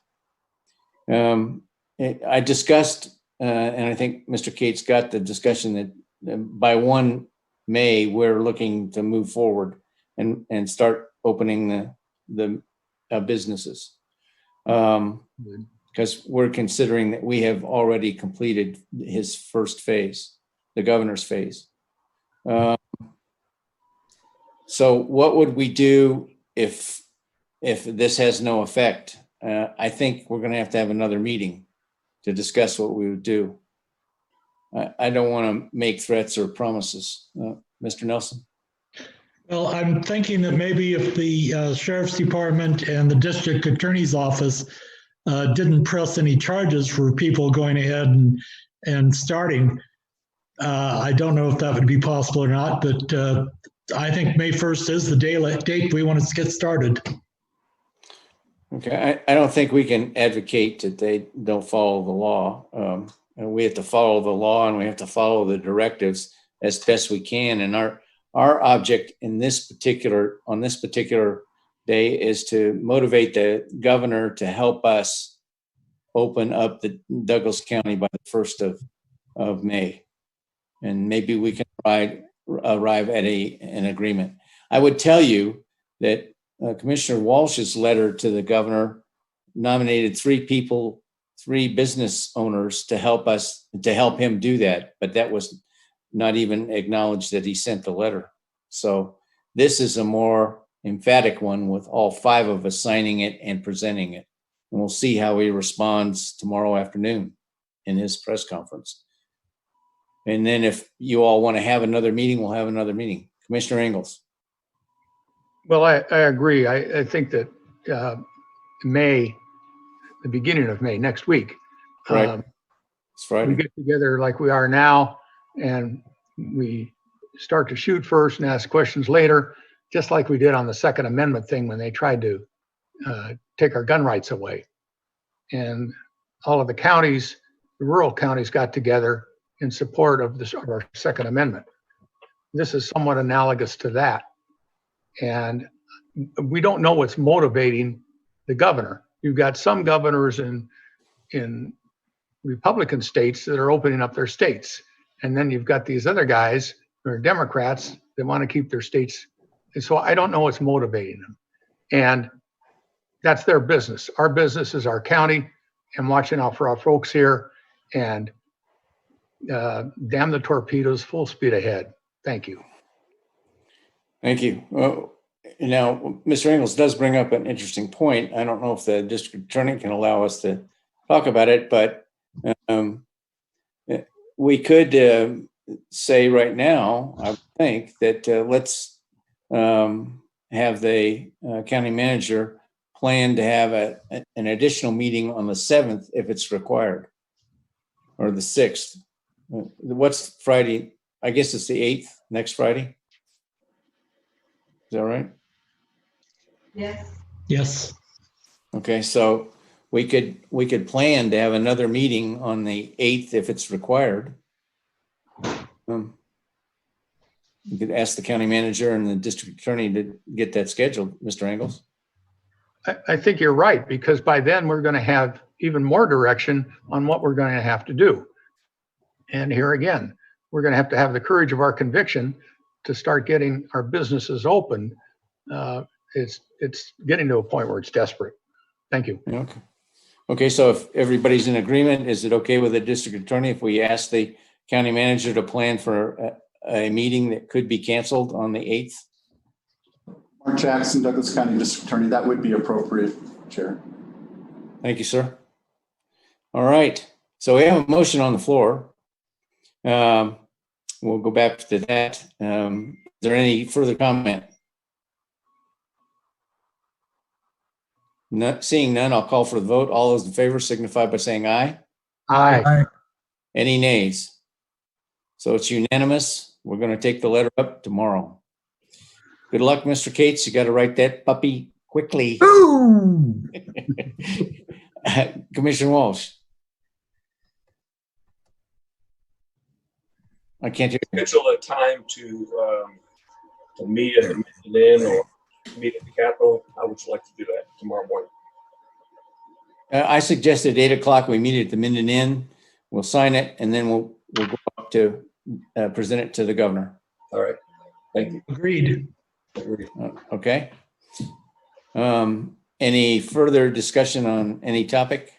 I discussed, and I think Mr. Cates got the discussion that by 1 May, we're looking to move forward and start opening the businesses. Because we're considering that we have already completed his first phase, the governor's phase. So what would we do if this has no effect? I think we're going to have another meeting to discuss what we would do. I don't want to make threats or promises. Mr. Nelson? Well, I'm thinking that maybe if the sheriff's department and the district attorney's office didn't press any charges for people going ahead and starting, I don't know if that would be possible or not, but I think May 1st is the date we want to get started. Okay, I don't think we can advocate that they don't follow the law. And we have to follow the law and we have to follow the directives as best we can. And our object on this particular day is to motivate the governor to help us open up the Douglas County by the 1st of May. And maybe we can arrive at an agreement. I would tell you that Commissioner Walsh's letter to the governor nominated 3 business owners to help him do that, but that was not even acknowledged that he sent the letter. So this is a more emphatic one with all 5 of us signing it and presenting it. And we'll see how he responds tomorrow afternoon in his press conference. And then if you all want to have another meeting, we'll have another meeting. Commissioner Ingalls. Well, I agree. I think that May, the beginning of May, next week, right? It's Friday. We get together like we are now, and we start to shoot first and ask questions later, just like we did on the Second Amendment thing when they tried to take our gun rights away. And all of the counties, the rural counties, got together in support of our Second Amendment. This is somewhat analogous to that. And we don't know what's motivating the governor. You've got some governors in Republican states that are opening up their states. And then you've got these other guys who are Democrats that want to keep their states. And so I don't know what's motivating them. And that's their business. Our business is our county and watching out for our folks here, and damn the torpedoes, full speed ahead. Thank you. Thank you. Well, now, Mr. Ingalls does bring up an interesting point. I don't know if the district attorney can allow us to talk about it, but we could say right now, I think, that let's have the county manager plan to have an additional meeting on the 7th if it's required, or the 6th. What's Friday? I guess it's the 8th, next Friday. Is that right? Yes. Yes. Okay, so we could plan to have another meeting on the 8th if it's required. You could ask the county manager and the district attorney to get that scheduled, Mr. Engels. I think you're right, because by then we're going to have even more direction on what we're going to have to do. And here again, we're going to have the courage of our conviction to start getting our businesses open. It's getting to a point where it's desperate. Thank you. Okay. Okay, so if everybody's in agreement, is it okay with the district attorney if we ask the county manager to plan for a meeting that could be canceled on the 8th? Mark Jackson, Douglas County District Attorney, that would be appropriate, Chair. Thank you, sir. All right, so we have a motion on the floor. We'll go back to that. Is there any further comment? Seeing none, I'll call for the vote. All those in favor signify by saying aye. Aye. Any nays? So it's unanimous. We're going to take the letter up tomorrow. Good luck, Mr. Cates. You got to write that puppy quickly. Commissioner Walsh. I can't hear you. Schedule a time to meet at the Minden Inn or meet at the Capitol. How would you like to do that tomorrow morning? I suggested 8 o'clock. We meet at the Minden Inn. We'll sign it, and then we'll go up to present it to the governor. All right. Thank you. Agreed. Okay. Any further discussion on any topic?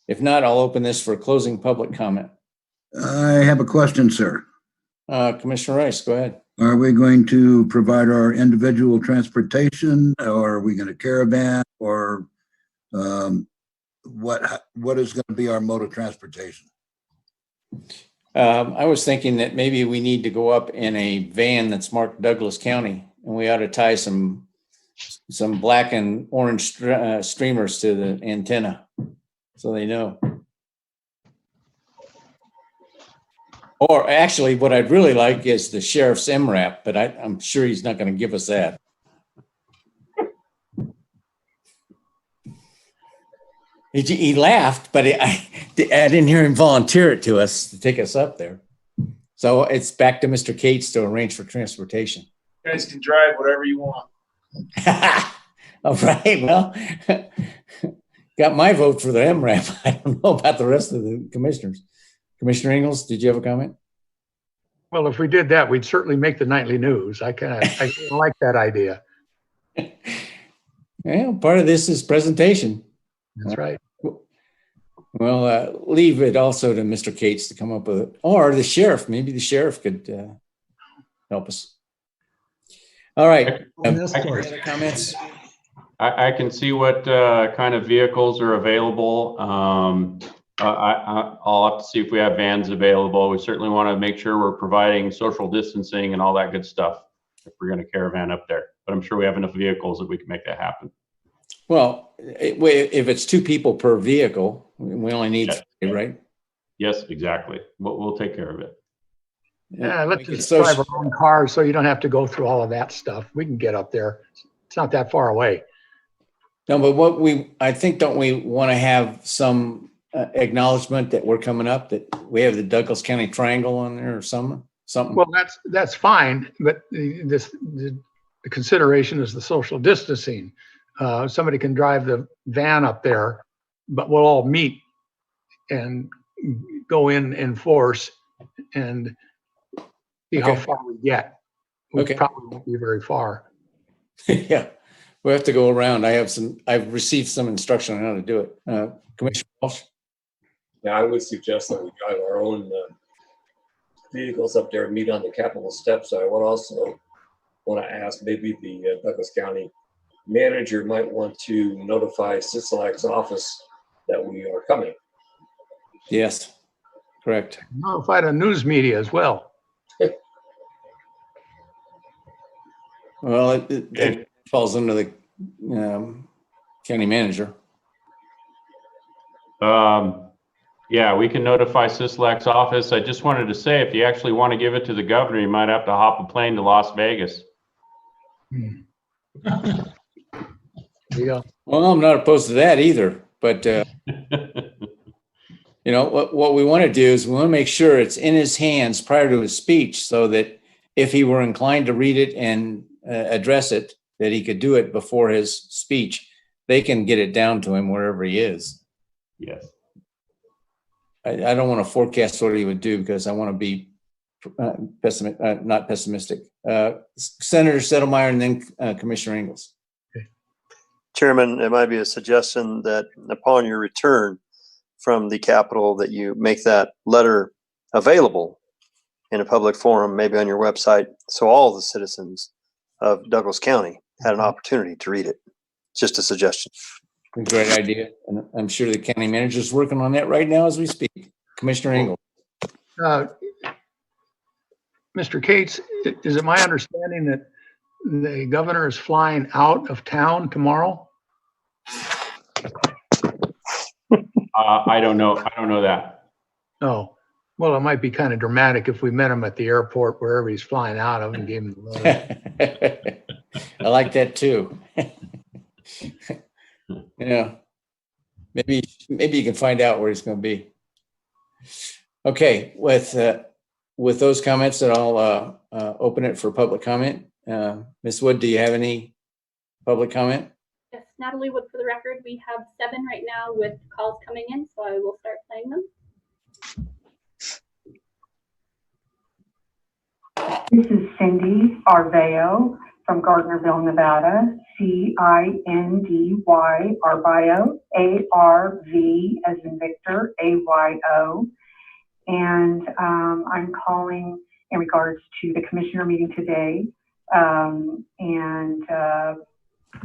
If not, I'll open this for closing public comment. I have a question, sir. Commissioner Rice, go ahead. Are we going to provide our individual transportation, or are we going to caravan, or what is going to be our mode of transportation? I was thinking that maybe we need to go up in a van that's marked Douglas County, and we ought to tie some black and orange streamers to the antenna so they know. Or actually, what I'd really like is the sheriff's MRAP, but I'm sure he's not going to give us that. He laughed, but I didn't hear him volunteer it to us to take us up there. So it's back to Mr. Cates to arrange for transportation. You guys can drive whatever you want. All right, well, got my vote for the MRAP. I don't know about the rest of the commissioners. Commissioner Engels, did you have a comment? Well, if we did that, we'd certainly make the nightly news. I like that idea. Yeah, part of this is presentation. That's right. Well, leave it also to Mr. Cates to come up with it, or the sheriff. Maybe the sheriff could help us. All right. Any other comments? I can see what kind of vehicles are available. I'll have to see if we have vans available. We certainly want to make sure we're providing social distancing and all that good stuff if we're going to caravan up there. But I'm sure we have enough vehicles that we can make that happen. Well, if it's 2 people per vehicle, we only need 3, right? Yes, exactly. We'll take care of it. Yeah, let's just drive our own cars so you don't have to go through all of that stuff. We can get up there. It's not that far away. No, but I think, don't we want to have some acknowledgement that we're coming up, that we have the Douglas County Triangle on there or something? Well, that's fine, but the consideration is the social distancing. Somebody can drive the van up there, but we'll all meet and go in force and see how far we get. We probably won't be very far. Yeah, we have to go around. I've received some instruction on how to do it. Commissioner Walsh? Yeah, I would suggest that we drive our own vehicles up there and meet on the Capitol steps. I would also want to ask, maybe the Douglas County manager might want to notify Sisolak's office that we are coming. Yes, correct. Notify the news media as well. Well, it falls under the county manager. Yeah, we can notify Sisolak's office. I just wanted to say, if you actually want to give it to the governor, you might have to hop a plane to Las Vegas. Yeah. Well, I'm not opposed to that either, but what we want to do is we want to make sure it's in his hands prior to his speech, so that if he were inclined to read it and address it, that he could do it before his speech. They can get it down to him wherever he is. Yes. I don't want to forecast what he would do because I want to be not pessimistic. Senator Settlemeyer and then Commissioner Ingles. Chairman, it might be a suggestion that upon your return from the Capitol that you make that letter available in a public forum, maybe on your website, so all the citizens of Douglas County had an opportunity to read it. Just a suggestion. Great idea. And I'm sure the county manager is working on that right now as we speak. Commissioner Ingles. Mr. Cates, is it my understanding that the governor is flying out of town tomorrow? I don't know. I don't know that. Oh, well, it might be kind of dramatic if we met him at the airport, wherever he's flying out of, and gave him the letter. I like that too. Yeah, maybe you can find out where he's going to be. Okay, with those comments, that I'll open it for public comment. Ms. Wood, do you have any public comment? Yes, Natalie Wood for the record. We have 7 right now with calls coming in, so I will start playing them. This is Cindy Arveo from Gardnerville, Nevada. CINDY Arveo, ARV as in Victor, AYO. And I'm calling in regards to the commissioner meeting today and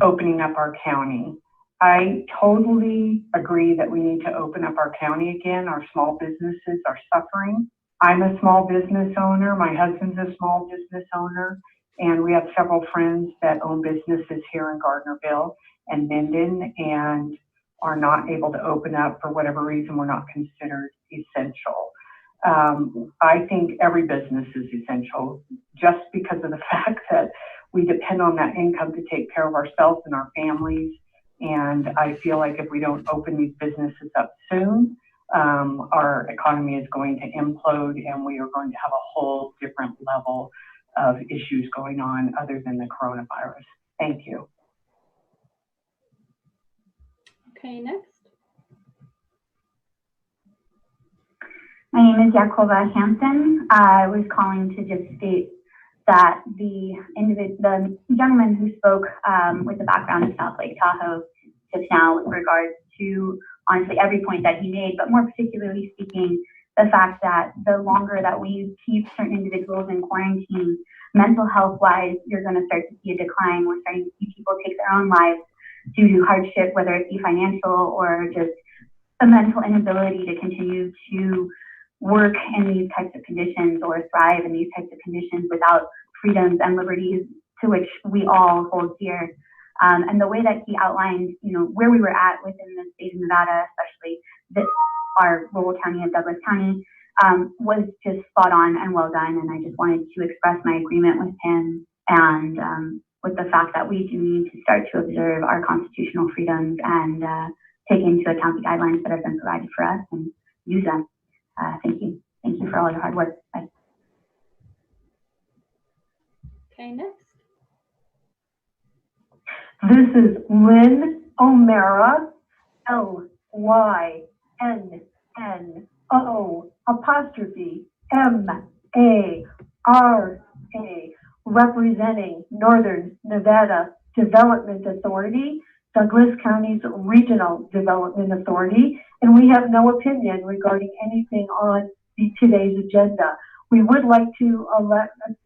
opening up our county. I totally agree that we need to open up our county again. Our small businesses are suffering. I'm a small business owner. My husband's a small business owner. And we have several friends that own businesses here in Gardnerville and Minden and are not able to open up for whatever reason. We're not considered essential. I think every business is essential just because of the fact that we depend on that income to take care of ourselves and our families. And I feel like if we don't open these businesses up soon, our economy is going to implode and we are going to have a whole different level of issues going on other than the coronavirus. Thank you. Okay, next. My name is Yakova Hampton. I was calling to just state that the gentleman who spoke with the background of South Lake Tahoe just now with regards to honestly every point that he made, but more particularly speaking, the fact that the longer that we keep certain individuals in quarantine, mental health wise, you're going to start to see a decline. We're starting to see people take their own lives due to hardship, whether it be financial or just a mental inability to continue to work in these types of conditions or thrive in these types of conditions without freedoms and liberties to which we all hold dear. And the way that he outlined, where we were at within the state of Nevada, especially our rural county of Douglas County, was just spot on and well done. And I just wanted to express my agreement with him and with the fact that we do need to start to observe our constitutional freedoms and take into account the guidelines that have been provided for us and use them. Thank you. Thank you for all your hard work. Bye. Okay, next. This is Lynn O'Mara, LYNNO''MARA, representing Northern Nevada Development Authority, Douglas County's Regional Development Authority, and we have no opinion regarding anything on today's agenda. We would like to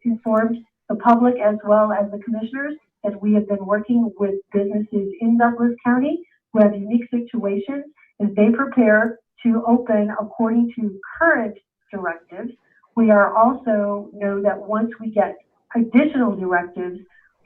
inform the public as well as the commissioners that we have been working with businesses in Douglas County who have unique situations as they prepare to open according to current directives. We are also know that once we get additional directives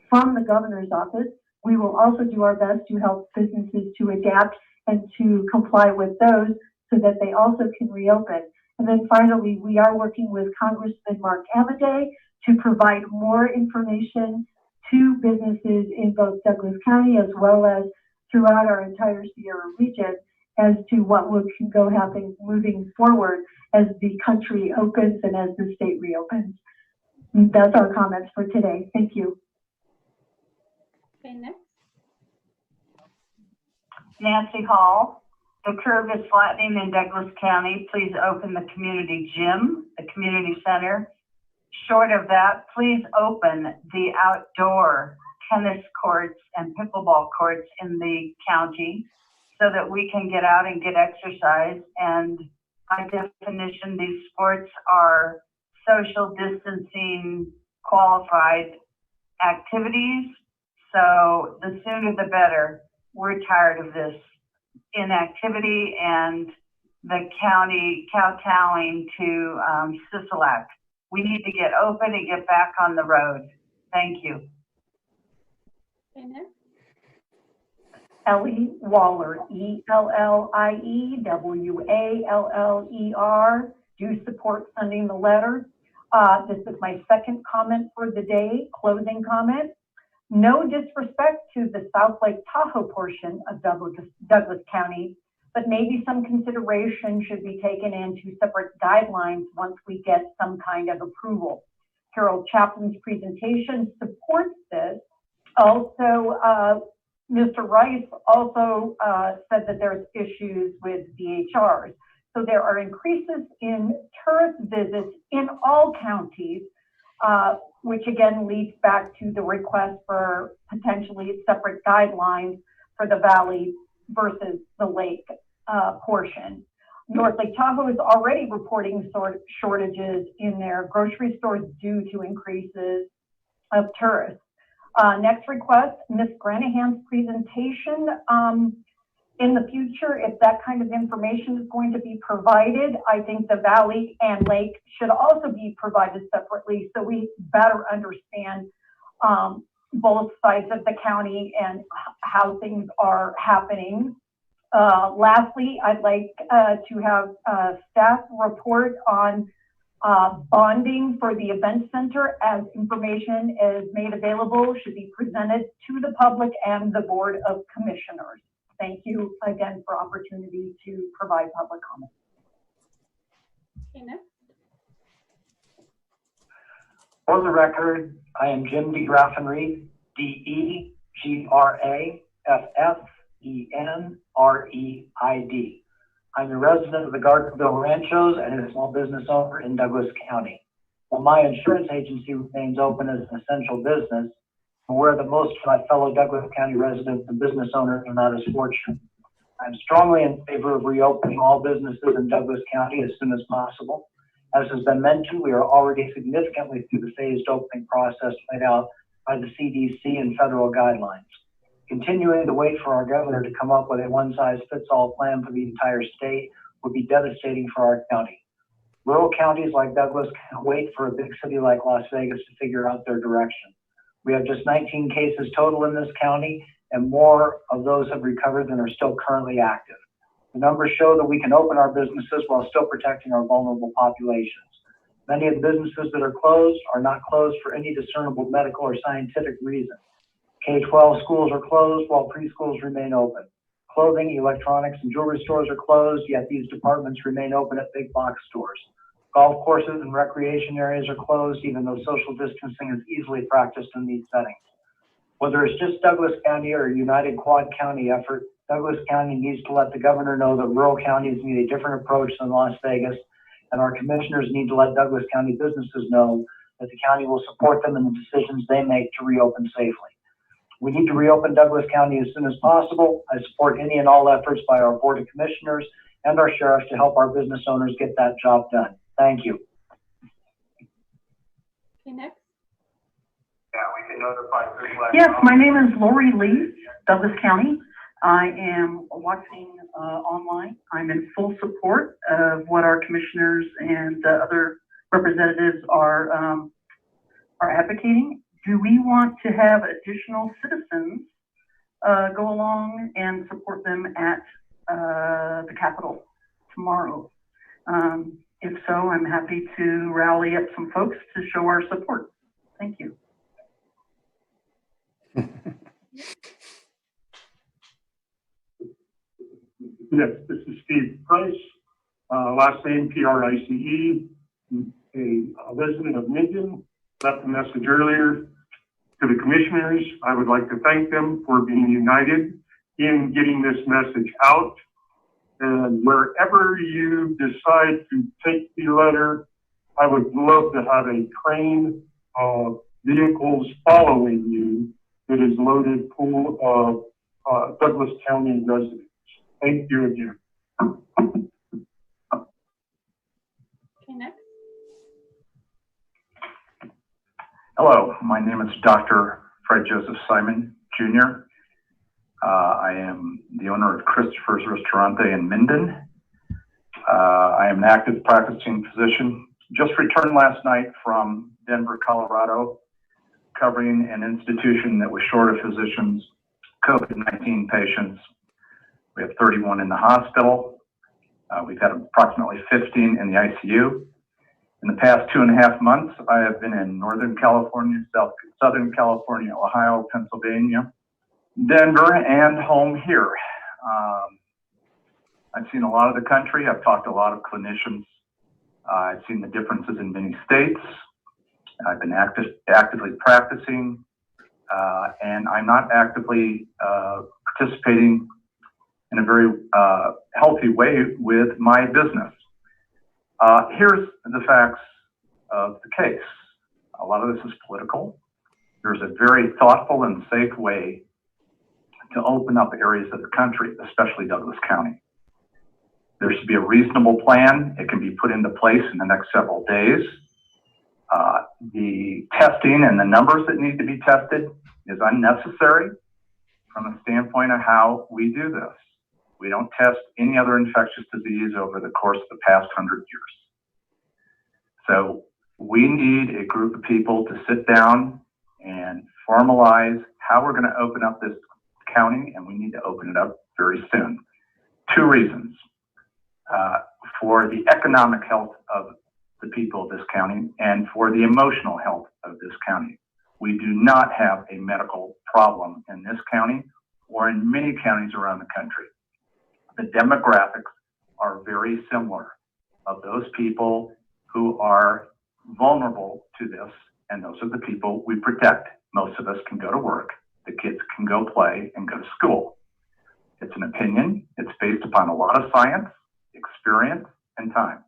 from the governor's office, we will also do our best to help businesses to adapt and to comply with those so that they also can reopen. And then finally, we are working with Congressman Mark Amodei to provide more information to businesses in both Douglas County as well as throughout our entire Sierra region as to what can go happen moving forward as the country opens and as the state reopens. That's our comments for today. Thank you. Okay, next. Nancy Hall. The curve is flattening in Douglas County. Please open the community gym, the community center. Short of that, please open the outdoor tennis courts and pickleball courts in the county so that we can get out and get exercise. And by definition, these sports are social distancing qualified activities. So the sooner the better. We're tired of this inactivity and the county kowtowing to Sisolak. We need to get open and get back on the road. Thank you. Okay, next. Ellie Waller, ELLIEWALLER. Do support sending the letter. This is my second comment for the day, closing comment. No disrespect to the South Lake Tahoe portion of Douglas County, but maybe some consideration should be taken into separate guidelines once we get some kind of approval. Harold Chaplin's presentation supports this. Also, Mr. Rice also said that there's issues with DHRs. So there are increases in tourist visits in all counties, which again leads back to the request for potentially separate guidelines for the valley versus the lake portion. North Lake Tahoe is already reporting shortages in their grocery stores due to increases of tourists. Next request, Ms. Granahan's presentation. In the future, if that kind of information is going to be provided, I think the valley and lake should also be provided separately so we better understand both sides of the county and how things are happening. Lastly, I'd like to have staff report on bonding for the event center as information is made available, should be presented to the public and the Board of Commissioners. Thank you again for opportunity to provide public comment. Okay, next. For the record, I am Jim DeGraffenreid, DeGraffenreid. I'm a resident of the Gardnerville Ranchos and a small business owner in Douglas County. While my insurance agency remains open as an essential business, I'm aware that most of my fellow Douglas County residents and business owners are not as fortunate. I'm strongly in favor of reopening all businesses in Douglas County as soon as possible. As has been mentioned, we are already significantly through the phased opening process laid out by the CDC and federal guidelines. Continuing to wait for our governor to come up with a one-size-fits-all plan for the entire state would be devastating for our county. Rural counties like Douglas can't wait for a big city like Las Vegas to figure out their direction. We have just 19 cases total in this county, and more of those have recovered than are still currently active. The numbers show that we can open our businesses while still protecting our vulnerable populations. Many of the businesses that are closed are not closed for any discernible medical or scientific reason. K-12 schools are closed while preschools remain open. Clothing, electronics, and jewelry stores are closed, yet these departments remain open at big box stores. Golf courses and recreation areas are closed, even though social distancing is easily practiced in these settings. Whether it's just Douglas County or a united Quad County effort, Douglas County needs to let the governor know that rural counties need a different approach than Las Vegas, and our commissioners need to let Douglas County businesses know that the county will support them in the decisions they make to reopen safely. We need to reopen Douglas County as soon as possible. I support any and all efforts by our Board of Commissioners and our sheriffs to help our business owners get that job done. Thank you. Okay, next. Yes, my name is Lori Lee, Douglas County. I am watching online. I'm in full support of what our commissioners and other representatives are advocating. Do we want to have additional citizens go along and support them at the Capitol tomorrow? If so, I'm happy to rally up some folks to show our support. Thank you. Yes, this is Steve Price, last name Price, a resident of Minden, left the message earlier. To the commissioners, I would like to thank them for being united in getting this message out. And wherever you decide to take the letter, I would love to have a train of vehicles following you that is loaded full of Douglas County residents. Thank you again. Okay, next. Hello, my name is Dr. Fred Joseph Simon, Jr. I am the owner of Christopher's Ristorante in Minden. I am an active practicing physician. Just returned last night from Denver, Colorado, covering an institution that was short of physicians, COVID-19 patients. We have 31 in the hospital. We've had approximately 15 in the ICU. In the past 2.5 months, I have been in Northern California, Southern California, Ohio, Pennsylvania, Denver, and home here. I've seen a lot of the country. I've talked to a lot of clinicians. I've seen the differences in many states. I've been actively practicing, and I'm not actively participating in a very healthy way with my business. Here's the facts of the case. A lot of this is political. There's a very thoughtful and safe way to open up areas of the country, especially Douglas County. There should be a reasonable plan. It can be put into place in the next several days. The testing and the numbers that need to be tested is unnecessary from the standpoint of how we do this. We don't test any other infectious disease over the course of the past 100 years. So we need a group of people to sit down and formalize how we're going to open up this county, and we need to open it up very soon. 2 reasons. For the economic health of the people of this county and for the emotional health of this county. We do not have a medical problem in this county or in many counties around the country. The demographics are very similar of those people who are vulnerable to this, and those are the people we protect. Most of us can go to work, the kids can go play and go to school. It's an opinion. It's based upon a lot of science, experience, and time.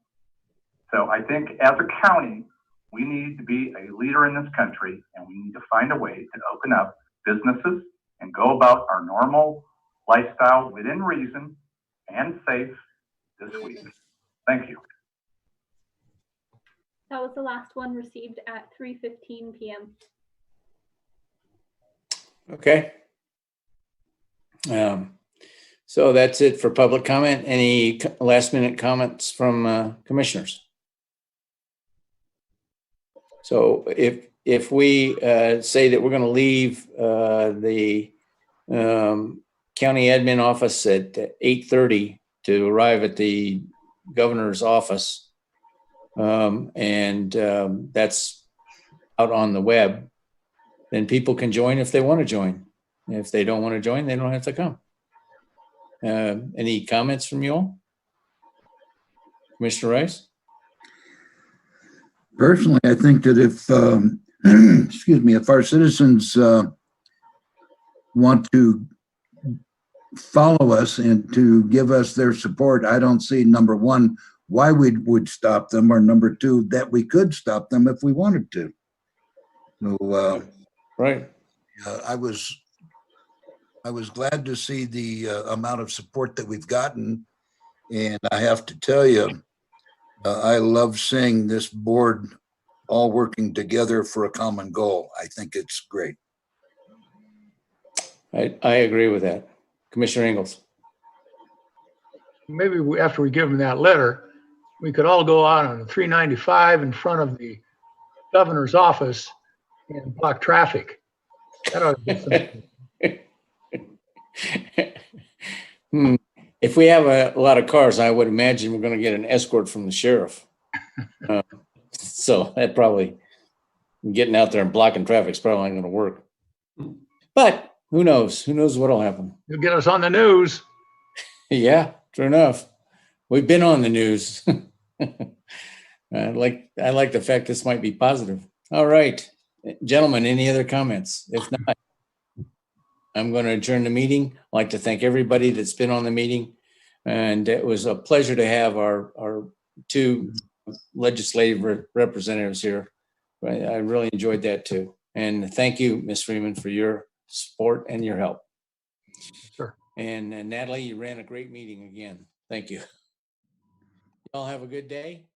So I think as a county, we need to be a leader in this country, and we need to find a way to open up businesses and go about our normal lifestyle within reason and safe this week. Thank you. That was the last one received at 3:15 p.m. Okay. So that's it for public comment. Any last minute comments from commissioners? So if we say that we're going to leave the county admin office at 8:30 to arrive at the governor's office, and that's out on the web, then people can join if they want to join. If they don't want to join, they don't have to come. Any comments from you all? Commissioner Rice? Personally, I think that if, excuse me, if our citizens want to follow us and to give us their support, I don't see, number one, why we would stop them, or number two, that we could stop them if we wanted to. So, right. I was glad to see the amount of support that we've gotten, and I have to tell you, I love seeing this board all working together for a common goal. I think it's great. I agree with that. Commissioner Ingalls. Maybe after we give them that letter, we could all go out on 395 in front of the governor's office and block traffic. That ought to be something. If we have a lot of cars, I would imagine we're going to get an escort from the sheriff. So that probably, getting out there and blocking traffic is probably not going to work. But who knows? Who knows what'll happen? You'll get us on the news. Yeah, true enough. We've been on the news. I like the fact this might be positive. All right, gentlemen, any other comments? If not, I'm going to adjourn the meeting. I'd like to thank everybody that's been on the meeting. And it was a pleasure to have our two legislative representatives here. I really enjoyed that too. And thank you, Ms. Freeman, for your support and your help. Sure. And Natalie, you ran a great meeting again. Thank you. Y'all have a good day.